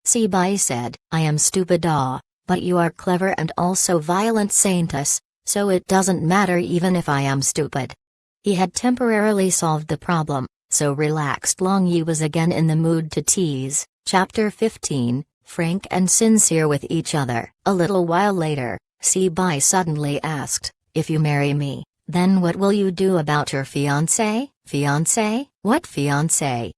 Si-bai said, I am stupid but you are clever and also violent saintess, so it doesn't matter even if I am stupid. He had temporarily solved the problem, so relaxed Long Yi was again in the mood to tease. Chapter 15, frank and sincere with each other. A little while later, Si-bai suddenly asked, if you marry me, then what will you do about your fiancé? Fiancé? What fiancé?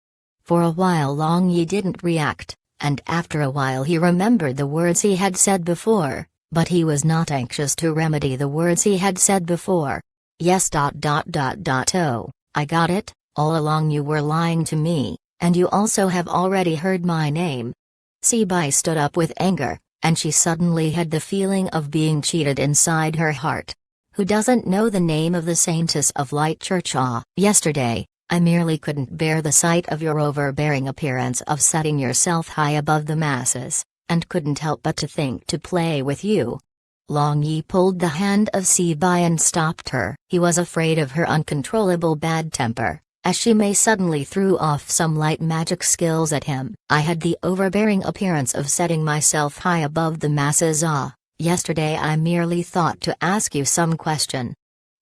For a while Long Yi didn't react, and after a while he remembered the words he had said before, but he was not anxious to remedy the words he had said before. Yes. Oh, I got it, all along you were lying to me. And you also have already heard my name. Si-bai stood up with anger, and she suddenly had the feeling of being cheated inside her heart. Who doesn't know the name of the Saintess of Light Church? Yesterday, I merely couldn't bear the sight of your overbearing appearance of setting yourself high above the masses, and couldn't help but to think to play with you. Long Yi pulled the hand of Si-bai and stopped her. He was afraid of her uncontrollable bad temper, as she may suddenly threw off some light magic skills at him. I had the overbearing appearance of setting myself high above the masses. Yesterday I merely thought to ask you some question.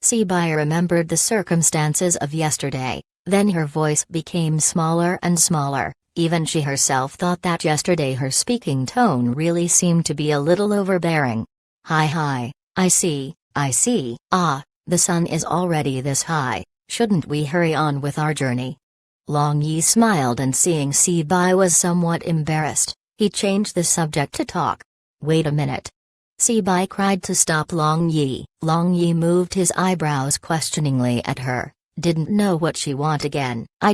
Si-bai remembered the circumstances of yesterday, then her voice became smaller and smaller. Even she herself thought that yesterday her speaking tone really seemed to be a little overbearing. Hi, I see. The sun is already this high. Shouldn't we hurry on with our journey? Long Yi smiled, and seeing Si-bai was somewhat embarrassed, he changed the subject to talk. Wait a minute. Si-bai cried to stop Long Yi. Long Yi moved his eyebrows questioningly at her, didn't know what she want again. I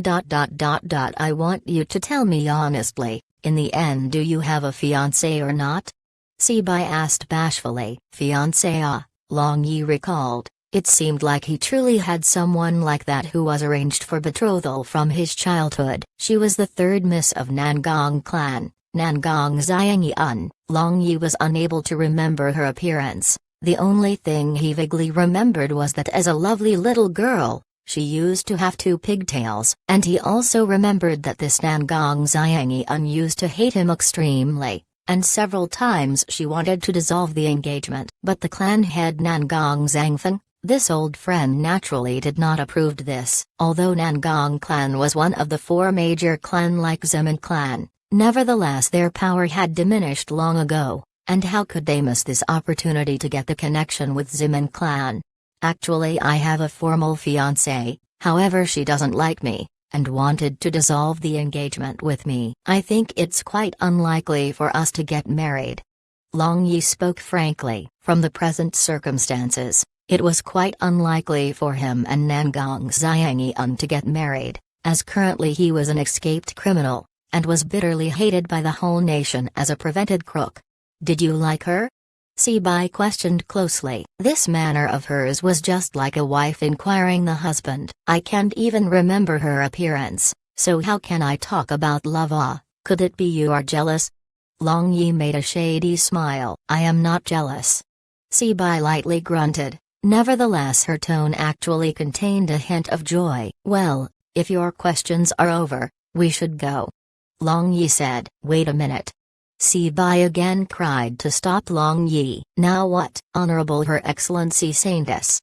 want you to tell me honestly, in the end, do you have a fiancé or not? Si-bai asked bashfully. Fiancé? Long Yi recalled. It seemed like he truly had someone like that who was arranged for betrothal from his childhood. She was the third miss of Nangong clan, Nangong Xiangyan. Long Yi was unable to remember her appearance. The only thing he vaguely remembered was that as a lovely little girl, she used to have 2 pigtails. And he also remembered that this Nangong Xiangyan used to hate him extremely, and several times she wanted to dissolve the engagement. But the clan head Nangong Zhangfen, this old friend, naturally did not approve this. Although Nangong clan was one of the 4 major clan like Zemin clan, nevertheless their power had diminished long ago, and how could they miss this opportunity to get the connection with Zemin clan? Actually I have a formal fiancé, however she doesn't like me, and wanted to dissolve the engagement with me. I think it's quite unlikely for us to get married. Long Yi spoke frankly. From the present circumstances, it was quite unlikely for him and Nangong Xiangyan to get married, as currently he was an escaped criminal, and was bitterly hated by the whole nation as a prevented crook. Did you like her? Si-bai questioned closely. This manner of hers was just like a wife inquiring the husband. I can't even remember her appearance, so how can I talk about love? Ah, could it be you are jealous? Long Yi made a shady smile. I am not jealous. Si-bai lightly grunted. Nevertheless, her tone actually contained a hint of joy. Well, if your questions are over, we should go. Long Yi said. Wait a minute. Si-bai again cried to stop Long Yi. Now what? Honorable Her Excellency Saintess?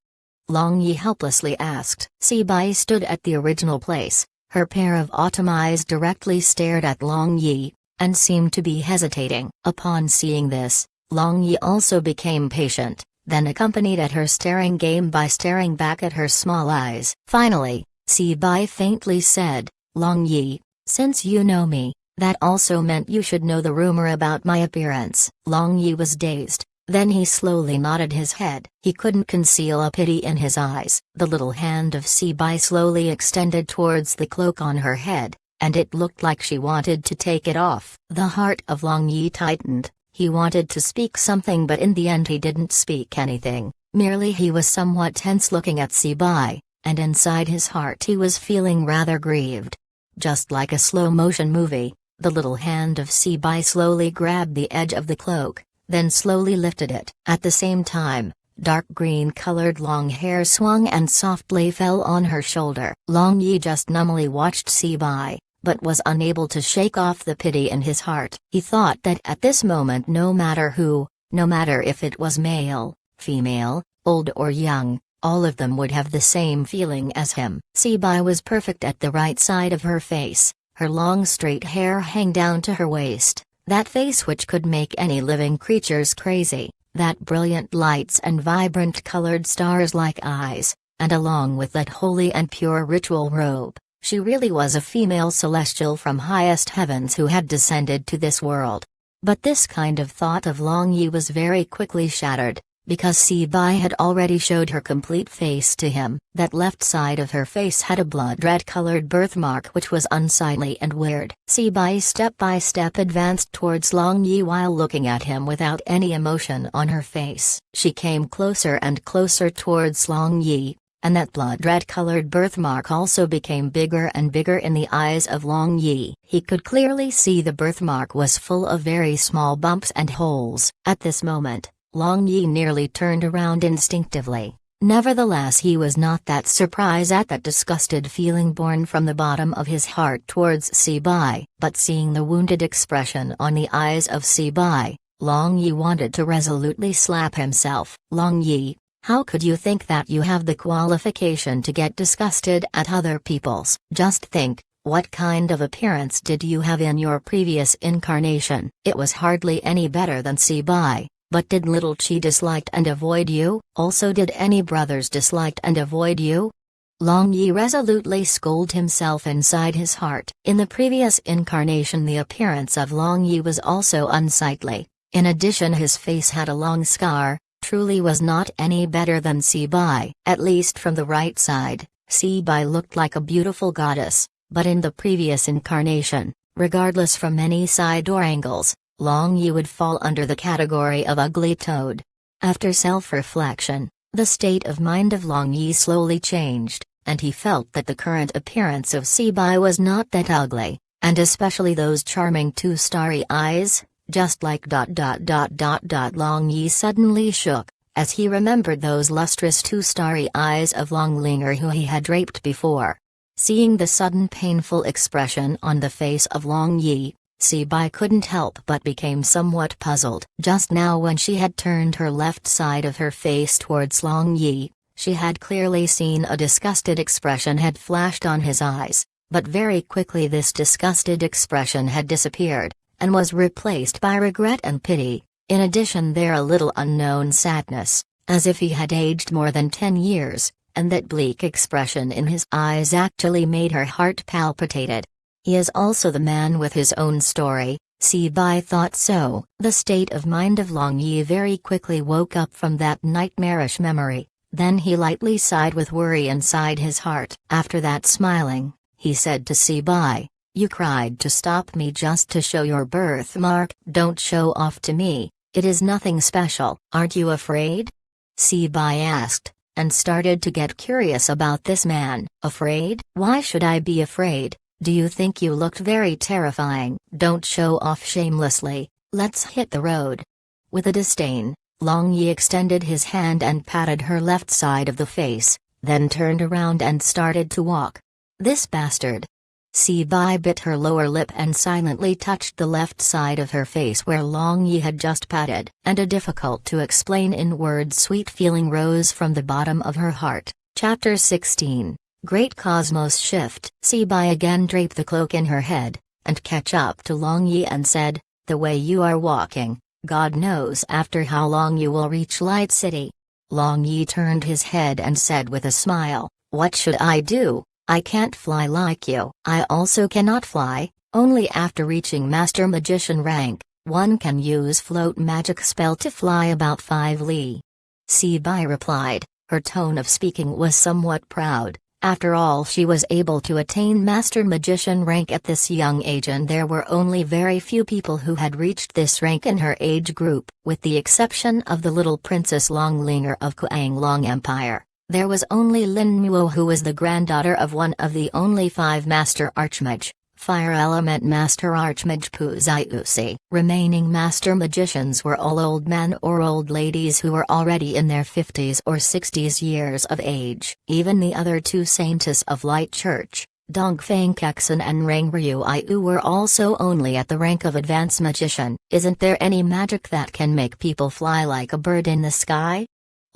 Long Yi helplessly asked. Si-bai stood at the original place. Her pair of autumn eyes directly stared at Long Yi, and seemed to be hesitating. Upon seeing this, Long Yi also became patient, then accompanied at her staring game by staring back at her small eyes. Finally, Si-bai faintly said, Long Yi, since you know me, that also meant you should know the rumor about my appearance. Long Yi was dazed, then he slowly nodded his head. He couldn't conceal a pity in his eyes. The little hand of Si-bai slowly extended towards the cloak on her head, and it looked like she wanted to take it off. The heart of Long Yi tightened. He wanted to speak something, but in the end he didn't speak anything, merely he was somewhat tense looking at Si-bai, and inside his heart he was feeling rather grieved. Just like a slow-motion movie, the little hand of Si-bai slowly grabbed the edge of the cloak, then slowly lifted it. At the same time, dark green-colored long hair swung and softly fell on her shoulder. Long Yi just numbly watched Si-bai, but was unable to shake off the pity in his heart. He thought that at this moment no matter who, no matter if it was male, female, old or young, all of them would have the same feeling as him. Si-bai was perfect at the right side of her face. Her long straight hair hang down to her waist, that face which could make any living creatures crazy, that brilliant lights and vibrant colored stars-like eyes, and along with that holy and pure ritual robe, she really was a female celestial from highest heavens who had descended to this world. But this kind of thought of Long Yi was very quickly shattered, because Si-bai had already showed her complete face to him. That left side of her face had a blood-red-colored birthmark which was unsightly and weird. Si-bai step by step advanced towards Long Yi while looking at him without any emotion on her face. She came closer and closer towards Long Yi, and that blood-red-colored birthmark also became bigger and bigger in the eyes of Long Yi. He could clearly see the birthmark was full of very small bumps and holes. At this moment, Long Yi nearly turned around instinctively. Nevertheless, he was not that surprised at that disgusted feeling born from the bottom of his heart towards Si-bai, but seeing the wounded expression on the eyes of Si-bai, Long Yi wanted to resolutely slap himself. Long Yi, how could you think that you have the qualification to get disgusted at other people's? Just think, what kind of appearance did you have in your previous incarnation? It was hardly any better than Si-bai. But did little Chi disliked and avoid you? Also, did any brothers disliked and avoid you? Long Yi resolutely scolded himself inside his heart. In the previous incarnation the appearance of Long Yi was also unsightly. In addition, his face had a long scar, truly was not any better than Si-bai. At least from the right side, Si-bai looked like a beautiful goddess, but in the previous incarnation, regardless from any side or angles, Long Yi would fall under the category of ugly toad. After self-reflection, the state of mind of Long Yi slowly changed, and he felt that the current appearance of Si-bai was not that ugly, and especially those charming two starry eyes, just like ... Long Yi suddenly shook, as he remembered those lustrous two starry eyes of Long Linger who he had raped before. Seeing the sudden painful expression on the face of Long Yi, Si-bai couldn't help but became somewhat puzzled. Just now when she had turned her left side of her face towards Long Yi, she had clearly seen a disgusted expression had flashed on his eyes, but very quickly this disgusted expression had disappeared, and was replaced by regret and pity. In addition there a little unknown sadness, as if he had aged more than 10 years, and that bleak expression in his eyes actually made her heart palpitated. He is also the man with his own story, Si-bai thought so. The state of mind of Long Yi very quickly woke up from that nightmarish memory, then he lightly sighed with worry inside his heart. After that, smiling, he said to Si-bai, You cried to stop me just to show your birthmark. Don't show off to me, it is nothing special. Aren't you afraid? Sibai asked, and started to get curious about this man. Afraid? Why should I be afraid? Do you think you looked very terrifying? Don't show off shamelessly, let's hit the road. With a disdain, Long Yi extended his hand and patted her left side of the face, then turned around and started to walk. This bastard. Sibai bit her lower lip and silently touched the left side of her face where Long Yi had just patted, and a difficult-to-explain in words sweet feeling rose from the bottom of her heart. Chapter 16. Great Cosmos Shift. Sibai again draped the cloak in her head, and catch up to Long Yi and said, the way you are walking, God knows after how long you will reach Light City. Long Yi turned his head and said with a smile, what should I do? I can't fly like you. I also cannot fly, only after reaching Master Magician rank, one can use float magic spell to fly about 5 li. Sibai replied, her tone of speaking was somewhat proud. After all, she was able to attain Master Magician rank at this young age, and there were only very few people who had reached this rank in her age group, with the exception of the little Princess Longlinger of Kuanglong Empire. There was only Lin Muo, who was the granddaughter of one of the only 5 Master Archmage, Fire Element Master Archmage Pu Zaiusi. Remaining Master Magicians were all old men or old ladies who were already in their 50s or 60s years of age. Even the other 2 Saintess of Light Church, Dongfang Kexan and Rang Ryu Iu, were also only at the rank of Advanced Magician. Isn't there any magic that can make people fly like a bird in the sky?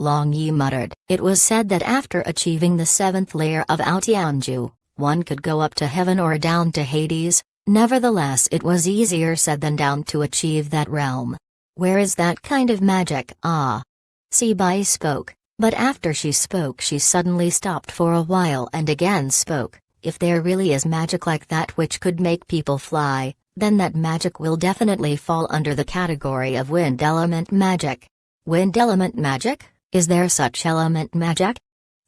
Long Yi muttered. It was said that after achieving the 7th layer of Aotianju, one could go up to heaven or down to Hades. Nevertheless, it was easier said than done to achieve that realm. Where is that kind of magic? Ah. Sibai spoke, but after she spoke she suddenly stopped for a while and again spoke. If there really is magic like that which could make people fly, then that magic will definitely fall under the category of wind element magic. Wind element magic? Is there such element magic?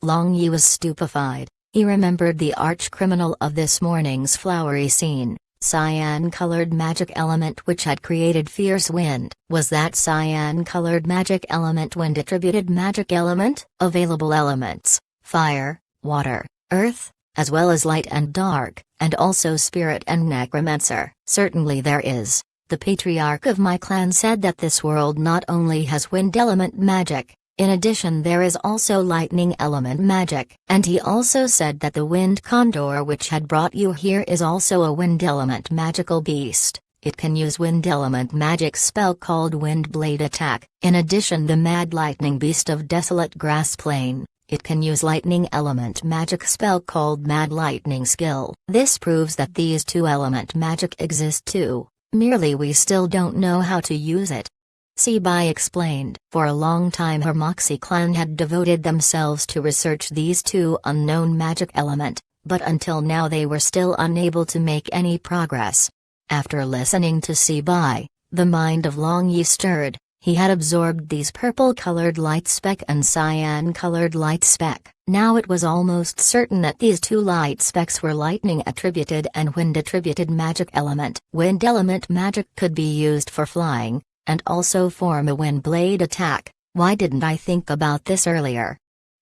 Long Yi was stupefied. He remembered the arch-criminal of this morning's flowery scene, cyan-colored magic element which had created fierce wind. Was that cyan-colored magic element wind-attributed magic element? Available elements: fire, water, earth, as well as light and dark, and also spirit and necromancer. Certainly there is. The patriarch of my clan said that this world not only has wind element magic, in addition there is also lightning element magic. And he also said that the wind condor which had brought you here is also a wind element magical beast. It can use wind element magic spell called Wind Blade Attack. In addition, the mad lightning beast of Desolate Grass Plain, it can use lightning element magic spell called Mad Lightning Skill. This proves that these 2 element magic exist too, merely we still don't know how to use it. Sibai explained. For a long time her Moxie clan had devoted themselves to research these 2 unknown magic element, but until now they were still unable to make any progress. After listening to Sibai, the mind of Long Yi stirred. He had absorbed these purple-colored light speck and cyan-colored light speck. Now it was almost certain that these 2 light specks were lightning-attributed and wind-attributed magic element. Wind element magic could be used for flying, and also form a wind blade attack. Why didn't I think about this earlier?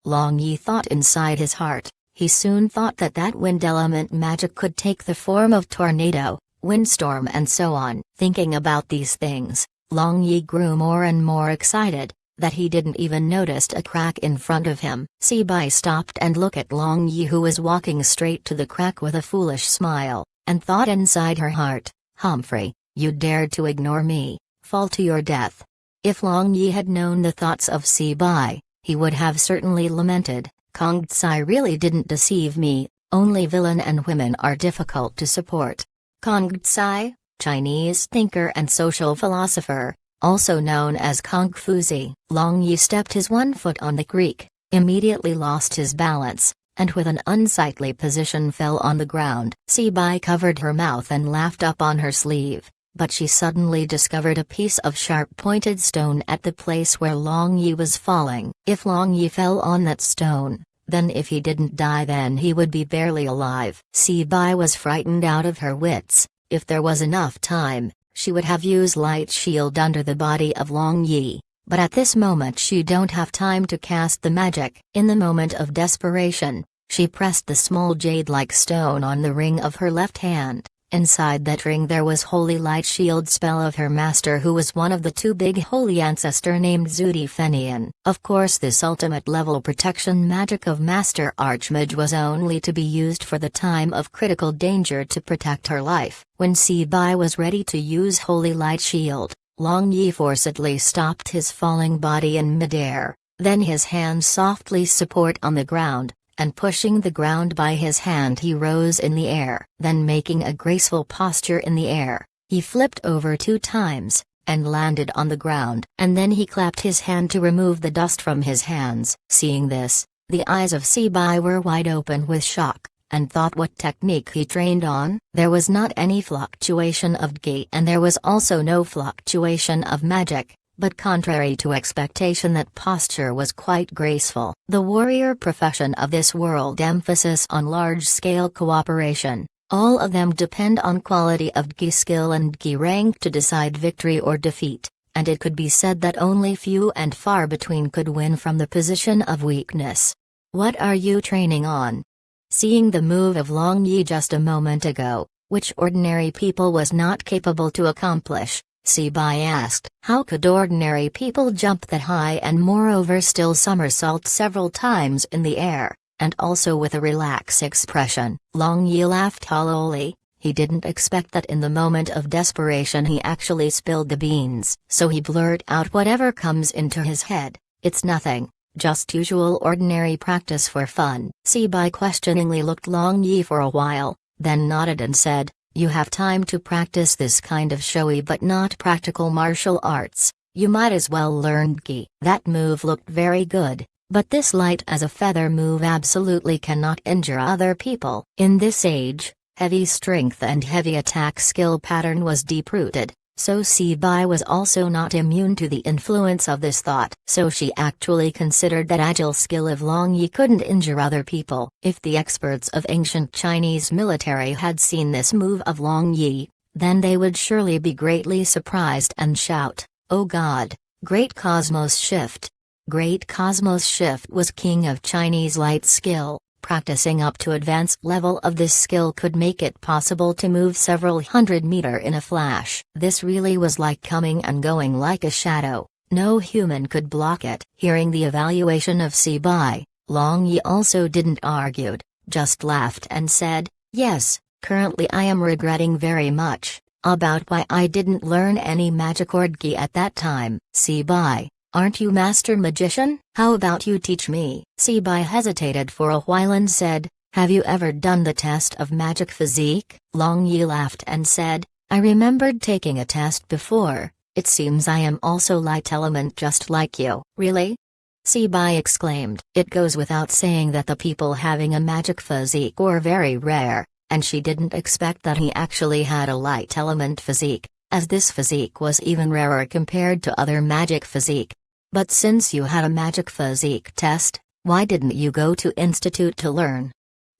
Long Yi thought inside his heart. He soon thought that that wind element magic could take the form of tornado, windstorm and so on. Thinking about these things, Long Yi grew more and more excited, that he didn't even notice a crack in front of him. Sibai stopped and looked at Long Yi, who was walking straight to the crack with a foolish smile, and thought inside her heart, Humphrey, you dared to ignore me, fall to your death. If Long Yi had known the thoughts of Sibai, he would have certainly lamented, Kong Tsai really didn't deceive me, only villain and women are difficult to support. Kong Tsai, Chinese thinker and social philosopher, also known as Kong Fuzi. Long Yi stepped his one foot on the creek, immediately lost his balance, and with an unsightly position fell on the ground. Sibai covered her mouth and laughed up on her sleeve, but she suddenly discovered a piece of sharp-pointed stone at the place where Long Yi was falling. If Long Yi fell on that stone, Then if he didn't die, then he would be barely alive. Sibai was frightened out of her wits. If there was enough time, she would have used light shield under the body of Long Yi. But at this moment she don't have time to cast the magic. In the moment of desperation, she pressed the small jade-like stone on the ring of her left hand. Inside that ring there was holy light shield spell of her master, who was one of the two big holy ancestor named Zudi Fenian. Of course this ultimate level protection magic of Master Archmage was only to be used for the time of critical danger to protect her life. When Sibai was ready to use holy light shield, Long Yi forcibly stopped his falling body in midair, then his hands softly support on the ground, and pushing the ground by his hand he rose in the air. Then making a graceful posture in the air, he flipped over 2 times, and landed on the ground. And then he clapped his hand to remove the dust from his hands. Seeing this, the eyes of Sibai were wide open with shock, and thought what technique he trained on. There was not any fluctuation of Gi, and there was also no fluctuation of magic. But contrary to expectation, that posture was quite graceful. The warrior profession of this world emphasis on large-scale cooperation. All of them depend on quality of Gi skill and Gi rank to decide victory or defeat, and it could be said that only few and far between could win from the position of weakness. What are you training on? Seeing the move of Long Yi just a moment ago, which ordinary people was not capable to accomplish, Sibai asked. How could ordinary people jump that high and moreover still somersault several times in the air, and also with a relaxed expression? Long Yi laughed hollowly. He didn't expect that in the moment of desperation he actually spilled the beans. So he blurted out whatever comes into his head. It's nothing, just usual ordinary practice for fun. Sibai questioningly looked Long Yi for a while, then nodded and said, you have time to practice this kind of showy but not practical martial arts. You might as well learn Gi. That move looked very good, but this light as a feather move absolutely cannot injure other people. In this age, heavy strength and heavy attack skill pattern was deep-rooted, so Sibai was also not immune to the influence of this thought. So she actually considered that agile skill of Long Yi couldn't injure other people. If the experts of ancient Chinese military had seen this move of Long Yi, then they would surely be greatly surprised and shout, "Oh God, Great Cosmos Shift!" Great Cosmos Shift was king of Chinese light skill. Practicing up to advanced level of this skill could make it possible to move several hundred meters in a flash. This really was like coming and going like a shadow. No human could block it. Hearing the evaluation of Sibai, Long Yi also didn't argue, just laughed and said, yes, currently I am regretting very much about why I didn't learn any magic or Gi at that time. Sibai, aren't you master magician? How about you teach me? Sibai hesitated for a while and said, have you ever done the test of magic physique? Long Yi laughed and said, I remembered taking a test before. It seems I am also light element just like you. Really? Sibai exclaimed. It goes without saying that the people having a magic physique were very rare, and she didn't expect that he actually had a light element physique, as this physique was even rarer compared to other magic physique. But since you had a magic physique test, why didn't you go to institute to learn?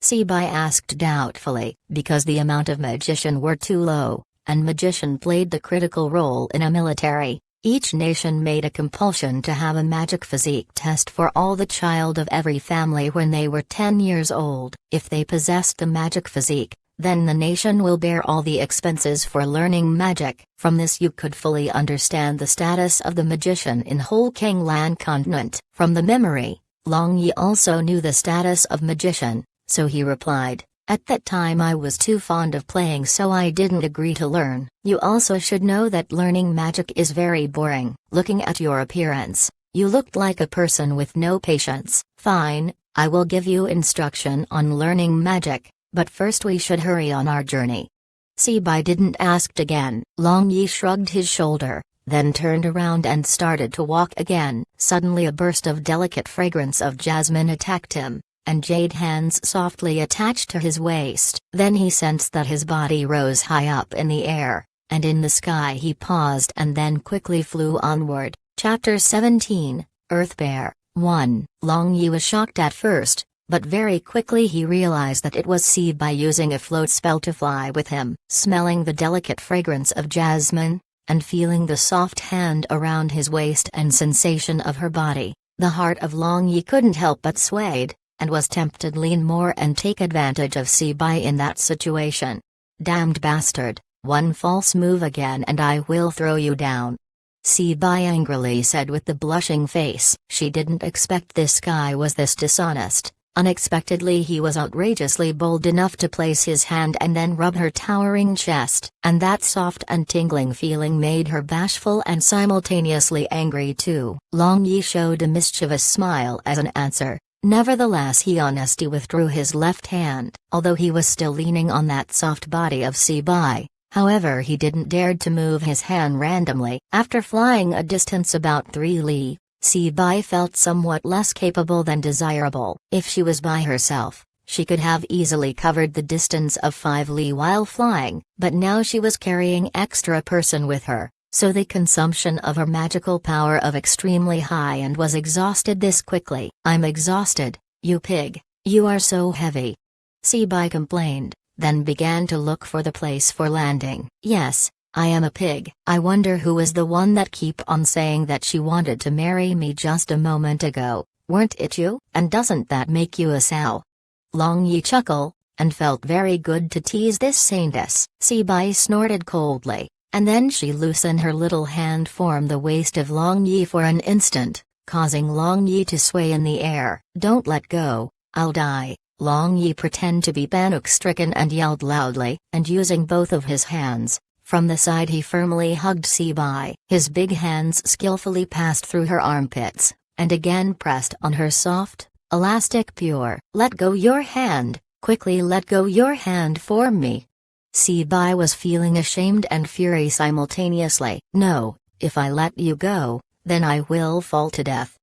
Sibai asked doubtfully. Because the amount of magician were too low, and magician played the critical role in a military. Each nation made a compulsion to have a magic physique test for all the child of every family when they were 10 years old. If they possessed the magic physique, then the nation will bear all the expenses for learning magic. From this you could fully understand the status of the magician in whole Kanglan continent. From the memory, Long Yi also knew the status of magician, so he replied, at that time I was too fond of playing, so I didn't agree to learn. You also should know that learning magic is very boring. Looking at your appearance, you looked like a person with no patience. Fine, I will give you instruction on learning magic, but first we should hurry on our journey. Sibai didn't ask again. Long Yi shrugged his shoulder, then turned around and started to walk again. Suddenly a burst of delicate fragrance of jasmine attacked him, and jade hands softly attached to his waist. Then he sensed that his body rose high up in the air, and in the sky he paused and then quickly flew onward. Chapter 17, Earth Bear 1. Long Yi was shocked at first, but very quickly he realized that it was Sibai using a float spell to fly with him. Smelling the delicate fragrance of jasmine, and feeling the soft hand around his waist and sensation of her body, the heart of Long Yi couldn't help but swayed, and was tempted to lean more and take advantage of Sibai in that situation. "Damned bastard, one false move again and I will throw you down," Sibai angrily said with the blushing face. She didn't expect this guy was this dishonest. Unexpectedly he was outrageously bold enough to place his hand and then rub her towering chest, and that soft and tingling feeling made her bashful and simultaneously angry too. Long Yi showed a mischievous smile as an answer. Nevertheless he honestly withdrew his left hand, although he was still leaning on that soft body of Sibai. However, he didn't dare to move his hand randomly. After flying a distance about 3 li, Sibai felt somewhat less capable than desirable. If she was by herself, she could have easily covered the distance of 5 li while flying, but now she was carrying extra person with her, so the consumption of her magical power of extremely high and was exhausted this quickly. "I'm exhausted, you pig, you are so heavy," Sibai complained, then began to look for the place for landing. "Yes, I am a pig. I wonder who is the one that keep on saying that she wanted to marry me just a moment ago, weren't it you? And doesn't that make you a sow?" Long Yi chuckled, and felt very good to tease this saintess. Sibai snorted coldly, and then she loosened her little hand from the waist of Long Yi for an instant, causing Long Yi to sway in the air. "Don't let go, I'll die." Long Yi pretended to be panic-stricken and yelled loudly, and using both of his hands, from the side he firmly hugged Sibai. His big hands skillfully passed through her armpits, and again pressed on her soft, elastic pure. "Let go your hand, quickly let go your hand for me." Sibai was feeling ashamed and fury simultaneously. "No, if I let you go, then I will fall to death."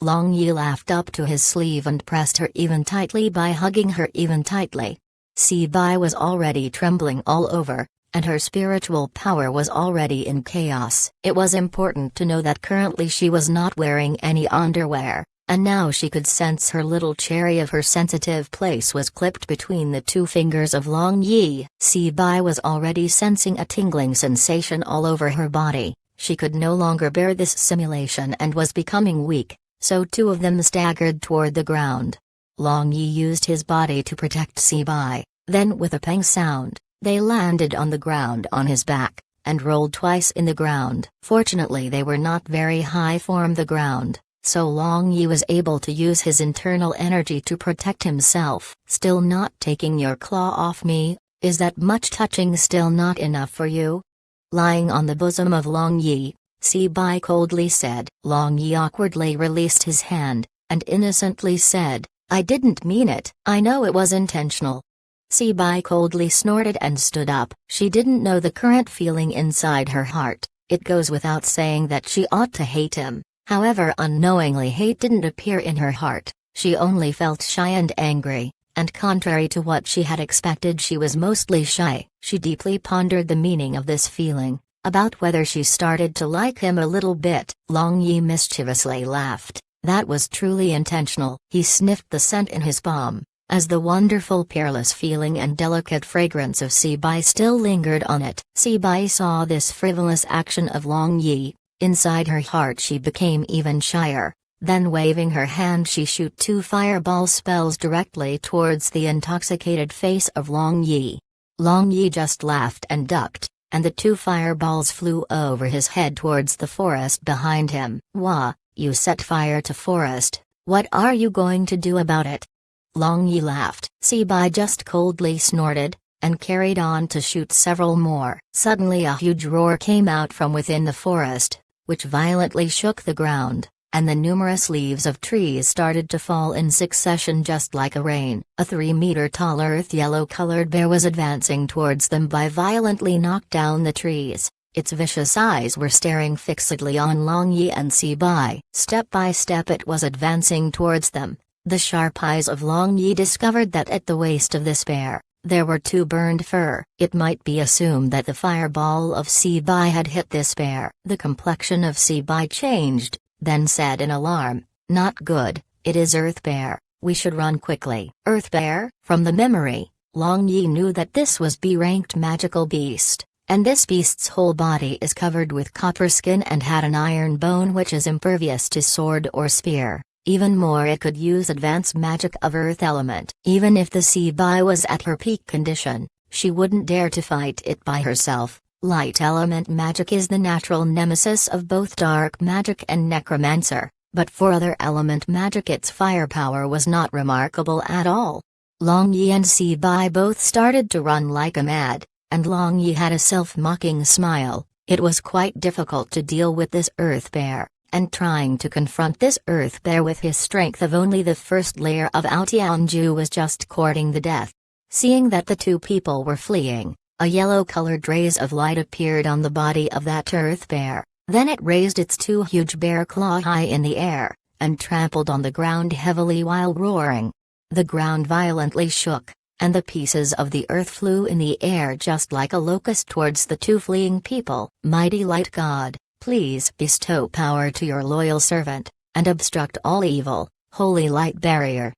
Long Yi laughed up to his sleeve and pressed her even tightly by hugging her even tightly. Sibai was already trembling all over, and her spiritual power was already in chaos. It was important to know that currently she was not wearing any underwear, and now she could sense her little cherry of her sensitive place was clipped between the 2 fingers of Long Yi. Sibai was already sensing a tingling sensation all over her body. She could no longer bear this simulation and was becoming weak, so 2 of them staggered toward the ground. Long Yi used his body to protect Sibai, then with a pang sound, they landed on the ground on his back, and rolled twice in the ground. Fortunately they were not very high from the ground, so Long Yi was able to use his internal energy to protect himself. "Still not taking your claw off me? Is that much touching still not enough for you?" Lying on the bosom of Long Yi, Sibai coldly said. Long Yi awkwardly released his hand, and innocently said, "I didn't mean it. I know it was intentional." Sibai coldly snorted and stood up. She didn't know the current feeling inside her heart. It goes without saying that she ought to hate him, however unknowingly hate didn't appear in her heart. She only felt shy and angry, and contrary to what she had expected she was mostly shy. She deeply pondered the meaning of this feeling, about whether she started to like him a little bit. Long Yi mischievously laughed. That was truly intentional. He sniffed the scent in his palm, as the wonderful peerless feeling and delicate fragrance of Sibai still lingered on it. Sibai saw this frivolous action of Long Yi. Inside her heart she became even shyer. Then waving her hand she shoot 2 fireball spells directly towards the intoxicated face of Long Yi. Long Yi just laughed and ducked, and the 2 fireballs flew over his head towards the forest behind him. "Wah, you set fire to forest, what are you going to do about it?" Long Yi laughed. Sibai just coldly snorted, and carried on to shoot several more. Suddenly a huge roar came out from within the forest, which violently shook the ground, and the numerous leaves of trees started to fall in succession just like a rain. A 3-meter-tall earth-yellow-colored bear was advancing towards them by violently knocked down the trees. Its vicious eyes were staring fixedly on Long Yi and Sibai. Step by step it was advancing towards them. The sharp eyes of Long Yi discovered that at the waist of this bear, there were 2 burned fur. It might be assumed that the fireball of Sibai had hit this bear. The complexion of Sibai changed, then said in alarm, "Not good, it is Earth Bear." We should run quickly. Earth Bear, from the memory, Long Yi knew that this was B-ranked magical beast, and this beast's whole body is covered with copper skin and had an iron bone which is impervious to sword or spear. Even more, it could use advanced magic of earth element. Even if the Sea-Bai was at her peak condition, she wouldn't dare to fight it by herself. Light element magic is the natural nemesis of both dark magic and necromancer, but for other element magic its firepower was not remarkable at all. Long Yi and Sea-Bai both started to run like a mad, and Long Yi had a self-mocking smile. It was quite difficult to deal with this earth bear, and trying to confront this earth bear with his strength of only the first layer of Aotianju was just courting the death. Seeing that the two people were fleeing, a yellow-colored rays of light appeared on the body of that earth bear, then it raised its two huge bear claws high in the air, and trampled on the ground heavily while roaring. The ground violently shook, and the pieces of the earth flew in the air just like a locust towards the two fleeing people. Mighty Light God, please bestow power to your loyal servant, and obstruct all evil, Holy Light Barrier.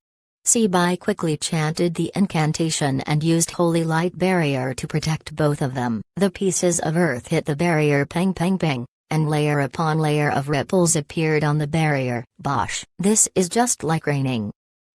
Sea-Bai quickly chanted the incantation and used Holy Light Barrier to protect both of them. The pieces of earth hit the barrier ping ping ping, and layer upon layer of ripples appeared on the barrier. Bosh! This is just like raining.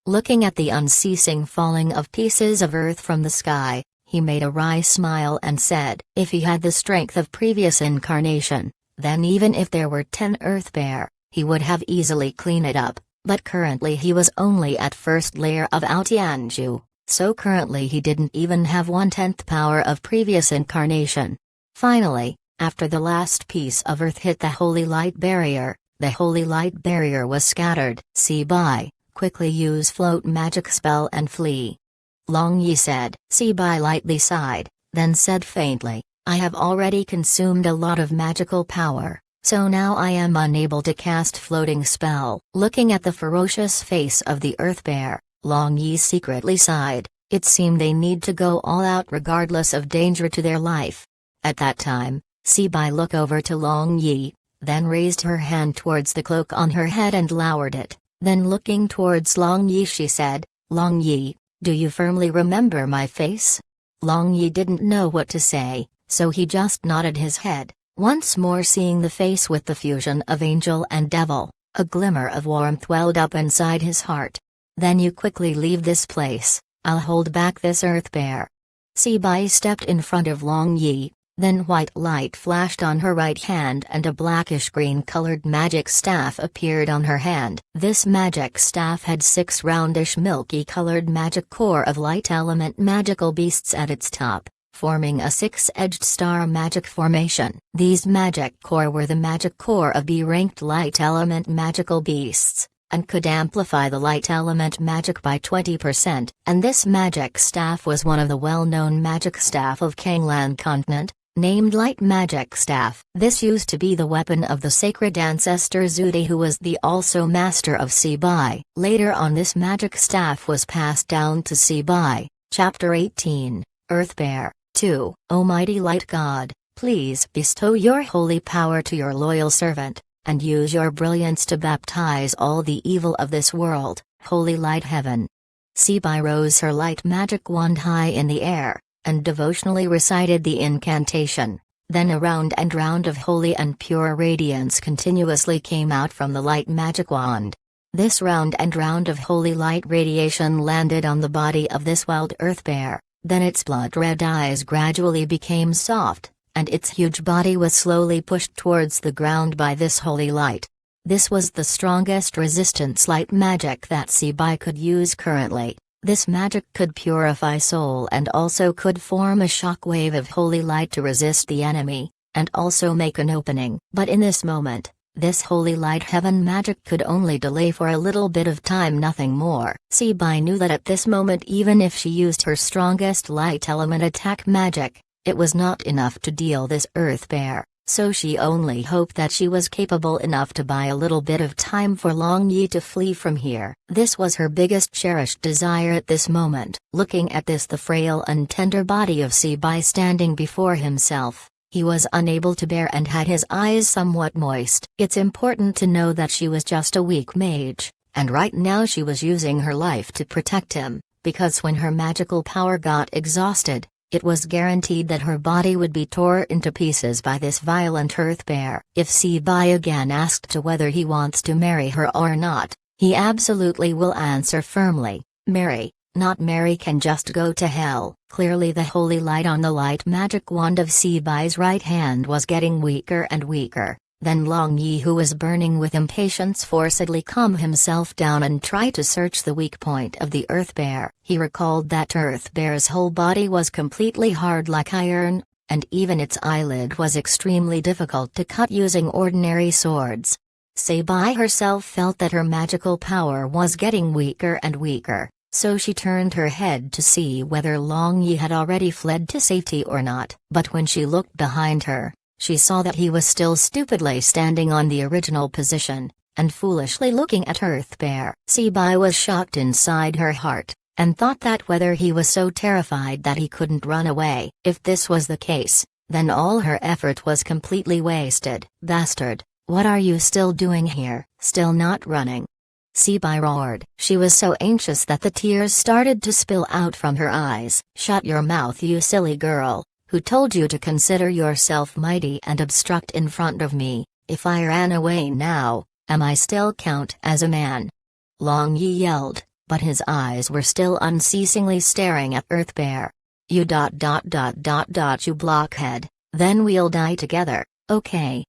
Looking at the unceasing falling of pieces of earth from the sky, he made a wry smile and said, if he had the strength of previous incarnation, then even if there were 10 earth bear, he would have easily cleaned it up, but currently he was only at first layer of Aotianju, so currently he didn't even have 1/10 power of previous incarnation. Finally, after the last piece of earth hit the Holy Light Barrier, the Holy Light Barrier was scattered. Sea-Bai, quickly use float magic spell and flee. Long Yi said. Sea-Bai lightly sighed, then said faintly, I have already consumed a lot of magical power, so now I am unable to cast floating spell. Looking at the ferocious face of the earth bear, Long Yi secretly sighed. It seemed they need to go all out regardless of danger to their life. At that time, Sea-Bai looked over to Long Yi, then raised her hand towards the cloak on her head and lowered it. Then looking towards Long Yi she said, Long Yi, do you firmly remember my face? Long Yi didn't know what to say, so he just nodded his head, once more seeing the face with the fusion of angel and devil. A glimmer of warmth welled up inside his heart. Then you quickly leave this place, I'll hold back this earth bear. Sea-Bai stepped in front of Long Yi. Then white light flashed on her right hand and a blackish-green colored magic staff appeared on her hand. This magic staff had 6 roundish milky-colored magic core of light element magical beasts at its top, forming a 6-edged star magic formation. These magic core were the magic core of B-ranked light element magical beasts, and could amplify the light element magic by 20%. And this magic staff was one of the well-known magic staff of Kanglan continent, named Light Magic Staff. This used to be the weapon of the sacred ancestor Zudi, who was the also master of Sea-Bai. Later on this magic staff was passed down to Sea-Bai. Chapter 18, Earth Bear. 2. O mighty light God, please bestow your holy power to your loyal servant, and use your brilliance to baptize all the evil of this world, holy light heaven. Sea-Bai rose her light magic wand high in the air, and devotionally recited the incantation. Then a round and round of holy and pure radiance continuously came out from the light magic wand. This round and round of holy light radiation landed on the body of this wild earth bear, then its blood-red eyes gradually became soft, and its huge body was slowly pushed towards the ground by this holy light. This was the strongest resistance light magic that Sea-Bai could use currently. This magic could purify soul and also could form a shock wave of holy light to resist the enemy, and also make an opening. But in this moment, this holy light heaven magic could only delay for a little bit of time, nothing more. Sea-Bai knew that at this moment, even if she used her strongest light element attack magic, it was not enough to deal this earth bear. So she only hoped that she was capable enough to buy a little bit of time for Long Yi to flee from here. This was her biggest cherished desire at this moment. Looking at this, the frail and tender body of Sea-Bai standing before himself, he was unable to bear and had his eyes somewhat moist. It's important to know that she was just a weak mage, and right now she was using her life to protect him, because when her magical power got exhausted, it was guaranteed that her body would be torn into pieces by this violent earth bear. If Sebai again asked to whether he wants to marry her or not, he absolutely will answer firmly, marry. Not marry can just go to hell. Clearly the holy light on the light magic wand of Sebai's right hand was getting weaker and weaker. Then Long Yi, who was burning with impatience, forcibly calmed himself down and tried to search the weak point of the earth bear. He recalled that earth bear's whole body was completely hard like iron, and even its eyelid was extremely difficult to cut using ordinary swords. Sebai herself felt that her magical power was getting weaker and weaker. So she turned her head to see whether Long Yi had already fled to safety or not. But when she looked behind her, she saw that he was still stupidly standing on the original position, and foolishly looking at Earth Bear. Sebai was shocked inside her heart, and thought that whether he was so terrified that he couldn't run away. If this was the case, then all her effort was completely wasted. Bastard, what are you still doing here, still not running? Sebai roared. She was so anxious that the tears started to spill out from her eyes. Shut your mouth, you silly girl. Who told you to consider yourself mighty and obstruct in front of me? If I ran away now, am I still count as a man? Long Yi yelled, but his eyes were still unceasingly staring at Earth Bear. You ... you blockhead, then we'll die together, okay?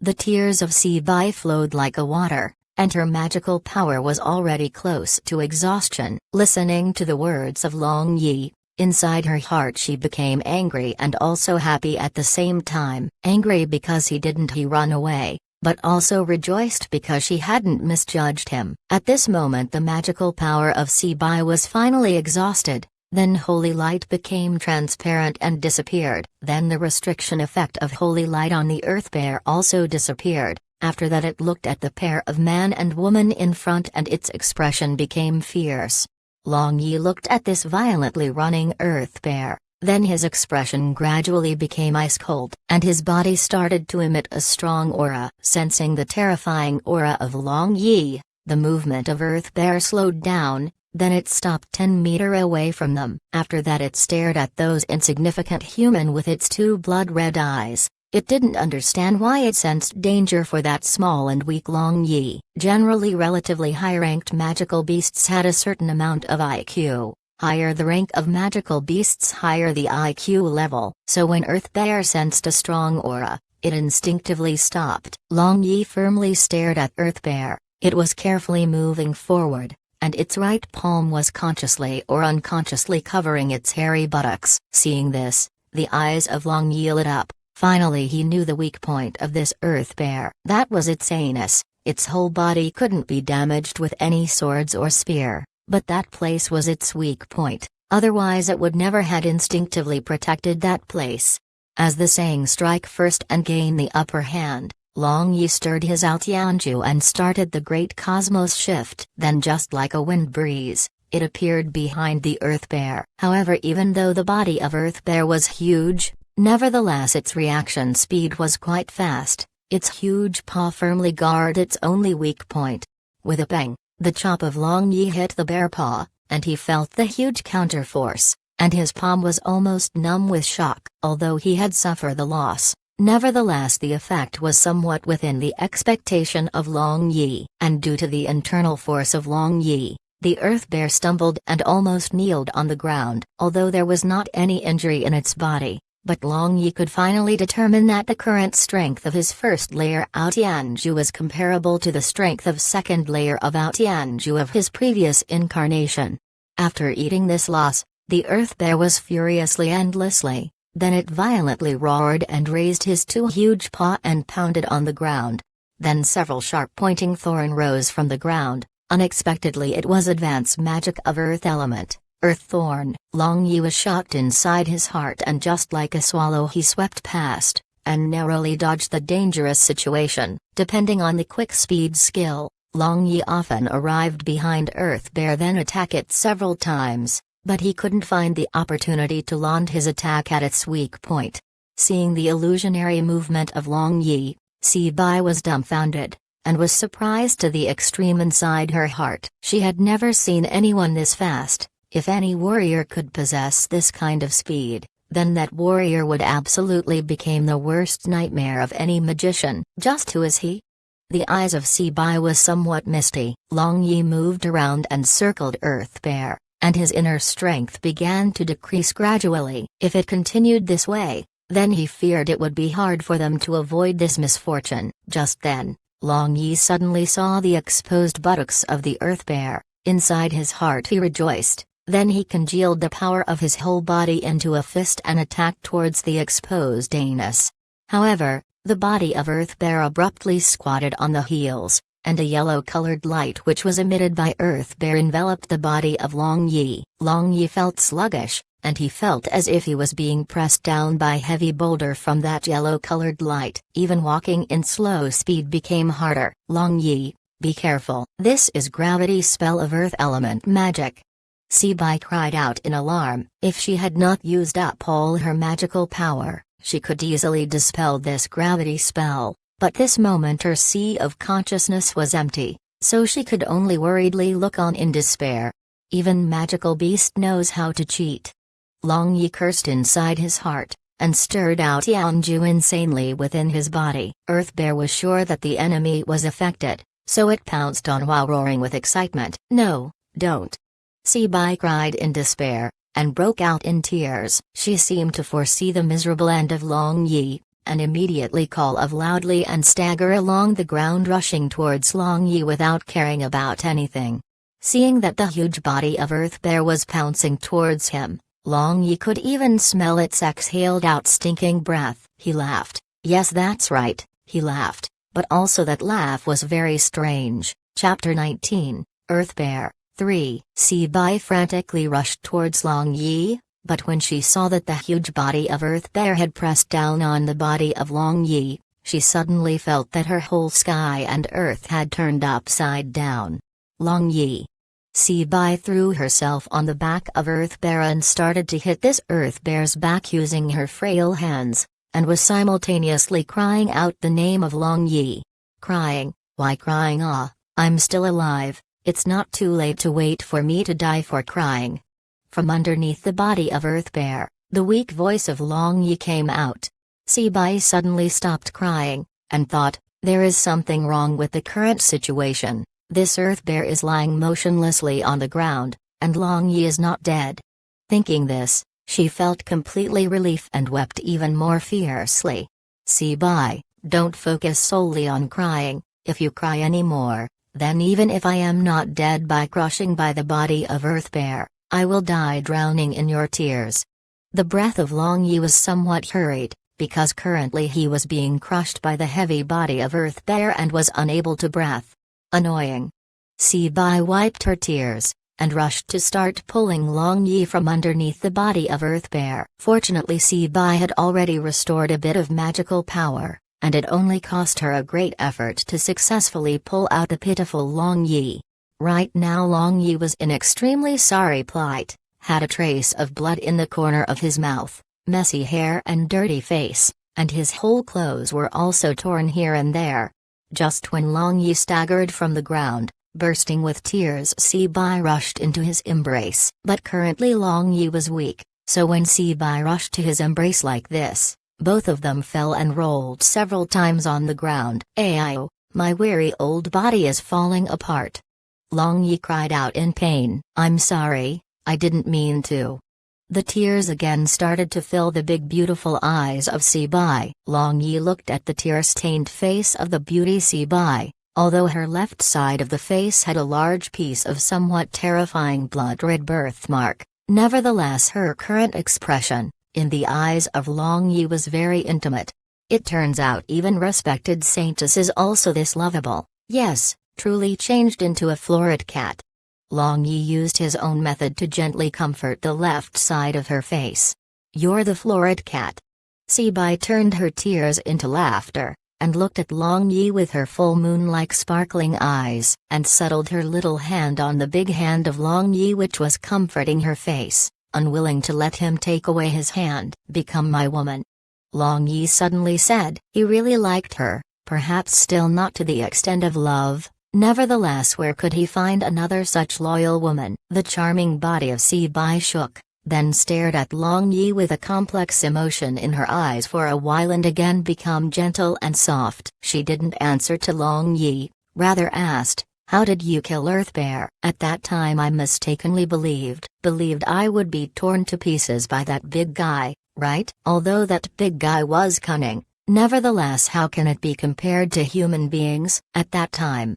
The tears of Sebai flowed like a water, and her magical power was already close to exhaustion. Listening to the words of Long Yi, inside her heart she became angry and also happy at the same time. Angry because he run away, but also rejoiced because she hadn't misjudged him. At this moment the magical power of Sebai was finally exhausted, then holy light became transparent and disappeared. Then the restriction effect of holy light on the earth bear also disappeared. After that it looked at the pair of man and woman in front and its expression became fierce. Long Yi looked at this violently running earth bear, then his expression gradually became ice cold, and his body started to emit a strong aura. Sensing the terrifying aura of Long Yi, the movement of earth bear slowed down, then it stopped 10 meters away from them. After that it stared at those insignificant human with its two blood-red eyes. It didn't understand why it sensed danger for that small and weak Long Yi. Generally relatively high-ranked magical beasts had a certain amount of IQ. Higher the rank of magical beasts, higher the IQ level. So when Earth Bear sensed a strong aura, it instinctively stopped. Long Yi firmly stared at Earth Bear. It was carefully moving forward, and its right palm was consciously or unconsciously covering its hairy buttocks. Seeing this, the eyes of Long Yi lit up. Finally he knew the weak point of this earth bear. That was its anus. Its whole body couldn't be damaged with any swords or spear, but that place was its weak point, otherwise it would never had instinctively protected that place. As the saying strike first and gain the upper hand, Long Yi stirred his Altianju and started the great cosmos shift. Then just like a wind breeze, it appeared behind the earth bear. However, even though the body of earth bear was huge, nevertheless its reaction speed was quite fast. Its huge paw firmly guarded its only weak point. With a bang, the chop of Long Yi hit the bear paw, and he felt the huge counterforce, and his palm was almost numb with shock. Although he had suffered the loss, nevertheless the effect was somewhat within the expectation of Long Yi. And due to the internal force of Long Yi, the earth bear stumbled and almost kneeled on the ground. Although there was not any injury in its body, but Long Yi could finally determine that the current strength of his first layer Outianju was comparable to the strength of second layer of Outianju of his previous incarnation. After eating this loss, the earth bear was furiously endlessly, then it violently roared and raised his two huge paw and pounded on the ground. Then several sharp pointing thorn rose from the ground. Unexpectedly it was advanced magic of earth element. Earth Thorn. Long Yi was shocked inside his heart, and just like a swallow he swept past, and narrowly dodged the dangerous situation. Depending on the quick speed skill, Long Yi often arrived behind Earth Bear then attack it several times, but he couldn't find the opportunity to land his attack at its weak point. Seeing the illusionary movement of Long Yi, Sebai was dumbfounded. and was surprised to the extreme inside her heart. She had never seen anyone this fast. If any warrior could possess this kind of speed, then that warrior would absolutely become the worst nightmare of any magician. Just who is he? The eyes of Sibai was somewhat misty. Long Yi moved around and circled Earth Bear, and his inner strength began to decrease gradually. If it continued this way, then he feared it would be hard for them to avoid this misfortune. Just then, Long Yi suddenly saw the exposed buttocks of the Earth Bear. Inside his heart he rejoiced. Then he congealed the power of his whole body into a fist and attacked towards the exposed anus. However, the body of Earth Bear abruptly squatted on the heels, and a yellow-colored light which was emitted by Earth Bear enveloped the body of Long Yi. Long Yi felt sluggish, and he felt as if he was being pressed down by heavy boulder from that yellow-colored light. Even walking in slow speed became harder. Long Yi, be careful. This is gravity spell of earth element magic. Sibai cried out in alarm. If she had not used up all her magical power, she could easily dispel this gravity spell, but this moment her sea of consciousness was empty, so she could only worriedly look on in despair. Even magical beast knows how to cheat. Long Yi cursed inside his heart, and stirred out Tianju insanely within his body. Earth Bear was sure that the enemy was affected, so it pounced on while roaring with excitement. No, don't. Sibai cried in despair, and broke out in tears. She seemed to foresee the miserable end of Long Yi, and immediately call of loudly and stagger along the ground rushing towards Long Yi without caring about anything. Seeing that the huge body of Earth Bear was pouncing towards him, Long Yi could even smell its exhaled out stinking breath. He laughed. Yes, that's right, he laughed, but also that laugh was very strange. Chapter 19, Earth Bear 3. Sibai frantically rushed towards Long Yi, but when she saw that the huge body of Earth Bear had pressed down on the body of Long Yi, she suddenly felt that her whole sky and earth had turned upside down. Long Yi. Sibai threw herself on the back of Earth Bear and started to hit this Earth Bear's back using her frail hands, and was simultaneously crying out the name of Long Yi. Crying, why crying? Ah, I'm still alive. It's not too late to wait for me to die for crying. From underneath the body of Earth Bear, the weak voice of Long Yi came out. Sibai suddenly stopped crying, and thought, there is something wrong with the current situation. This Earth Bear is lying motionlessly on the ground, and Long Yi is not dead. Thinking this, she felt completely relief and wept even more fiercely. Sibai, don't focus solely on crying. If you cry anymore, then even if I am not dead by crushing by the body of Earth Bear, I will die drowning in your tears. The breath of Long Yi was somewhat hurried, because currently he was being crushed by the heavy body of Earth Bear and was unable to breathe. Annoying. Sibai wiped her tears, and rushed to start pulling Long Yi from underneath the body of Earth Bear. Fortunately Sibai had already restored a bit of magical power, and it only cost her a great effort to successfully pull out the pitiful Long Yi. Right now Long Yi was in extremely sorry plight, had a trace of blood in the corner of his mouth, messy hair and dirty face, and his whole clothes were also torn here and there. Just when Long Yi staggered from the ground, bursting with tears, Sibai rushed into his embrace. But currently Long Yi was weak, so when Sibai rushed to his embrace like this, both of them fell and rolled several times on the ground. Ayo, my weary old body is falling apart. Long Yi cried out in pain. I'm sorry, I didn't mean to. The tears again started to fill the big beautiful eyes of Sibai. Long Yi looked at the tear-stained face of the beauty Sibai, although her left side of the face had a large piece of somewhat terrifying blood-red birthmark. Nevertheless her current expression, in the eyes of Long Yi, was very intimate. It turns out even respected saintess is also this lovable, yes, truly changed into a florid cat. Long Yi used his own method to gently comfort the left side of her face. You're the florid cat. Sibai turned her tears into laughter, and looked at Long Yi with her full moon-like sparkling eyes, and settled her little hand on the big hand of Long Yi which was comforting her face, unwilling to let him take away his hand. Become my woman. Long Yi suddenly said. He really liked her, perhaps still not to the extent of love. Nevertheless, where could he find another such loyal woman? The charming body of Si-bai shook, then stared at Long Yi with a complex emotion in her eyes for a while and again become gentle and soft. She didn't answer to Long Yi, rather asked, "How did you kill Earth Bear?" "At that time I mistakenly believed I would be torn to pieces by that big guy, right? Although that big guy was cunning. Nevertheless, how can it be compared to human beings? At that time,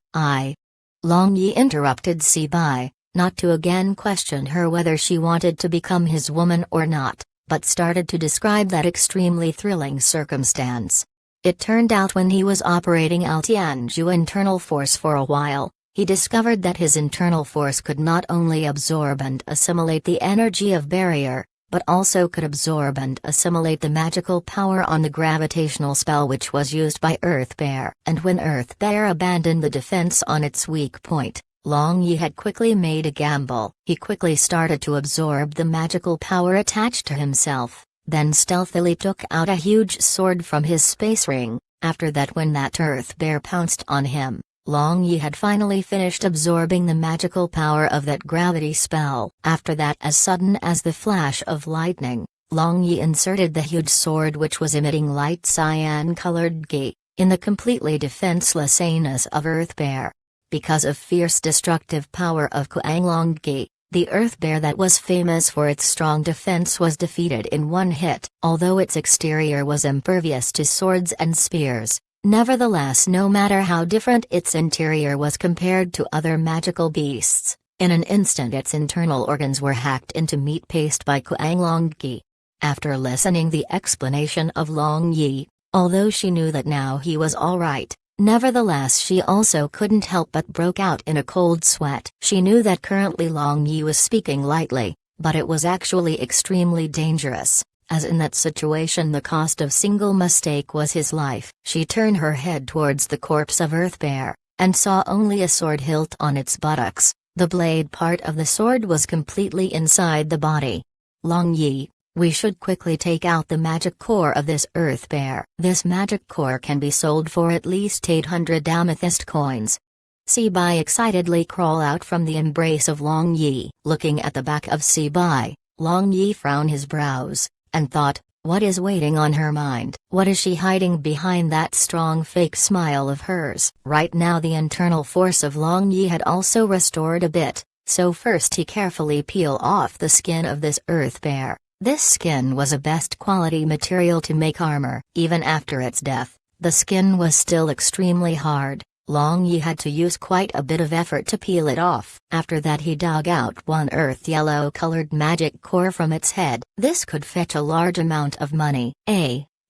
Long Yi interrupted Si-bai, not to again question her whether she wanted to become his woman or not, but started to describe that extremely thrilling circumstance. It turned out when he was operating Altianju internal force for a while, he discovered that his internal force could not only absorb and assimilate the energy of barrier, but also could absorb and assimilate the magical power on the gravitational spell which was used by Earth Bear. And when Earth Bear abandoned the defense on its weak point, Long Yi had quickly made a gamble. He quickly started to absorb the magical power attached to himself, then stealthily took out a huge sword from his space ring. After that, when that Earth Bear pounced on him, Long Yi had finally finished absorbing the magical power of that gravity spell. After that, as sudden as the flash of lightning, Long Yi inserted the huge sword which was emitting light cyan-colored gi, in the completely defenseless anus of Earth Bear. Because of fierce destructive power of Kuanglong Gi, the Earth Bear that was famous for its strong defense was defeated in one hit. Although its exterior was impervious to swords and spears, nevertheless, no matter how different its interior was compared to other magical beasts, in an instant its internal organs were hacked into meat paste by Kuanglong Gi. After listening the explanation of Long Yi, although she knew that now he was all right, nevertheless she also couldn't help but broke out in a cold sweat. She knew that currently Long Yi was speaking lightly, but it was actually extremely dangerous, as in that situation the cost of single mistake was his life. She turned her head towards the corpse of Earth Bear, and saw only a sword hilt on its buttocks. The blade part of the sword was completely inside the body. "Long Yi, we should quickly take out the magic core of this Earth Bear. This magic core can be sold for at least 800 amethyst coins." Si-bai excitedly crawled out from the embrace of Long Yi. Looking at the back of Si-bai, Long Yi frowned his brows, and thought, what is waiting on her mind? What is she hiding behind that strong fake smile of hers? Right now the internal force of Long Yi had also restored a bit, so first he carefully peeled off the skin of this Earth Bear. This skin was a best quality material to make armor. Even after its death, the skin was still extremely hard. Long Yi had to use quite a bit of effort to peel it off. After that he dug out one earth yellow-colored magic core from its head. This could fetch a large amount of money.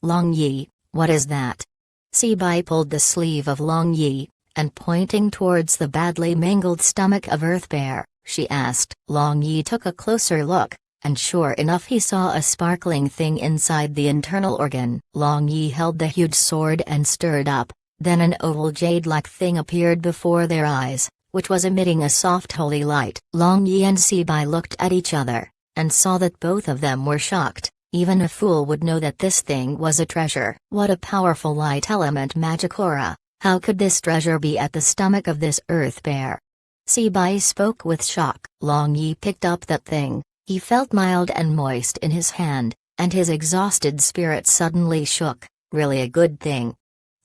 Long Yi, what is that?" Si-bai pulled the sleeve of Long Yi, and pointing towards the badly mangled stomach of Earth Bear, she asked. Long Yi took a closer look, and sure enough he saw a sparkling thing inside the internal organ. Long Yi held the huge sword and stirred up. Then an oval jade-like thing appeared before their eyes, which was emitting a soft holy light. Long Yi and Si-bai looked at each other, and saw that both of them were shocked. Even a fool would know that this thing was a treasure. What a powerful light element magic aura! How could this treasure be at the stomach of this Earth Bear? Si-bai spoke with shock. Long Yi picked up that thing. He felt mild and moist in his hand, and his exhausted spirit suddenly shook. Really a good thing.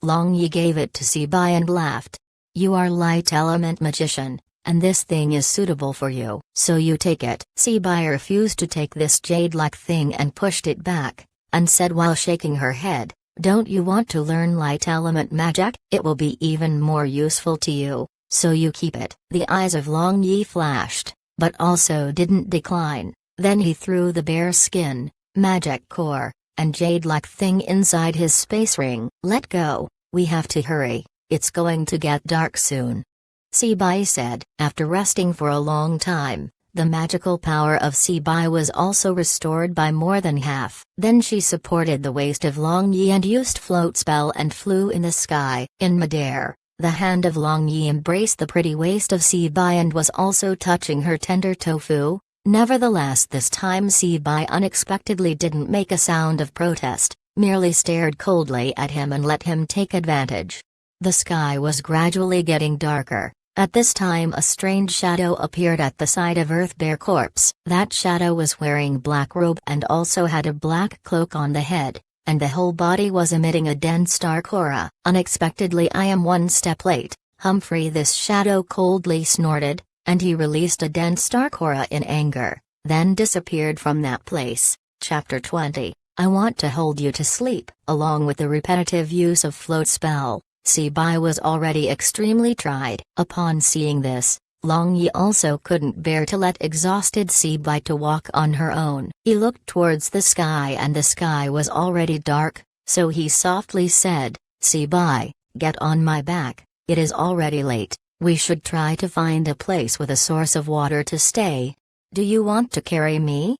Long Yi gave it to Si-bai and laughed. "You are light element magician, and this thing is suitable for you, so you take it." Si-bai refused to take this jade-like thing and pushed it back, and said while shaking her head, "Don't you want to learn light element magic? It will be even more useful to you, so you keep it." The eyes of Long Yi flashed, but also didn't decline. Then he threw the bear skin, magic core, and jade-like thing inside his space ring. "Let go, we have to hurry, it's going to get dark soon," Si-bai said. After resting for a long time, the magical power of Si-bai was also restored by more than half. Then she supported the waist of Long Yi and used float spell and flew in the sky. In midair, the hand of Long Yi embraced the pretty waist of Si-bai and was also touching her tender tofu. Nevertheless, this time Si-bai unexpectedly didn't make a sound of protest, merely stared coldly at him and let him take advantage. The sky was gradually getting darker. At this time a strange shadow appeared at the side of Earth Bear Corpse. That shadow was wearing black robe and also had a black cloak on the head, and the whole body was emitting a dense dark aura. Unexpectedly, I am one step late, Humphrey. This shadow coldly snorted, and he released a dense dark aura in anger, then disappeared from that place. Chapter 20. I want to hold you to sleep. Along with the repetitive use of float spell, Sibai was already extremely tried. Upon seeing this, Long Yi also couldn't bear to let exhausted Sibai to walk on her own. He looked towards the sky and the sky was already dark, so he softly said, Sibai, get on my back, it is already late, we should try to find a place with a source of water to stay. Do you want to carry me?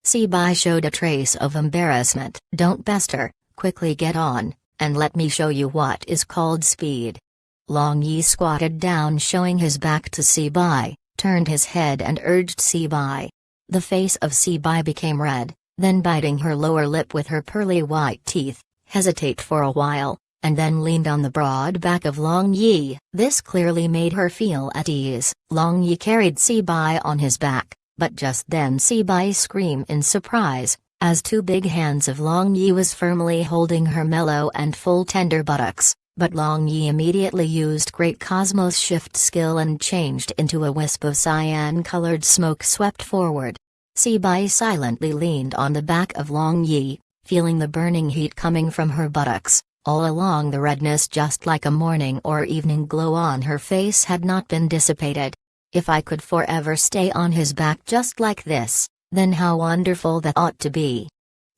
Sibai showed a trace of embarrassment. Don't pester, quickly get on, and let me show you what is called speed. Long Yi squatted down, showing his back to Sibai, turned his head and urged Sibai. The face of Sibai became red, then biting her lower lip with her pearly white teeth, hesitate for a while, and then leaned on the broad back of Long Yi. This clearly made her feel at ease. Long Yi carried Sibai on his back, but just then Sibai screamed in surprise, as two big hands of Long Yi was firmly holding her mellow and full tender buttocks, but Long Yi immediately used Great Cosmos Shift skill and changed into a wisp of cyan-colored smoke swept forward. Sibai silently leaned on the back of Long Yi, feeling the burning heat coming from her buttocks. All along the redness, just like a morning or evening glow on her face, had not been dissipated. If I could forever stay on his back just like this, then how wonderful that ought to be.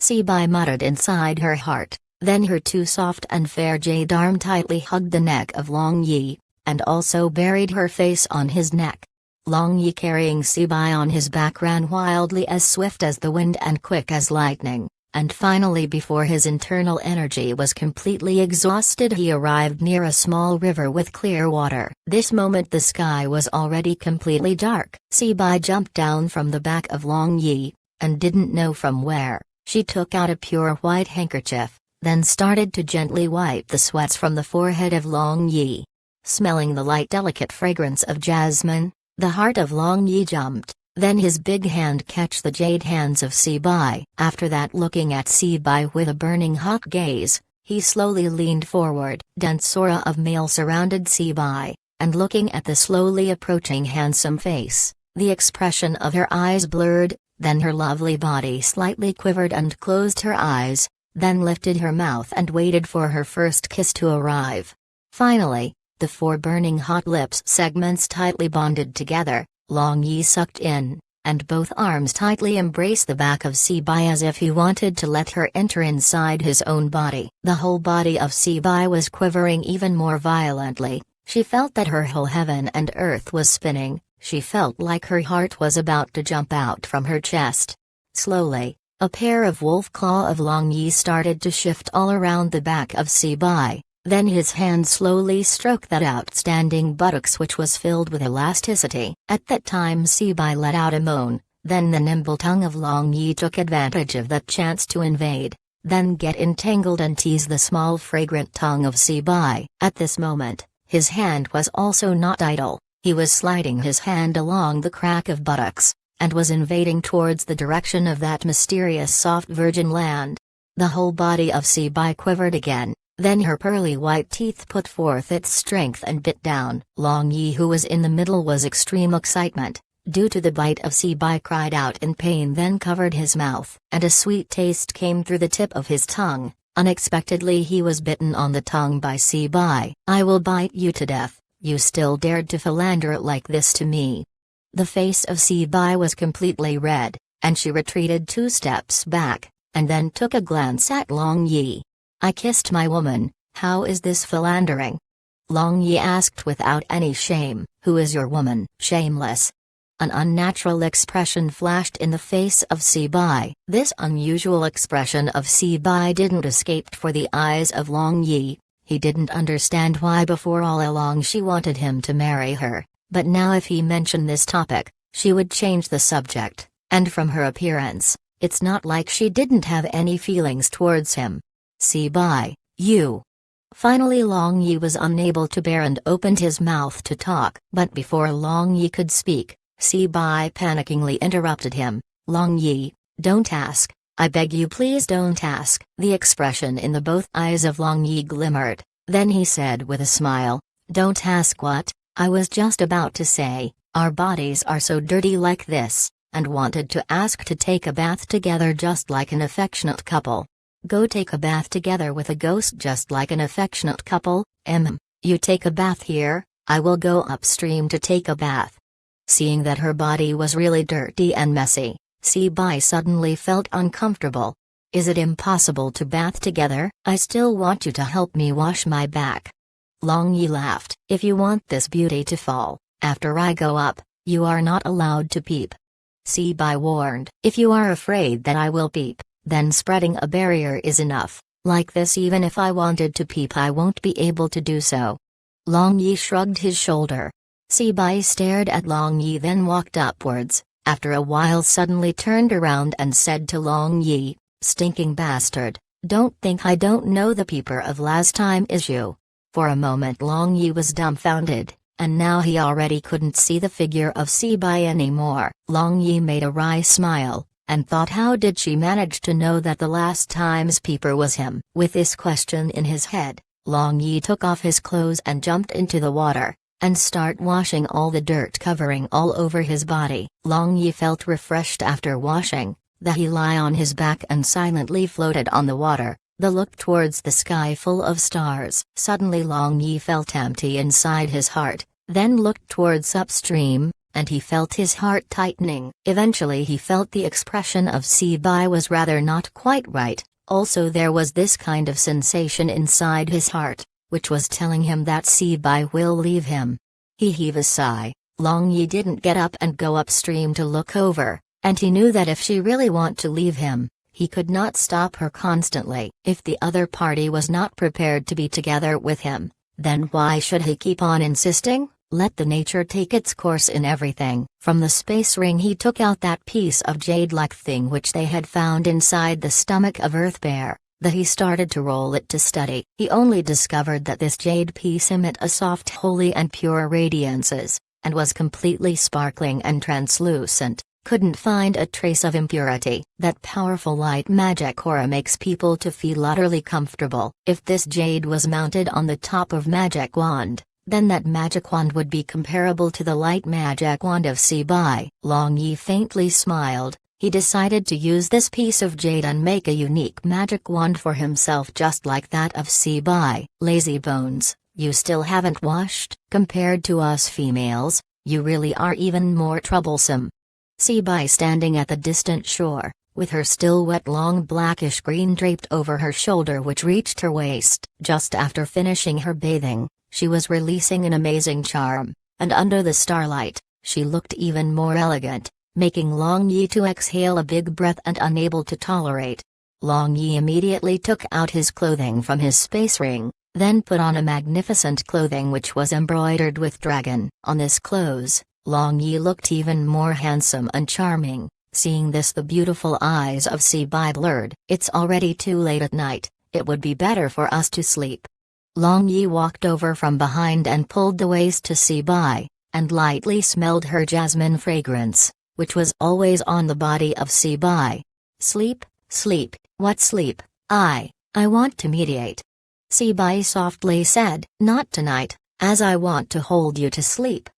Sibai muttered inside her heart, then her two soft and fair jade arms tightly hugged the neck of Long Yi, and also buried her face on his neck. Long Yi, carrying Sibai on his back, ran wildly, as swift as the wind and quick as lightning, and finally, before his internal energy was completely exhausted, he arrived near a small river with clear water. This moment the sky was already completely dark. Sibai jumped down from the back of Long Yi, and didn't know from where, she took out a pure white handkerchief, then started to gently wipe the sweats from the forehead of Long Yi. Smelling the light delicate fragrance of jasmine, the heart of Long Yi jumped. Then his big hand catch the jade hands of Sibai. After that, looking at Sibai with a burning hot gaze, he slowly leaned forward. Dense aura of male surrounded Sibai, and looking at the slowly approaching handsome face, the expression of her eyes blurred, then her lovely body slightly quivered and closed her eyes, then lifted her mouth and waited for her first kiss to arrive. Finally, the four burning hot lips segments tightly bonded together. Long Yi sucked in, and both arms tightly embraced the back of Sibai as if he wanted to let her enter inside his own body. The whole body of Sibai was quivering even more violently. She felt that her whole heaven and earth was spinning. She felt like her heart was about to jump out from her chest. Slowly, a pair of wolf claw of Long Yi started to shift all around the back of Sibai. Then his hand slowly stroked that outstanding buttocks, which was filled with elasticity. At that time Sibai let out a moan, then the nimble tongue of Long Yi took advantage of that chance to invade, then get entangled and tease the small fragrant tongue of Sibai. At this moment, his hand was also not idle, he was sliding his hand along the crack of buttocks, and was invading towards the direction of that mysterious soft virgin land. The whole body of Sibai quivered again. Then her pearly white teeth put forth its strength and bit down. Long Yi, who was in the middle, was extreme excitement, due to the bite of Sibai, cried out in pain, then covered his mouth, and a sweet taste came through the tip of his tongue. Unexpectedly he was bitten on the tongue by Sibai. I will bite you to death, you still dared to philander like this to me. The face of Sibai was completely red, and she retreated 2 steps back, and then took a glance at Long Yi. I kissed my woman, how is this philandering? Long Yi asked without any shame. Who is your woman? Shameless. An unnatural expression flashed in the face of Sibai. This unusual expression of Sibai didn't escape for the eyes of Long Yi. He didn't understand why before all along she wanted him to marry her, but now if he mentioned this topic, she would change the subject, and from her appearance, it's not like she didn't have any feelings towards him. Sibai, you. Finally Long Yi was unable to bear and opened his mouth to talk. But before Long Yi could speak, Si Bai panickingly interrupted him. Long Yi, don't ask. I beg you please don't ask. The expression in the both eyes of Long Yi glimmered. Then he said with a smile, don't ask what? I was just about to say, our bodies are so dirty like this, and wanted to ask to take a bath together just like an affectionate couple. Go take a bath together with a ghost just like an affectionate couple? You take a bath here, I will go upstream to take a bath. Seeing that her body was really dirty and messy, Si Bai suddenly felt uncomfortable. Is it impossible to bath together? I still want you to help me wash my back. Long Yi laughed. If you want this beauty to fall, after I go up, you are not allowed to peep. Si Bai warned. If you are afraid that I will peep, then spreading a barrier is enough. Like this, even if I wanted to peep I won't be able to do so. Long Yi shrugged his shoulder. Si Bai stared at Long Yi, then walked upwards. After a while suddenly turned around and said to Long Yi, stinking bastard, don't think I don't know the peeper of last time issue. For a moment Long Yi was dumbfounded, and now he already couldn't see the figure of Si Bai anymore. Long Yi made a wry smile, and thought, how did she manage to know that the last time's peeper was him? With this question in his head, Long Yi took off his clothes and jumped into the water, and start washing all the dirt covering all over his body. Long Yi felt refreshed after washing, that he lay on his back and silently floated on the water, the look towards the sky full of stars. Suddenly Long Yi felt empty inside his heart, then looked towards upstream, and he felt his heart tightening. Eventually he felt the expression of Si Bai was rather not quite right, also there was this kind of sensation inside his heart, which was telling him that Si Bai will leave him. He heaved a sigh. Long Yi didn't get up and go upstream to look over, and he knew that if she really wanted to leave him, he could not stop her constantly. If the other party was not prepared to be together with him, then why should he keep on insisting? Let the nature take its course in everything. From the space ring he took out that piece of jade-like thing which they had found inside the stomach of Earth Bear. He started to roll it to study. He only discovered that this jade piece emitted a soft, holy and pure radiances, and was completely sparkling and translucent. Couldn't find a trace of impurity. That powerful light magic aura makes people to feel utterly comfortable. If this jade was mounted on the top of magic wand, then that magic wand would be comparable to the light magic wand of Si Bai. Long Yi faintly smiled. He decided to use this piece of jade and make a unique magic wand for himself just like that of Si Bai. Lazy bones, you still haven't washed? Compared to us females, you really are even more troublesome. Si Bai, standing at the distant shore, with her still wet long blackish green draped over her shoulder which reached her waist. Just after finishing her bathing, she was releasing an amazing charm, and under the starlight, she looked even more elegant, making Long Yi to exhale a big breath and unable to tolerate. Long Yi immediately took out his clothing from his space ring, then put on a magnificent clothing which was embroidered with dragon. On this clothes, Long Yi looked even more handsome and charming. Seeing this, the beautiful eyes of Si Bai blurred. It's already too late at night, it would be better for us to sleep. Long Yi walked over from behind and pulled the waist to Si Bai, and lightly smelled her jasmine fragrance, which was always on the body of Si Bai. Sleep, sleep, what sleep? I want to meditate. Si Bai softly said, not tonight, as I want to hold you to sleep.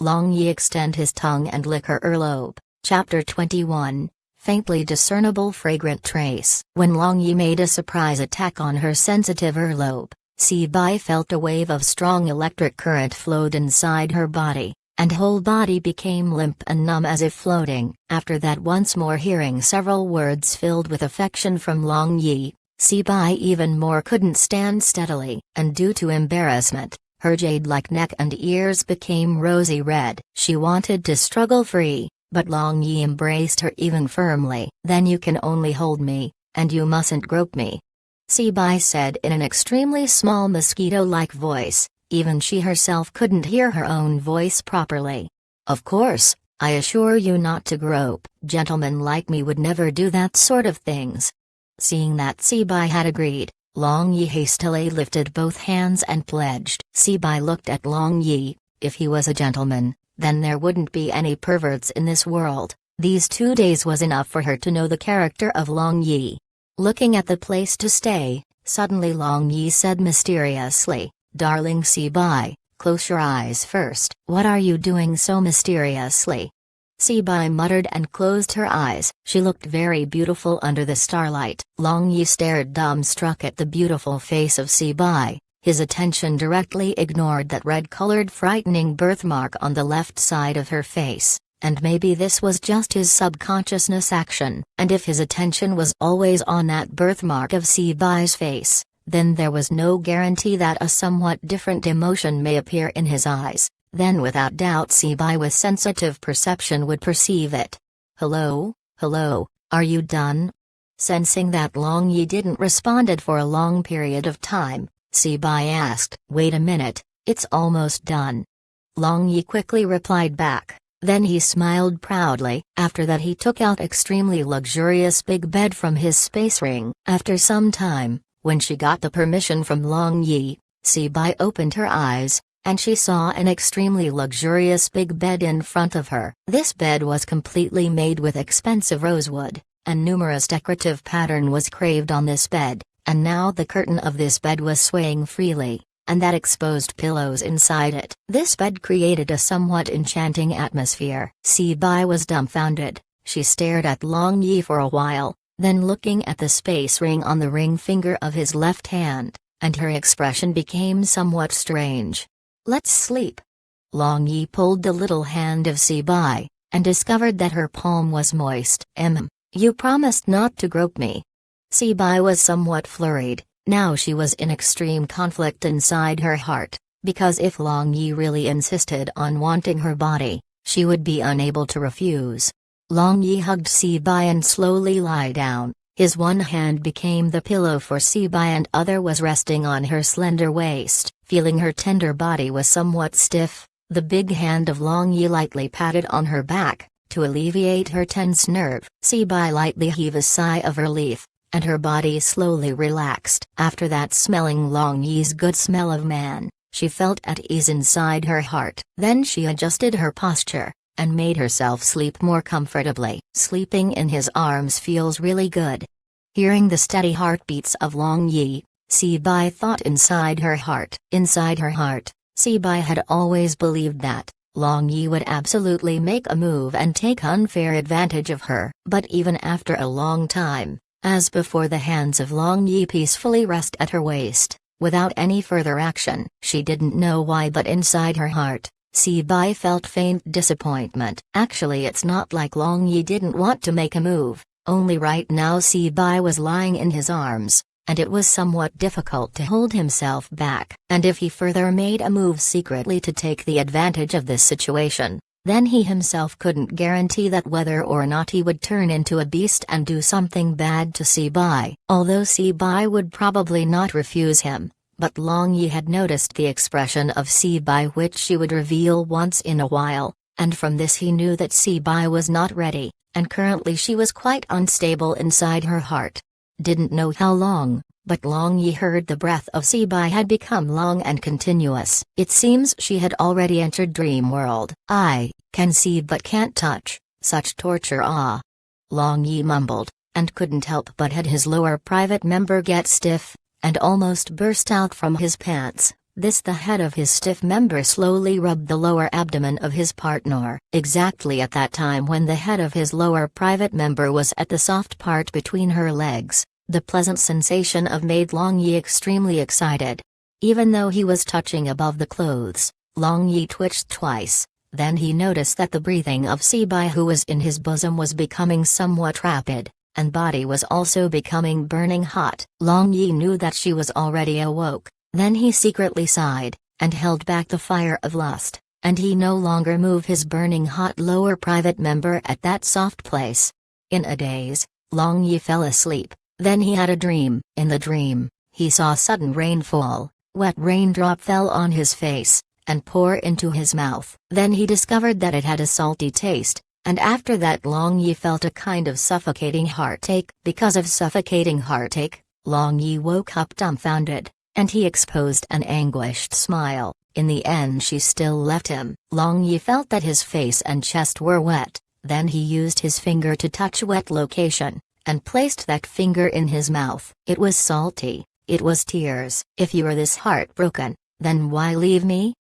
Long Yi extend his tongue and lick her earlobe. Chapter 21, Faintly Discernible Fragrant Trace. When Long Yi made a surprise attack on her sensitive earlobe, Si Bai felt a wave of strong electric current flowed inside her body, and whole body became limp and numb as if floating. After that, once more hearing several words filled with affection from Long Yi, Si Bai even more couldn't stand steadily, and due to embarrassment, her jade-like neck and ears became rosy red. She wanted to struggle free, but Long Yi embraced her even firmly. Then you can only hold me, and you mustn't grope me, Si Bai said in an extremely small mosquito-like voice. Even she herself couldn't hear her own voice properly. Of course, I assure you not to grope. Gentlemen like me would never do that sort of things. Seeing that Si Bai had agreed, Long Yi hastily lifted both hands and pledged. Sibai looked at Long Yi. If he was a gentleman, then there wouldn't be any perverts in this world. These 2 days was enough for her to know the character of Long Yi. Looking at the place to stay, suddenly Long Yi said mysteriously, "Darling Sibai, close your eyes first." "What are you doing so mysteriously?" Sibai muttered and closed her eyes. She looked very beautiful under the starlight. Long Yi stared dumbstruck at the beautiful face of Sibai. His attention directly ignored that red-colored frightening birthmark on the left side of her face, and maybe this was just his subconsciousness action. And if his attention was always on that birthmark of Sibai's face, then there was no guarantee that a somewhat different emotion may appear in his eyes. Then without doubt Sibai with sensitive perception would perceive it. "Hello, hello, are you done?" Sensing that Long Yi didn't responded for a long period of time, Sibai asked. "Wait a minute, it's almost done." Long Yi quickly replied back. Then he smiled proudly. After that he took out extremely luxurious big bed from his space ring. After some time, when she got the permission from Long Yi, Sibai opened her eyes, and she saw an extremely luxurious big bed in front of her. This bed was completely made with expensive rosewood, and numerous decorative pattern was carved on this bed, and now the curtain of this bed was swaying freely, and that exposed pillows inside it. This bed created a somewhat enchanting atmosphere. Sibai was dumbfounded. She stared at Long Yi for a while, then looking at the space ring on the ring finger of his left hand, and her expression became somewhat strange. "Let's sleep." Long Yi pulled the little hand of Sibai, and discovered that her palm was moist. You promised not to grope me." Sibai was somewhat flurried. Now she was in extreme conflict inside her heart, because if Long Yi really insisted on wanting her body, she would be unable to refuse. Long Yi hugged Sibai and slowly lie down. His one hand became the pillow for Sibai and other was resting on her slender waist. Feeling her tender body was somewhat stiff, the big hand of Long Yi lightly patted on her back, to alleviate her tense nerve. Sibai lightly heaved a sigh of relief, and her body slowly relaxed. After that smelling Long Yi's good smell of man, she felt at ease inside her heart. Then she adjusted her posture, and made herself sleep more comfortably. Sleeping in his arms feels really good. Hearing the steady heartbeats of Long Yi, Sibai thought inside her heart. Inside her heart, Sibai had always believed that Long Yi would absolutely make a move and take unfair advantage of her. But even after a long time, as before, the hands of Long Yi peacefully rest at her waist, without any further action. She didn't know why, but inside her heart, Sibai felt faint disappointment. Actually, it's not like Long Yi didn't want to make a move, only right now Sibai was lying in his arms, and it was somewhat difficult to hold himself back. And if he further made a move secretly to take the advantage of this situation, then he himself couldn't guarantee that whether or not he would turn into a beast and do something bad to Sibai. Although Sibai would probably not refuse him, but Long Yi had noticed the expression of Sibai which she would reveal once in a while, and from this he knew that Sibai was not ready, and currently she was quite unstable inside her heart. Didn't know how long, but Long Yi heard the breath of Sibai had become long and continuous. It seems she had already entered dream world. "I can see but can't touch, such torture, ah." Long Yi mumbled, and couldn't help but had his lower private member get stiff, and almost burst out from his pants. The head of his stiff member slowly rubbed the lower abdomen of his partner. Exactly at that time when the head of his lower private member was at the soft part between her legs, the pleasant sensation of made Long Yi extremely excited. Even though he was touching above the clothes, Long Yi twitched twice, then he noticed that the breathing of Sibai who was in his bosom was becoming somewhat rapid, and body was also becoming burning hot. Long Yi knew that she was already awoke, then he secretly sighed, and held back the fire of lust, and he no longer moved his burning hot lower private member at that soft place. In a daze, Long Yi fell asleep. Then he had a dream. In the dream, he saw sudden rainfall. Wet raindrop fell on his face, and pour into his mouth. Then he discovered that it had a salty taste, and after that Long Yi felt a kind of suffocating heartache. Because of suffocating heartache, Long Yi woke up dumbfounded, and he exposed an anguished smile. In the end she still left him. Long Yi felt that his face and chest were wet, then he used his finger to touch wet location, and placed that finger in his mouth. It was salty, it was tears. If you are this heartbroken, then why leave me?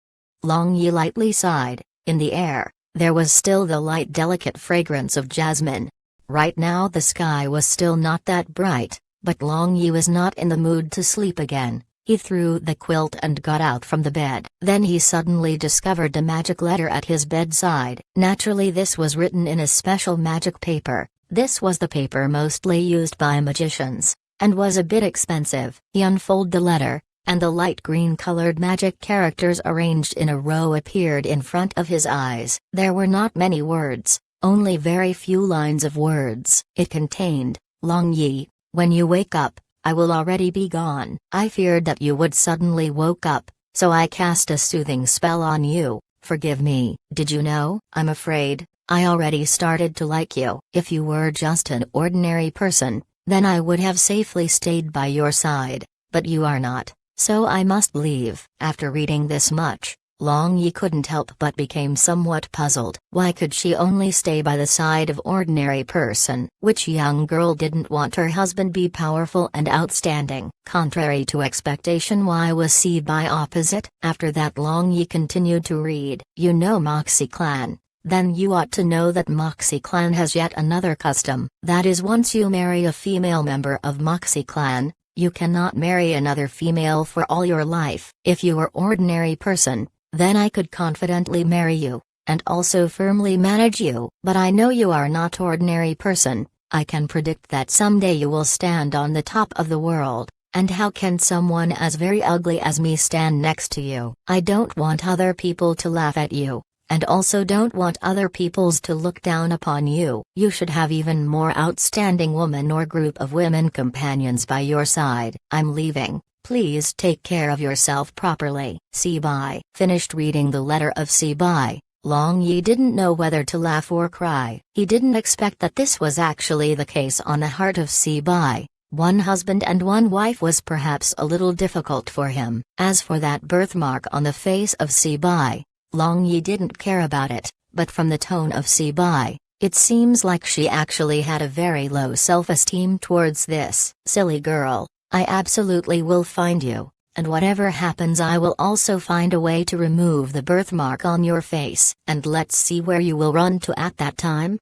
Long Yi lightly sighed. In the air, there was still the light delicate fragrance of jasmine. Right now the sky was still not that bright, but Long Yi was not in the mood to sleep again. He threw the quilt and got out from the bed. Then he suddenly discovered a magic letter at his bedside. Naturally this was written in a special magic paper. This was the paper mostly used by magicians, and was a bit expensive. He unfolded the letter, and the light green-colored magic characters arranged in a row appeared in front of his eyes. There were not many words, only very few lines of words. It contained, Long Yi, when you wake up, I will already be gone. I feared that you would suddenly woke up, so I cast a soothing spell on you. Forgive me. Did you know? I'm afraid, I already started to like you. If you were just an ordinary person, then I would have safely stayed by your side, but you are not, so I must leave. After reading this much, Long Yi couldn't help but became somewhat puzzled. Why could she only stay by the side of ordinary person? Which young girl didn't want her husband be powerful and outstanding? Contrary to expectation, why was Sibai opposite? After that Long Yi continued to read. You know Moxie Clan. Then you ought to know that Moxie Clan has yet another custom. That is, once you marry a female member of Moxie Clan, you cannot marry another female for all your life. If you are ordinary person, then I could confidently marry you, and also firmly manage you. But I know you are not ordinary person. I can predict that someday you will stand on the top of the world, and how can someone as very ugly as me stand next to you? I don't want other people to laugh at you, and also don't want other peoples to look down upon you. You should have even more outstanding woman or group of women companions by your side. I'm leaving. Please take care of yourself properly. Sibai. Finished reading the letter of Sibai, Long Yi didn't know whether to laugh or cry. He didn't expect that this was actually the case on the heart of Sibai. One husband and one wife was perhaps a little difficult for him. As for that birthmark on the face of Sibai, Long Yi didn't care about it, but from the tone of Sibai, it seems like she actually had a very low self-esteem towards this. Silly girl. I absolutely will find you, and whatever happens I will also find a way to remove the birthmark on your face. And let's see where you will run to at that time.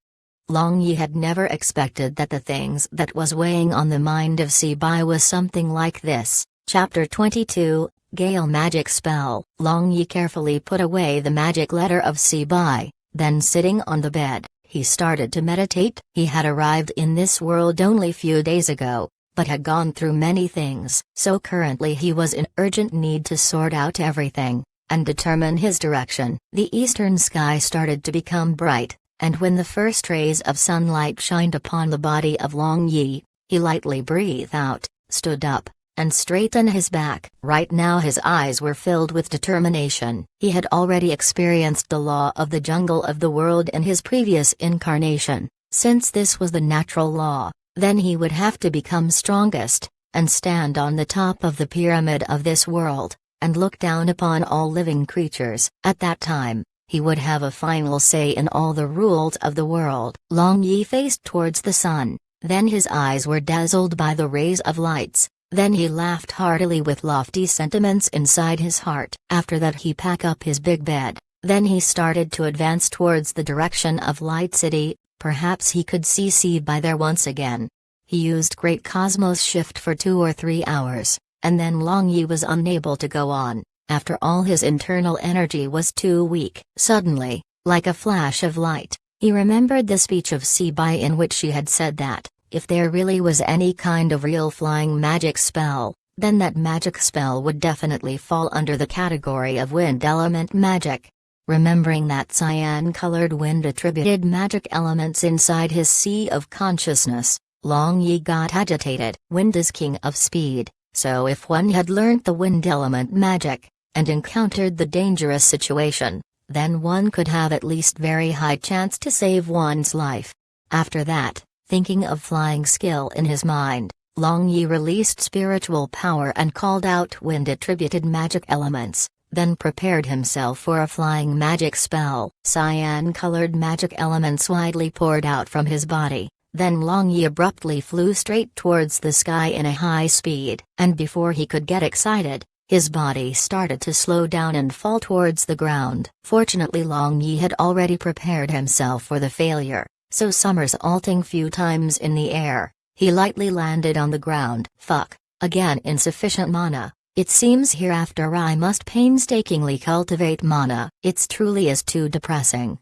Long Yi had never expected that the things that was weighing on the mind of Sibai was something like this. Chapter 22, Gale Magic Spell. Long Yi carefully put away the magic letter of Sibai, then sitting on the bed, he started to meditate. He had arrived in this world only few days ago, but had gone through many things. So currently he was in urgent need to sort out everything, and determine his direction. The eastern sky started to become bright, and when the first rays of sunlight shined upon the body of Long Yi, he lightly breathed out, stood up, and straightened his back. Right now his eyes were filled with determination. He had already experienced the law of the jungle of the world in his previous incarnation. Since this was the natural law, then he would have to become strongest, and stand on the top of the pyramid of this world, and look down upon all living creatures. At that time, he would have a final say in all the rules of the world. Long Yi faced towards the sun, then his eyes were dazzled by the rays of lights, then he laughed heartily with lofty sentiments inside his heart. After that he packed up his big bed, then he started to advance towards the direction of Light City. Perhaps he could see Sibai there once again. He used Great Cosmos Shift for 2 or 3 hours, and then Long Yi was unable to go on. After all, his internal energy was too weak. Suddenly, like a flash of light, he remembered the speech of Sibai in which she had said that, if there really was any kind of real flying magic spell, then that magic spell would definitely fall under the category of wind element magic. Remembering that cyan-colored wind attributed magic elements inside his sea of consciousness, Long Yi got agitated. Wind is king of speed, so if one had learnt the wind element magic, and encountered the dangerous situation, then one could have at least very high chance to save one's life. After that, thinking of flying skill in his mind, Long Yi released spiritual power and called out wind-attributed magic elements, then prepared himself for a flying magic spell. Cyan-colored magic elements widely poured out from his body. Then Long Yi abruptly flew straight towards the sky in a high speed. And before he could get excited, his body started to slow down and fall towards the ground. Fortunately, Long Yi had already prepared himself for the failure, so somersaulting few times in the air, he lightly landed on the ground. Fuck, again insufficient mana. It seems hereafter I must painstakingly cultivate mana. It's truly is too depressing.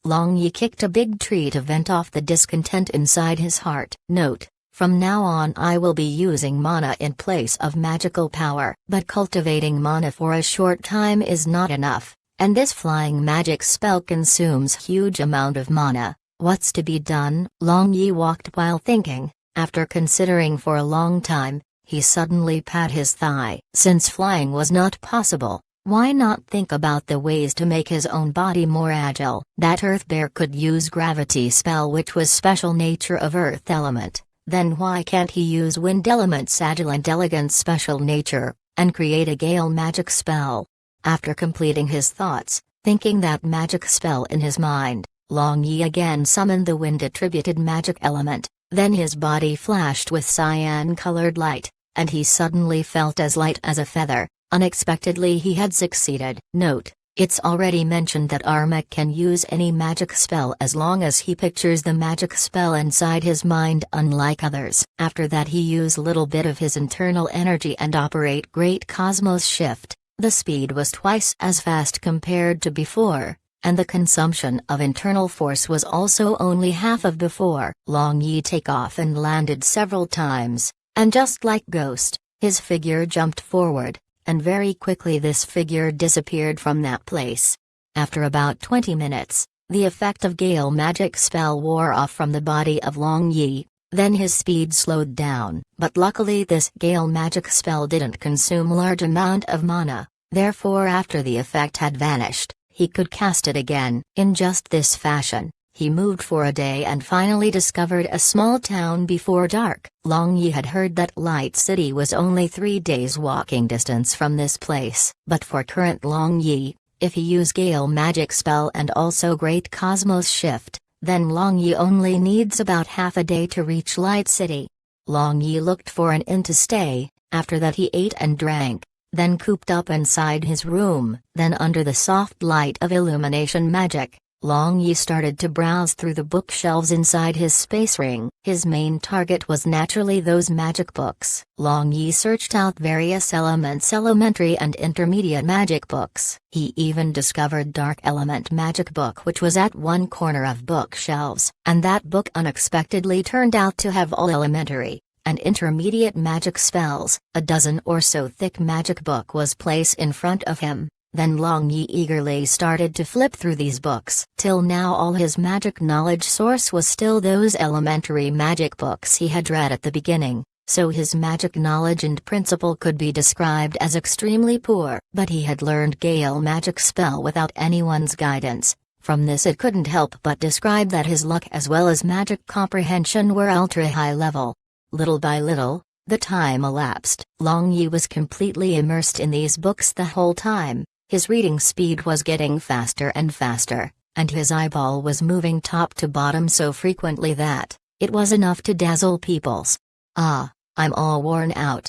Long Yi kicked a big tree to vent off the discontent inside his heart. Note: from now on I will be using mana in place of magical power. But cultivating mana for a short time is not enough, and this flying magic spell consumes huge amount of mana. What's to be done? Long Yi walked while thinking. After considering for a long time, he suddenly pat his thigh. Since flying was not possible, why not think about the ways to make his own body more agile? That earth bear could use gravity spell, which was special nature of earth element. Then why can't he use wind element's agile and elegant special nature, and create a gale magic spell? After completing his thoughts, thinking that magic spell in his mind, Long Yi again summoned the wind-attributed magic element. Then his body flashed with cyan-colored light, and he suddenly felt as light as a feather. Unexpectedly he had succeeded. Note: it's already mentioned that Armak can use any magic spell as long as he pictures the magic spell inside his mind, unlike others. After that he used little bit of his internal energy and operate Great Cosmos Shift. The speed was twice as fast compared to before, and the consumption of internal force was also only half of before. Long Yi take off and landed several times, and just like Ghost, his figure jumped forward, and very quickly this figure disappeared from that place. After about 20 minutes, the effect of Gale magic spell wore off from the body of Long Yi, then his speed slowed down. But luckily this Gale magic spell didn't consume large amount of mana, therefore after the effect had vanished, he could cast it again. In just this fashion, he moved for a day and finally discovered a small town before dark. Long Yi had heard that Light City was only 3 days walking distance from this place. But for current Long Yi, if he use Gale magic spell and also Great Cosmos Shift, then Long Yi only needs about half a day to reach Light City. Long Yi looked for an inn to stay. After that he ate and drank, then cooped up inside his room. Then under the soft light of illumination magic, Long Yi started to browse through the bookshelves inside his space ring. His main target was naturally those magic books. Long Yi searched out various elements, elementary and intermediate magic books. He even discovered Dark Element magic book, which was at one corner of bookshelves, and that book unexpectedly turned out to have all elementary and intermediate magic spells. A dozen or so thick magic book was placed in front of him. Then Long Yi eagerly started to flip through these books. Till now all his magic knowledge source was still those elementary magic books he had read at the beginning, so his magic knowledge and principle could be described as extremely poor. But he had learned Gale magic spell without anyone's guidance. From this it couldn't help but describe that his luck as well as magic comprehension were ultra high level. Little by little, the time elapsed. Long Yi was completely immersed in these books the whole time. His reading speed was getting faster and faster, and his eyeball was moving top to bottom so frequently that it was enough to dazzle peoples. Ah, I'm all worn out.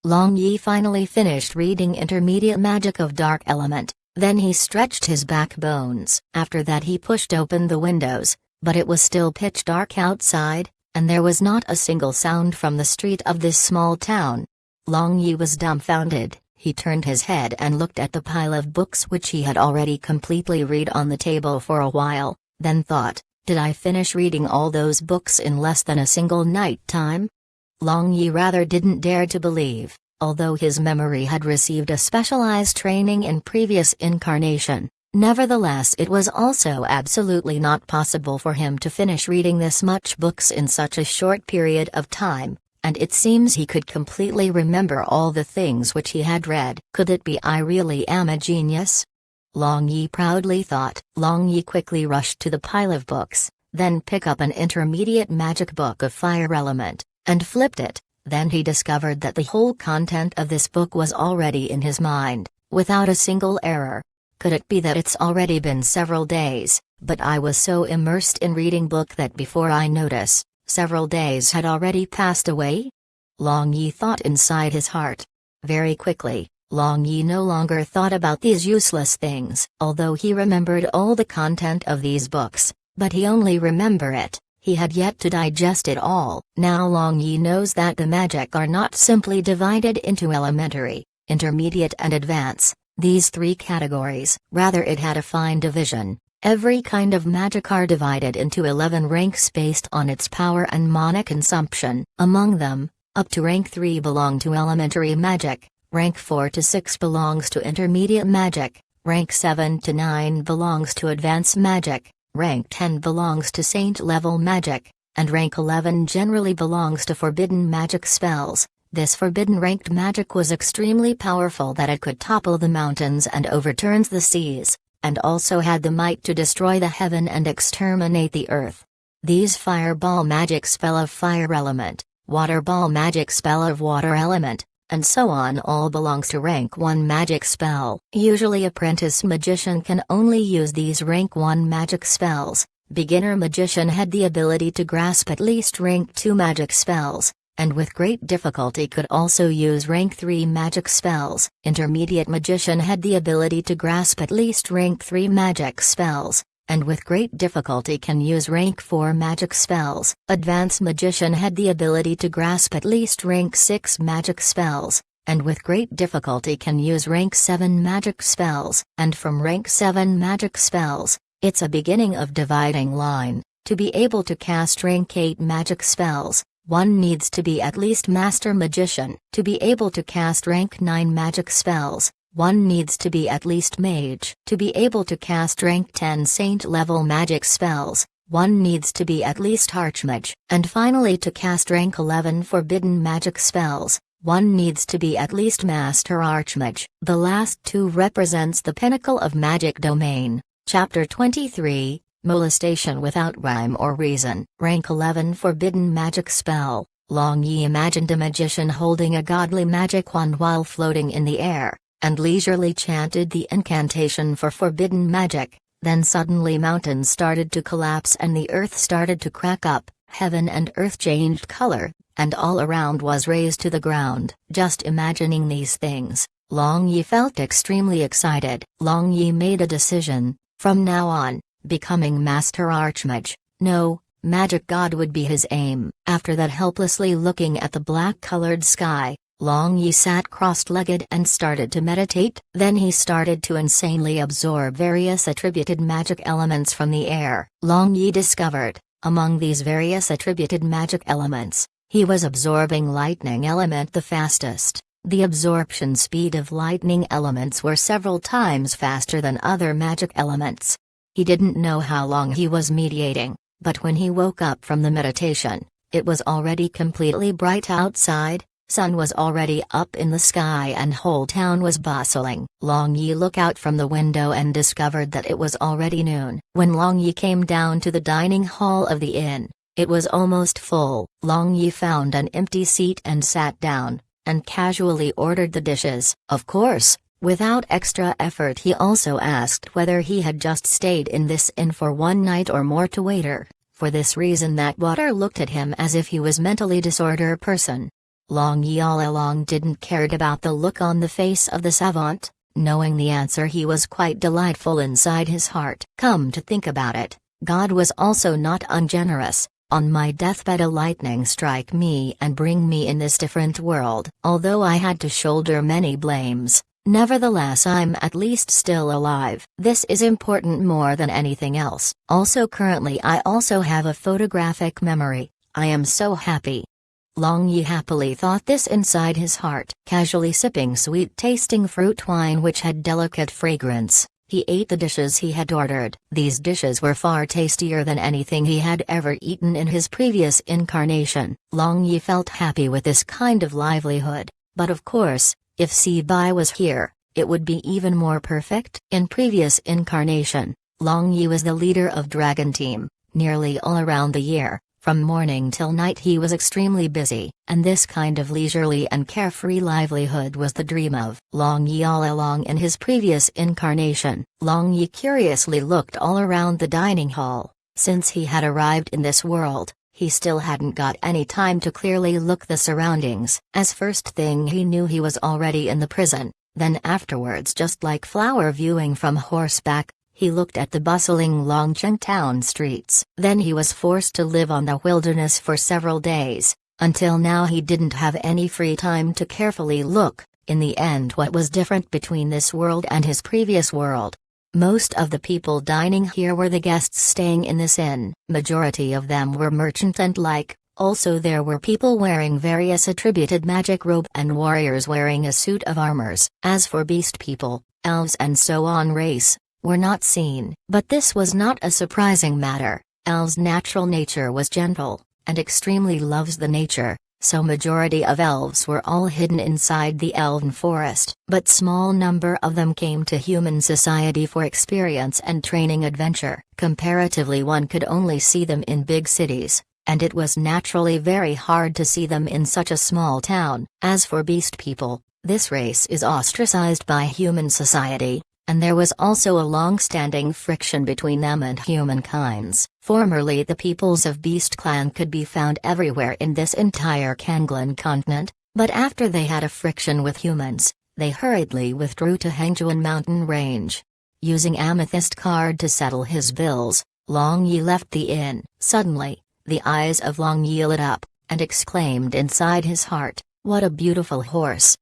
Long Yi finally finished reading Intermediate Magic of Dark Element, then he stretched his backbones. After that he pushed open the windows, but it was still pitch dark outside, and there was not a single sound from the street of this small town. Long Yi was dumbfounded. He turned his head and looked at the pile of books which he had already completely read on the table for a while, then thought, did I finish reading all those books in less than a single night time? Long Yi rather didn't dare to believe, although his memory had received a specialized training in previous incarnation. Nevertheless, it was also absolutely not possible for him to finish reading this much books in such a short period of time. And it seems he could completely remember all the things which he had read. Could it be I really am a genius? Long Yi proudly thought. Long Yi quickly rushed to the pile of books, then picked up an intermediate magic book of fire element, and flipped it. Then he discovered that the whole content of this book was already in his mind, without a single error. Could it be that it's already been several days, but I was so immersed in reading book that before I notice, several days had already passed away? Long Yi thought inside his heart. Very quickly, Long Yi no longer thought about these useless things. Although he remembered all the content of these books, but he only remembered it. He had yet to digest it all. Now Long Yi knows that the magic are not simply divided into elementary, intermediate and advance, these three categories. Rather it had a fine division. Every kind of magic are divided into 11 ranks based on its power and mana consumption. Among them, up to rank 3 belong to elementary magic, rank 4 to 6 belongs to intermediate magic, rank 7 to 9 belongs to advanced magic, rank 10 belongs to saint-level magic, and rank 11 generally belongs to forbidden magic spells. This forbidden ranked magic was extremely powerful that it could topple the mountains and overturns the seas, and also had the might to destroy the heaven and exterminate the earth. These fireball magic spell of fire element, water ball magic spell of water element, and so on all belongs to rank 1 magic spell. Usually apprentice magician can only use these rank 1 magic spells. Beginner magician had the ability to grasp at least rank 2 magic spells, and with great difficulty could also use rank 3 magic spells. Intermediate magician had the ability to grasp at least rank 3 magic spells, and with great difficulty can use rank 4 magic spells. Advanced magician had the ability to grasp at least rank 6 magic spells, and with great difficulty can use rank 7 magic spells. And from rank 7 magic spells, it's a beginning of dividing line. To be able to cast rank 8 magic spells, one needs to be at least master magician. To be able to cast rank 9 magic spells, one needs to be at least mage. To be able to cast rank 10 saint-level magic spells, one needs to be at least archmage. And finally to cast rank 11 forbidden magic spells, one needs to be at least master archmage. The last two represents the pinnacle of magic domain. Chapter 23, Molestation Without Rhyme or Reason. Rank 11 forbidden magic spell. Long Yi imagined a magician holding a godly magic wand while floating in the air, and leisurely chanted the incantation for forbidden magic. Then suddenly mountains started to collapse and the earth started to crack up, heaven and earth changed color, and all around was razed to the ground. Just imagining these things, Long Yi felt extremely excited. Long Yi made a decision. From now on, becoming Master Archmage, no, magic god would be his aim. After that, helplessly looking at the black-colored sky, Long Yi sat cross-legged and started to meditate. Then he started to insanely absorb various attributed magic elements from the air. Long Yi discovered, among these various attributed magic elements, he was absorbing lightning element the fastest. The absorption speed of lightning elements were several times faster than other magic elements. He didn't know how long he was meditating, but when he woke up from the meditation, it was already completely bright outside, sun was already up in the sky and whole town was bustling. Long Yi looked out from the window and discovered that it was already noon. When Long Yi came down to the dining hall of the inn, it was almost full. Long Yi found an empty seat and sat down, and casually ordered the dishes. Of course, without extra effort, he also asked whether he had just stayed in this inn for one night or more to waiter. For this reason that waiter looked at him as if he was mentally disordered person. Long Yi all along didn't cared about the look on the face of the savant. Knowing the answer, he was quite delightful inside his heart. Come to think about it, God was also not ungenerous. On my deathbed a lightning strike me and bring me in this different world. Although I had to shoulder many blames, nevertheless I'm at least still alive. This is important more than anything else. Also currently I also have a photographic memory. I am so happy. Long Yi happily thought this inside his heart. Casually sipping sweet-tasting fruit wine which had delicate fragrance, he ate the dishes he had ordered. These dishes were far tastier than anything he had ever eaten in his previous incarnation. Long Yi felt happy with this kind of livelihood, but of course, if Si Bai was here, it would be even more perfect. In previous incarnation, Long Yi was the leader of Dragon Team, nearly all around the year. From morning till night he was extremely busy, and this kind of leisurely and carefree livelihood was the dream of Long Yi all along in his previous incarnation. Long Yi curiously looked all around the dining hall. Since he had arrived in this world, he still hadn't got any time to clearly look the surroundings. As first thing he knew he was already in the prison, then afterwards just like flower viewing from horseback, he looked at the bustling Longcheng town streets. Then he was forced to live on the wilderness for several days. Until now he didn't have any free time to carefully look, in the end, what was different between this world and his previous world. Most of the people dining here were the guests staying in this inn. Majority of them were merchant and like, also there were people wearing various attributed magic robe and warriors wearing a suit of armors. As for beast people, elves and so on race, were not seen. But this was not a surprising matter. Elves' natural nature was gentle, and extremely loves the nature, so majority of elves were all hidden inside the elven forest. But small number of them came to human society for experience and training adventure. Comparatively one could only see them in big cities, and it was naturally very hard to see them in such a small town. As for beast people, this race is ostracized by human society, and there was also a long-standing friction between them and humankinds. Formerly the peoples of Beast Clan could be found everywhere in this entire Kanglan continent, but after they had a friction with humans, they hurriedly withdrew to Hengjuan mountain range. Using Amethyst card to settle his bills, Long Yi left the inn. Suddenly, the eyes of Long Yi lit up, and exclaimed inside his heart, "What a beautiful horse!"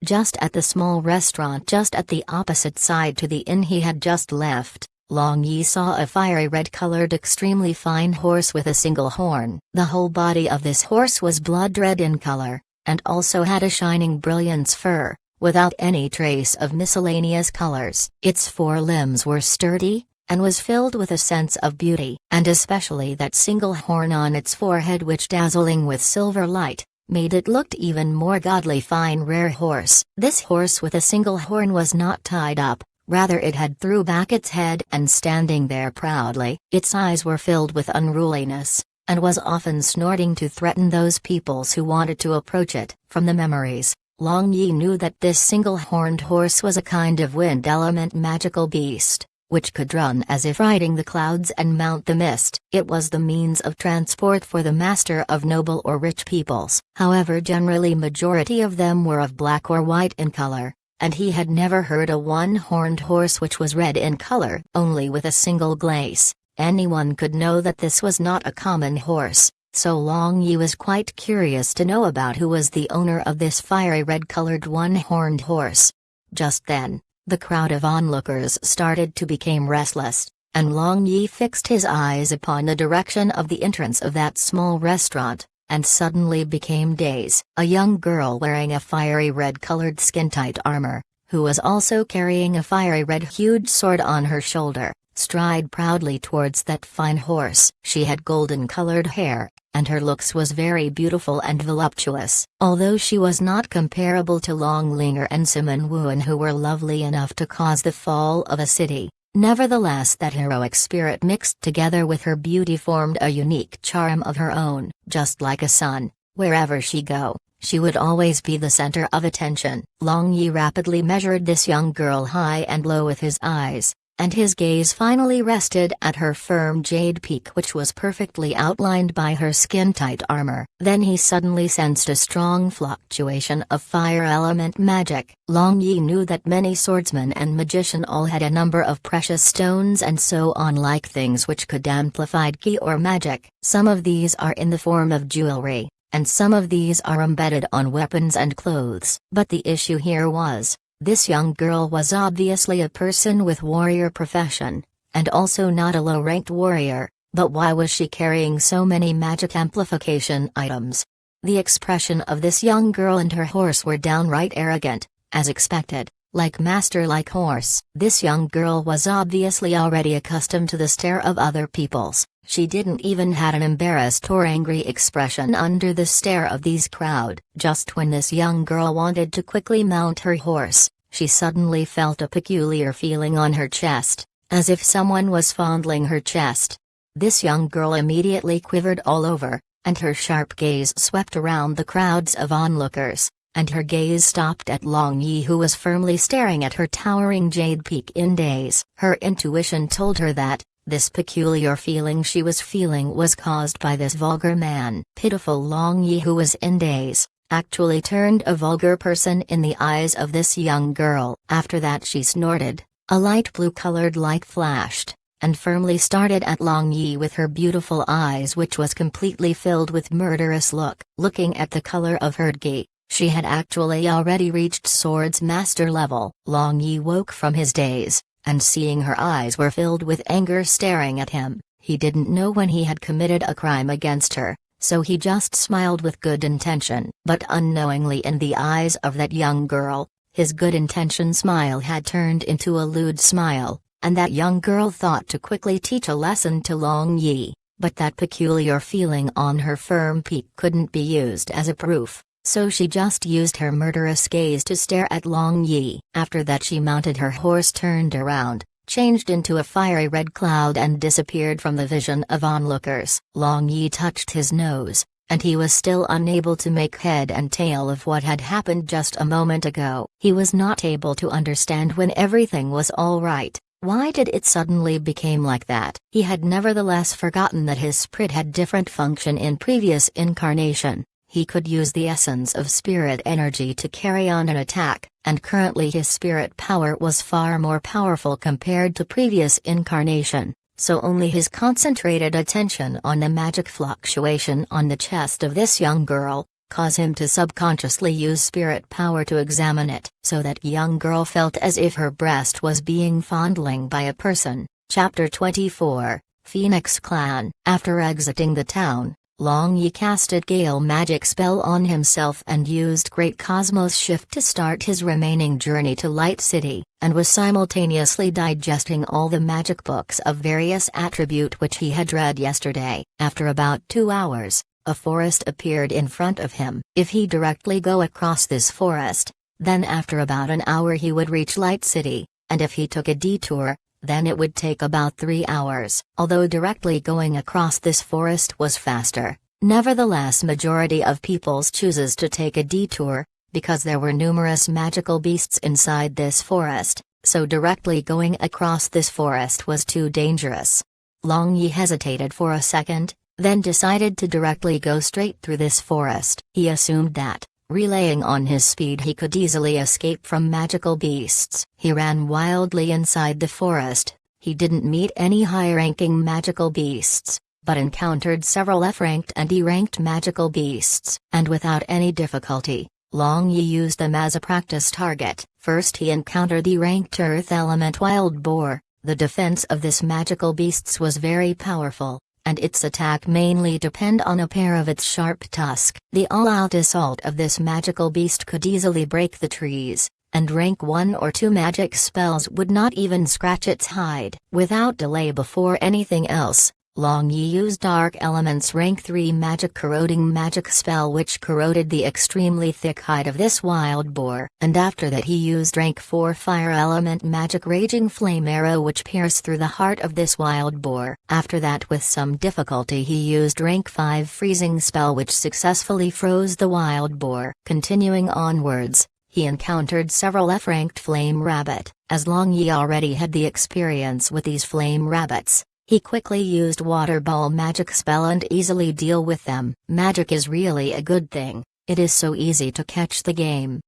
Just at the small restaurant just at the opposite side to the inn he had just left, Long Yi saw a fiery red-colored extremely fine horse with a single horn. The whole body of this horse was blood red in color, and also had a shining brilliance fur, without any trace of miscellaneous colors. Its four limbs were sturdy, and was filled with a sense of beauty, and especially that single horn on its forehead which dazzling with silver light, made it looked even more godly fine rare horse. This horse with a single horn was not tied up, rather it had threw back its head and standing there proudly. Its eyes were filled with unruliness, and was often snorting to threaten those peoples who wanted to approach it. From the memories, Long Yi knew that this single-horned horse was a kind of wind element magical beast, which could run as if riding the clouds and mount the mist. It was the means of transport for the master of noble or rich peoples. However, generally majority of them were of black or white in color, and he had never heard a one-horned horse which was red in color. Only with a single glace, anyone could know that this was not a common horse, so Long Yi was quite curious to know about who was the owner of this fiery red-colored one-horned horse. Just then, the crowd of onlookers started to become restless, and Long Yi fixed his eyes upon the direction of the entrance of that small restaurant, and suddenly became dazed. A young girl wearing a fiery red-colored skin-tight armor, who was also carrying a fiery red huge sword on her shoulder, stride proudly towards that fine horse. She had golden-colored hair, and her looks was very beautiful and voluptuous. Although she was not comparable to Long Linger and Simon Wuan who were lovely enough to cause the fall of a city, nevertheless that heroic spirit mixed together with her beauty formed a unique charm of her own. Just like a sun, wherever she go, she would always be the center of attention. Long Yi rapidly measured this young girl high and low with his eyes, and his gaze finally rested at her firm jade peak which was perfectly outlined by her skin-tight armor. Then he suddenly sensed a strong fluctuation of fire element magic. Long Yi knew that many swordsmen and magician all had a number of precious stones and so on like things which could amplify ki or magic. Some of these are in the form of jewelry, and some of these are embedded on weapons and clothes. But the issue here was, this young girl was obviously a person with warrior profession, and also not a low-ranked warrior, but why was she carrying so many magic amplification items? The expression of this young girl and her horse were downright arrogant, as expected, like master like horse. This young girl was obviously already accustomed to the stare of other peoples. She didn't even had an embarrassed or angry expression under the stare of these crowd. Just when this young girl wanted to quickly mount her horse, she suddenly felt a peculiar feeling on her chest, as if someone was fondling her chest. This young girl immediately quivered all over, and her sharp gaze swept around the crowds of onlookers, and her gaze stopped at Long Yi, who was firmly staring at her towering jade peak in daze. Her intuition told her that this peculiar feeling she was feeling was caused by this vulgar man. Pitiful Long Yi, who was in daze, actually turned a vulgar person in the eyes of this young girl. After that she snorted, a light blue-colored light flashed, and firmly started at Long Yi with her beautiful eyes, which was completely filled with murderous look. Looking at the color of her gi, she had actually already reached Swords Master level. Long Yi woke from his daze, and seeing her eyes were filled with anger staring at him, he didn't know when he had committed a crime against her, so he just smiled with good intention. But unknowingly in the eyes of that young girl, his good intention smile had turned into a lewd smile, and that young girl thought to quickly teach a lesson to Long Yi, but that peculiar feeling on her firm peak couldn't be used as a proof. So she just used her murderous gaze to stare at Long Yi. After that she mounted her horse, turned around, changed into a fiery red cloud and disappeared from the vision of onlookers. Long Yi touched his nose, and he was still unable to make head and tail of what had happened just a moment ago. He was not able to understand when everything was all right. Why did it suddenly became like that? He had nevertheless forgotten that his spirit had different function in previous incarnation. He could use the essence of spirit energy to carry on an attack, and currently his spirit power was far more powerful compared to previous incarnation, so only his concentrated attention on the magic fluctuation on the chest of this young girl caused him to subconsciously use spirit power to examine it. So that young girl felt as if her breast was being fondling by a person. Chapter 24, Phoenix Clan. After exiting the town, Long Yi casted Gale magic spell on himself and used Great Cosmos Shift to start his remaining journey to Light City, and was simultaneously digesting all the magic books of various attribute which he had read yesterday. After about 2 hours, a forest appeared in front of him. If he directly go across this forest, then after about an hour he would reach Light City, and if he took a detour, then it would take about 3 hours. Although directly going across this forest was faster, nevertheless majority of peoples chooses to take a detour, because there were numerous magical beasts inside this forest, so directly going across this forest was too dangerous. Long Yi hesitated for a second, then decided to directly go straight through this forest. He assumed that, relying on his speed, he could easily escape from magical beasts. He ran wildly inside the forest. He didn't meet any high-ranking magical beasts, but encountered several F-ranked and E-ranked magical beasts. And without any difficulty, Long Yi used them as a practice target. First he encountered E-ranked Earth Element Wild Boar. The defense of this magical beasts was very powerful, and its attack mainly depend on a pair of its sharp tusk. The all-out assault of this magical beast could easily break the trees, and rank 1 or 2 magic spells would not even scratch its hide. Without delay, before anything else, Long Yi used Dark Element's rank 3 magic corroding magic spell, which corroded the extremely thick hide of this wild boar. And after that he used rank 4 Fire Element magic Raging Flame arrow, which pierced through the heart of this wild boar. After that, with some difficulty, he used rank 5 Freezing spell, which successfully froze the wild boar. Continuing onwards, he encountered several F-ranked Flame Rabbit. As Long Yi already had the experience with these flame rabbits, he quickly used Water Ball magic spell and easily deal with them. Magic is really a good thing, it is so easy to catch the game.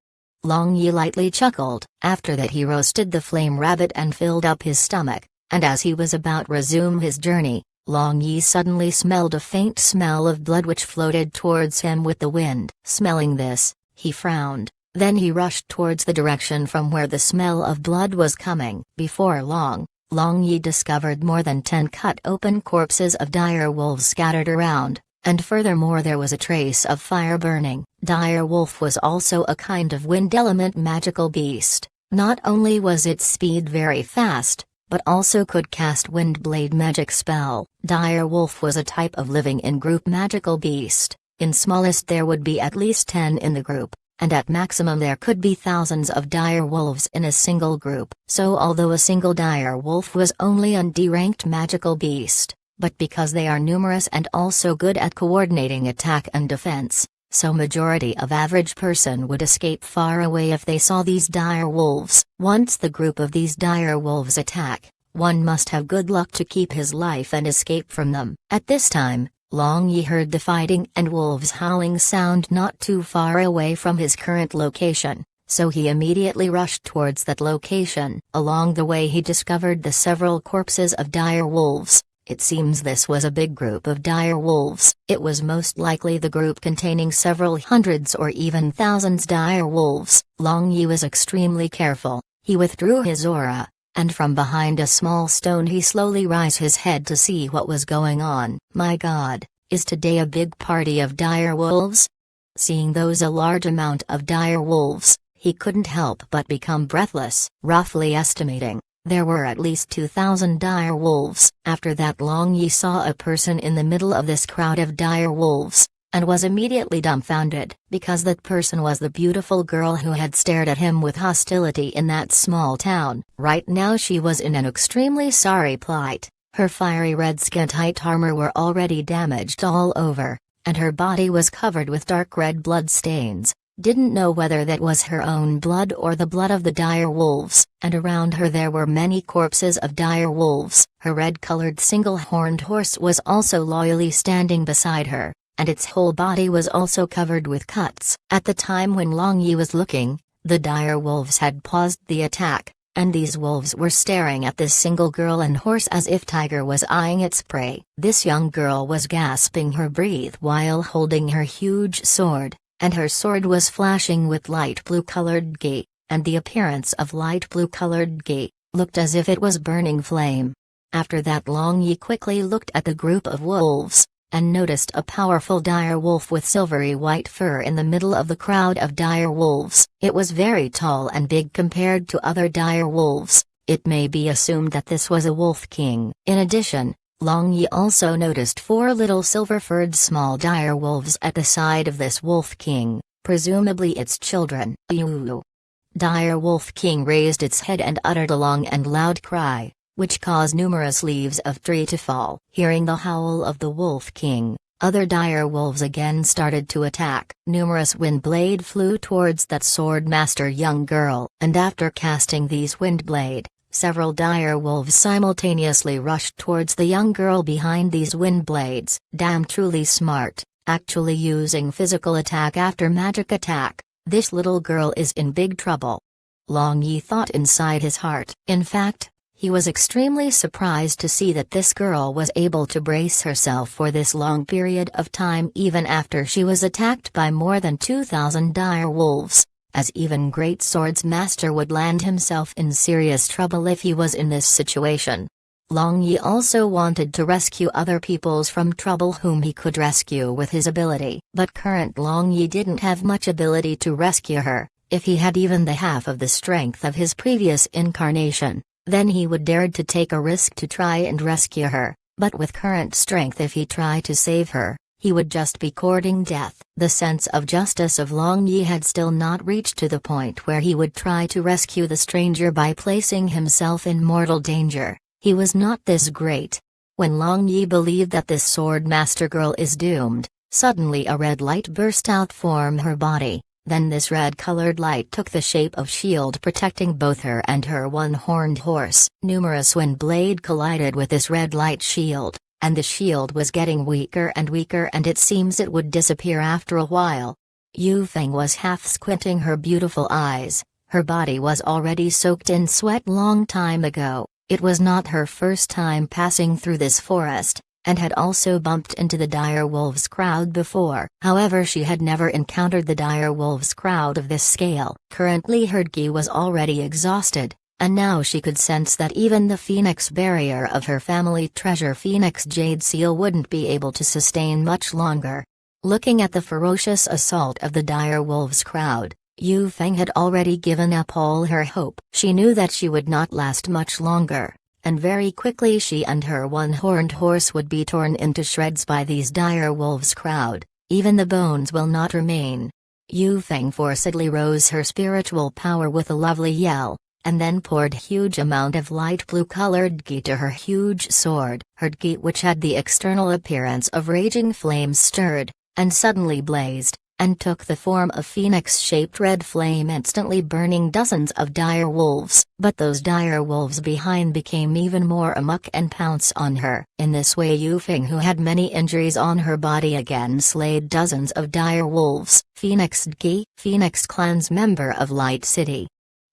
Long Yi lightly chuckled. After that he roasted the flame rabbit and filled up his stomach, and as he was about to resume his journey, Long Yi suddenly smelled a faint smell of blood which floated towards him with the wind. Smelling this, he frowned. Then he rushed towards the direction from where the smell of blood was coming. Before long, Long Yi discovered more than 10 cut-open corpses of dire wolves scattered around, and furthermore there was a trace of fire burning. Dire wolf was also a kind of wind element magical beast. Not only was its speed very fast, but also could cast wind blade magic spell. Dire wolf was a type of living in group magical beast. In smallest there would be at least 10 in the group, and at maximum there could be thousands of dire wolves in a single group. So although a single dire wolf was only a D-ranked magical beast, but because they are numerous and also good at coordinating attack and defense, so majority of average person would escape far away if they saw these dire wolves. Once the group of these dire wolves attack, one must have good luck to keep his life and escape from them. At this time, Long Yi heard the fighting and wolves howling sound not too far away from his current location, so he immediately rushed towards that location. Along the way he discovered the several corpses of dire wolves. It seems this was a big group of dire wolves. It was most likely the group containing several hundreds or even thousands dire wolves. Long Yi was extremely careful. He withdrew his aura, and from behind a small stone he slowly raised his head to see what was going on. My God, is today a big party of dire wolves? Seeing those a large amount of dire wolves, he couldn't help but become breathless. Roughly estimating, there were at least 2,000 dire wolves. After that Long Yi saw a person in the middle of this crowd of dire wolves, and was immediately dumbfounded, because that person was the beautiful girl who had stared at him with hostility in that small town. Right now she was in an extremely sorry plight. Her fiery red skin tight armor were already damaged all over, and her body was covered with dark red blood stains. Didn't know whether that was her own blood or the blood of the dire wolves, and around her there were many corpses of dire wolves. Her red-colored single-horned horse was also loyally standing beside her, and its whole body was also covered with cuts. At the time when Long Yi was looking, the dire wolves had paused the attack, and these wolves were staring at this single girl and horse as if tiger was eyeing its prey. This young girl was gasping her breath while holding her huge sword, and her sword was flashing with light blue-colored gi, and the appearance of light blue-colored gi looked as if it was burning flame. After that Long Yi quickly looked at the group of wolves, and noticed a powerful dire wolf with silvery white fur in the middle of the crowd of dire wolves. It was very tall and big compared to other dire wolves. It may be assumed that this was a wolf king. In addition, Long Yi also noticed 4 little silver-furred small dire wolves at the side of this wolf king, presumably its children. Yoo! Dire wolf king raised its head and uttered a long and loud cry, which caused numerous leaves of tree to fall. Hearing the howl of the wolf king, other dire wolves again started to attack. Numerous wind blade flew towards that sword master young girl, and after casting these wind blade, several dire wolves simultaneously rushed towards the young girl behind these wind blades. Damn, truly smart, actually using physical attack after magic attack. This little girl is in big trouble. Long Yi thought inside his heart. In fact, he was extremely surprised to see that this girl was able to brace herself for this long period of time even after she was attacked by more than 2,000 dire wolves, as even Great Swords Master would land himself in serious trouble if he was in this situation. Long Yi also wanted to rescue other peoples from trouble whom he could rescue with his ability. But current Long Yi didn't have much ability to rescue her. If he had even the half of the strength of his previous incarnation, then he would dare to take a risk to try and rescue her, but with current strength if he tried to save her, he would just be courting death. The sense of justice of Long Yi had still not reached to the point where he would try to rescue the stranger by placing himself in mortal danger. He was not this great. When Long Yi believed that this sword master girl is doomed, suddenly a red light burst out from her body. Then this red-colored light took the shape of shield protecting both her and her one-horned horse. Numerous wind blade collided with this red light shield, and the shield was getting weaker and it seems it would disappear after a while. Yu Feng was half squinting her beautiful eyes. Her body was already soaked in sweat long time ago. It was not her first time passing through this forest, and had also bumped into the dire wolves crowd before. However, she had never encountered the dire wolves crowd of this scale. Currently her ki was already exhausted, and now she could sense that even the phoenix barrier of her family treasure Phoenix Jade Seal wouldn't be able to sustain much longer. Looking at the ferocious assault of the dire wolves crowd, Yu Feng had already given up all her hope. She knew that she would not last much longer, and very quickly she and her one-horned horse would be torn into shreds by these dire wolves crowd. Even the bones will not remain. Yu Feng forcedly rose her spiritual power with a lovely yell, and then poured huge amount of light blue-colored ghee to her huge sword. Her ghee, which had the external appearance of raging flames, stirred, and suddenly blazed, and took the form of phoenix-shaped red flame, instantly burning dozens of dire wolves. But those dire wolves behind became even more amok and pounced on her. In this way Yu Feng, who had many injuries on her body, again slayed dozens of dire wolves. Phoenix Ghee, Phoenix Clan's member of Light City.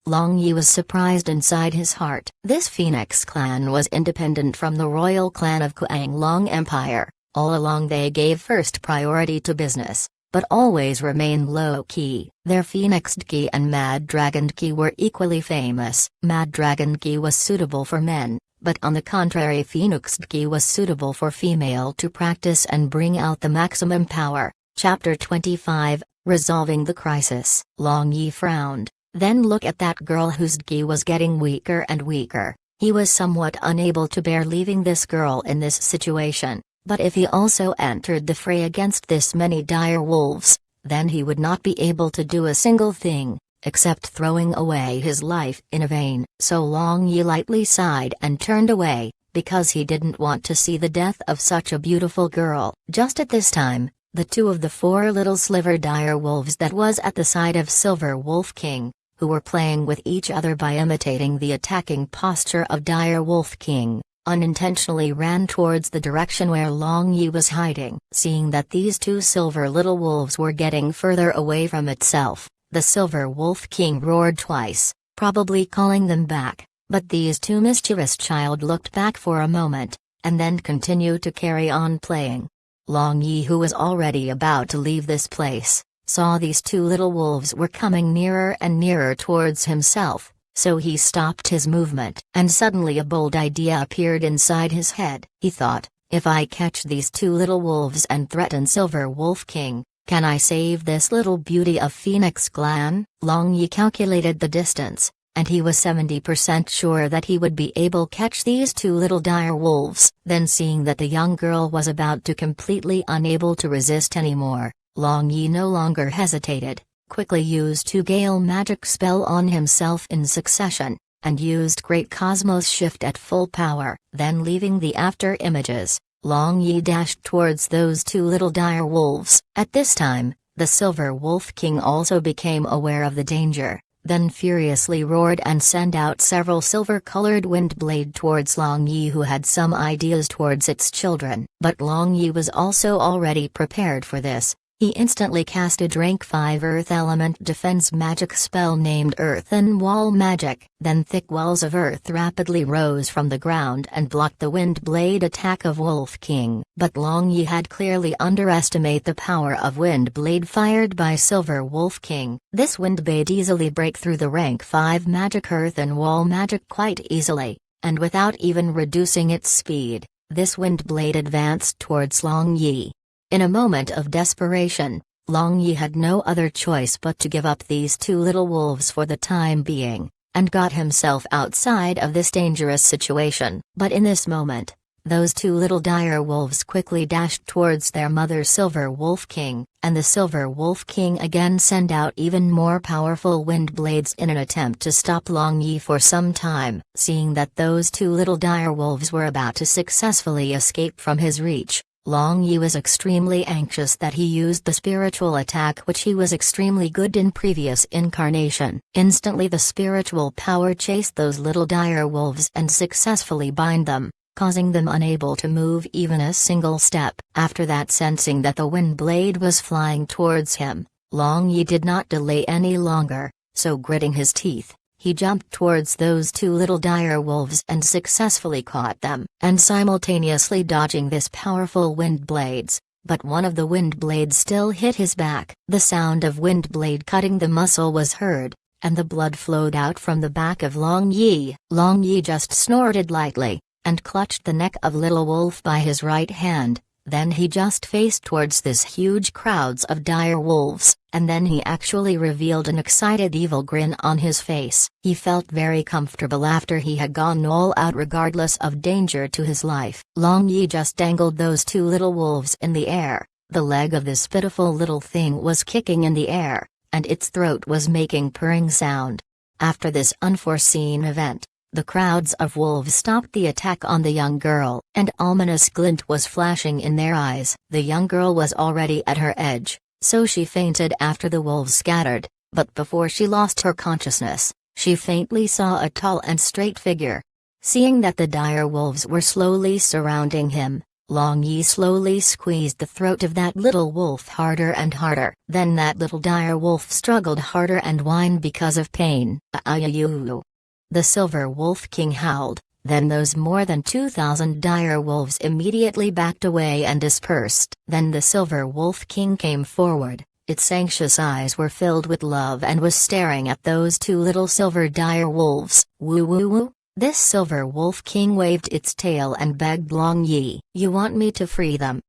Long Yi was surprised inside his heart. This Phoenix Clan was independent from the royal clan of Kuanglong Empire. All along they gave first priority to business, but always remained low-key. Their Phoenix Ghee and Mad Dragon Ghee were equally famous. Mad Dragon Ghee was suitable for men, but on the contrary Phoenix Ghee was suitable for female to practice and bring out the maximum power. Chapter 25, Resolving the Crisis. Long Yi frowned. Then look at that girl whose ghee was getting weaker and weaker. He was somewhat unable to bear leaving this girl in this situation, but if he also entered the fray against this many dire wolves, then he would not be able to do a single thing, except throwing away his life in vain. So Long Yi lightly sighed and turned away, because he didn't want to see the death of such a beautiful girl. Just at this time, the two of the four little sliver dire wolves that was at the side of Silver Wolf King, who were playing with each other by imitating the attacking posture of Dire Wolf King, unintentionally ran towards the direction where Long Yi was hiding. Seeing that these two silver little wolves were getting further away from itself, the Silver Wolf King roared twice, probably calling them back, but these two mischievous child looked back for a moment, and then continued to carry on playing. Long Yi, who was already about to leave this place, saw these two little wolves were coming nearer and nearer towards himself, so he stopped his movement. And suddenly a bold idea appeared inside his head. He thought, if I catch these two little wolves and threaten Silver Wolf King, can I save this little beauty of Phoenix Clan? Long Yi calculated the distance, and he was 70% sure that he would be able to catch these two little dire wolves. Then seeing that the young girl was about to completely unable to resist anymore, Long Yi no longer hesitated, quickly used two Gale magic spell on himself in succession, and used Great Cosmos Shift at full power. Then leaving the after images, Long Yi dashed towards those two little dire wolves. At this time, the Silver Wolf King also became aware of the danger, then furiously roared and sent out several silver-colored wind blade towards Long Yi, who had some ideas towards its children. But Long Yi was also already prepared for this. He instantly casted rank 5 Earth Element defense magic spell named Earthen Wall Magic. Then thick walls of earth rapidly rose from the ground and blocked the wind blade attack of Wolf King. But Long Yi had clearly underestimated the power of wind blade fired by Silver Wolf King. This wind blade easily break through the rank 5 magic Earthen Wall Magic quite easily, and without even reducing its speed, this wind blade advanced towards Long Yi. In a moment of desperation, Long Yi had no other choice but to give up these two little wolves for the time being, and got himself outside of this dangerous situation. But in this moment, those two little dire wolves quickly dashed towards their mother Silver Wolf King, and the Silver Wolf King again sent out even more powerful wind blades in an attempt to stop Long Yi for some time. Seeing that those two little dire wolves were about to successfully escape from his reach, Long Yi was extremely anxious that he used the spiritual attack which he was extremely good in previous incarnation. Instantly the spiritual power chased those little dire wolves and successfully bind them, causing them unable to move even a single step. After that, sensing that the wind blade was flying towards him, Long Yi did not delay any longer, so gritting his teeth, he jumped towards those two little dire wolves and successfully caught them, and simultaneously dodging this powerful wind blades, but one of the wind blades still hit his back. The sound of wind blade cutting the muscle was heard, and the blood flowed out from the back of Long Yi. Long Yi just snorted lightly, and clutched the neck of Little Wolf by his right hand. Then he just faced towards this huge crowds of dire wolves, and then he actually revealed an excited evil grin on his face. He felt very comfortable after he had gone all out regardless of danger to his life. Long Yi just dangled those two little wolves in the air. The leg of this pitiful little thing was kicking in the air, and its throat was making purring sound. After this unforeseen event, the crowds of wolves stopped the attack on the young girl, and ominous glint was flashing in their eyes. The young girl was already at her edge, so she fainted after the wolves scattered, but before she lost her consciousness, she faintly saw a tall and straight figure. Seeing that the dire wolves were slowly surrounding him, Long Yi slowly squeezed the throat of that little wolf harder and harder. Then that little dire wolf struggled harder and whined because of pain. Ayayuu. The Silver Wolf King howled, then those more than 2,000 dire wolves immediately backed away and dispersed. Then the Silver Wolf King came forward, its anxious eyes were filled with love and was staring at those two little silver dire wolves. Woo woo woo. This Silver Wolf King waved its tail and begged Long Yi, "You want me to free them?"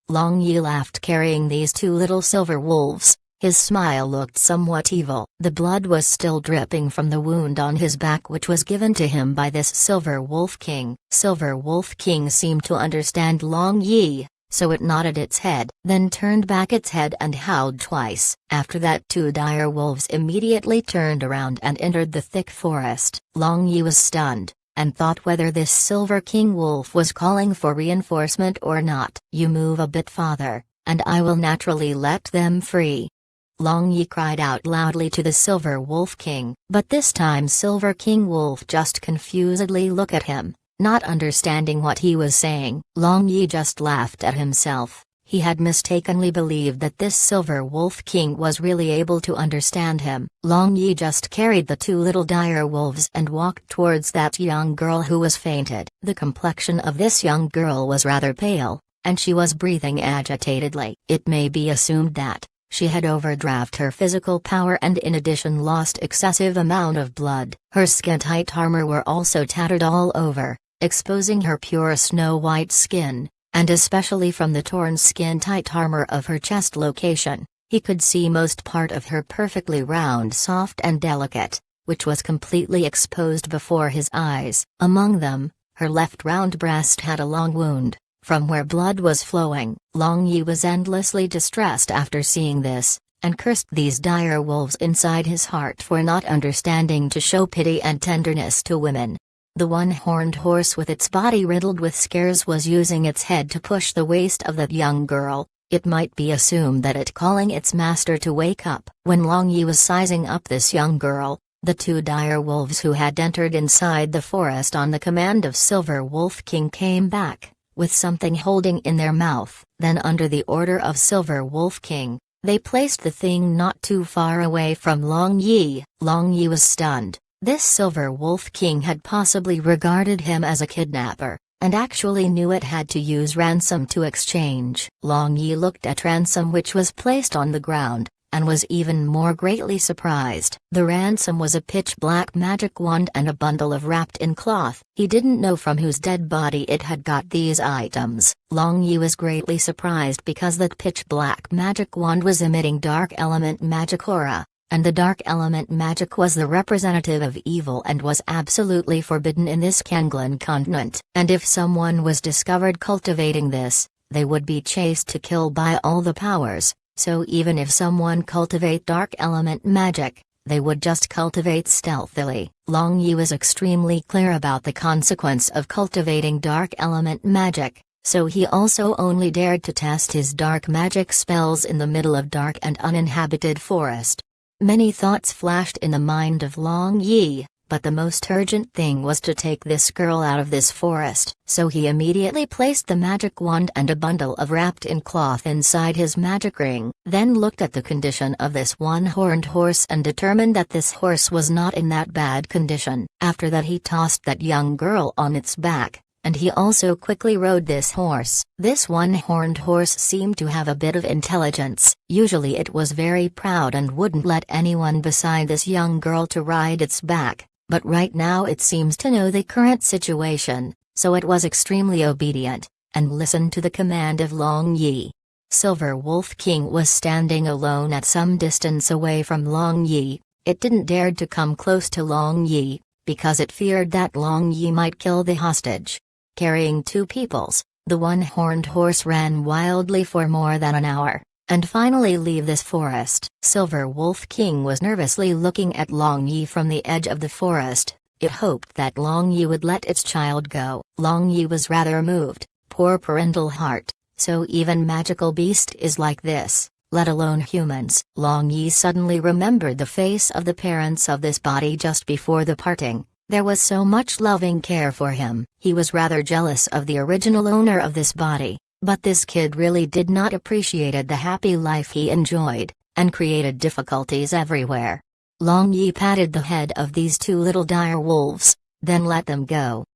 Long Yi laughed, carrying these two little silver wolves. His smile looked somewhat evil. The blood was still dripping from the wound on his back which was given to him by this Silver Wolf King. Silver Wolf King seemed to understand Long Yi, so it nodded its head, then turned back its head and howled twice. After that, two dire wolves immediately turned around and entered the thick forest. Long Yi was stunned, and thought whether this Silver King Wolf was calling for reinforcement or not. "You move a bit farther, and I will naturally let them free." Long Yi cried out loudly to the Silver Wolf King, but this time Silver King Wolf just confusedly looked at him, not understanding what he was saying. Long Yi just laughed at himself. He had mistakenly believed that this Silver Wolf King was really able to understand him. Long Yi just carried the two little dire wolves and walked towards that young girl who was fainted. The complexion of this young girl was rather pale, and she was breathing agitatedly. It may be assumed that she had overdraft her physical power and in addition lost excessive amount of blood. Her skin-tight armor were also tattered all over, exposing her pure snow-white skin, and especially from the torn skin-tight armor of her chest location, he could see most part of her perfectly round, soft and delicate, which was completely exposed before his eyes. Among them, her left round breast had a long wound, from where blood was flowing. Long Yi was endlessly distressed after seeing this, and cursed these dire wolves inside his heart for not understanding to show pity and tenderness to women. The one-horned horse with its body riddled with scars was using its head to push the waist of that young girl. It might be assumed that it calling its master to wake up. When Long Yi was sizing up this young girl, the two dire wolves who had entered inside the forest on the command of Silver Wolf King came back, with something holding in their mouth. Then under the order of Silver Wolf King, they placed the thing not too far away from Long Yi. Long Yi was stunned. This Silver Wolf King had possibly regarded him as a kidnapper, and actually knew it had to use ransom to exchange. Long Yi looked at ransom which was placed on the ground, and was even more greatly surprised. The ransom was a pitch-black magic wand and a bundle of wrapped-in cloth. He didn't know from whose dead body it had got these items. Long Yi was greatly surprised because that pitch-black magic wand was emitting dark element magic aura, and the dark element magic was the representative of evil and was absolutely forbidden in this Kanglan continent. And if someone was discovered cultivating this, they would be chased to kill by all the powers. So even if someone cultivate dark element magic, they would just cultivate stealthily. Long Yi was extremely clear about the consequence of cultivating dark element magic, so he also only dared to test his dark magic spells in the middle of dark and uninhabited forest. Many thoughts flashed in the mind of Long Yi, but the most urgent thing was to take this girl out of this forest. So he immediately placed the magic wand and a bundle of wrapped-in cloth inside his magic ring, then looked at the condition of this one-horned horse and determined that this horse was not in that bad condition. After that he tossed that young girl on its back, and he also quickly rode this horse. This one-horned horse seemed to have a bit of intelligence. Usually it was very proud and wouldn't let anyone beside this young girl to ride its back, but right now it seems to know the current situation, so it was extremely obedient, and listened to the command of Long Yi. Silver Wolf King was standing alone at some distance away from Long Yi. It didn't dare to come close to Long Yi, because it feared that Long Yi might kill the hostage. Carrying two peoples, the one-horned horse ran wildly for more than an hour. and finally leave this forest. Silver Wolf King was nervously looking at Long Yi from the edge of the forest. It hoped that Long Yi would let its child go. Long Yi was rather moved. Poor parental heart, so even magical beast is like this, let alone humans. Long Yi suddenly remembered the face of the parents of this body just before the parting. There was so much loving care for him. He was rather jealous of the original owner of this body, but this kid really did not appreciate the happy life he enjoyed, and created difficulties everywhere. Long Yi patted the head of these two little dire wolves, then let them go.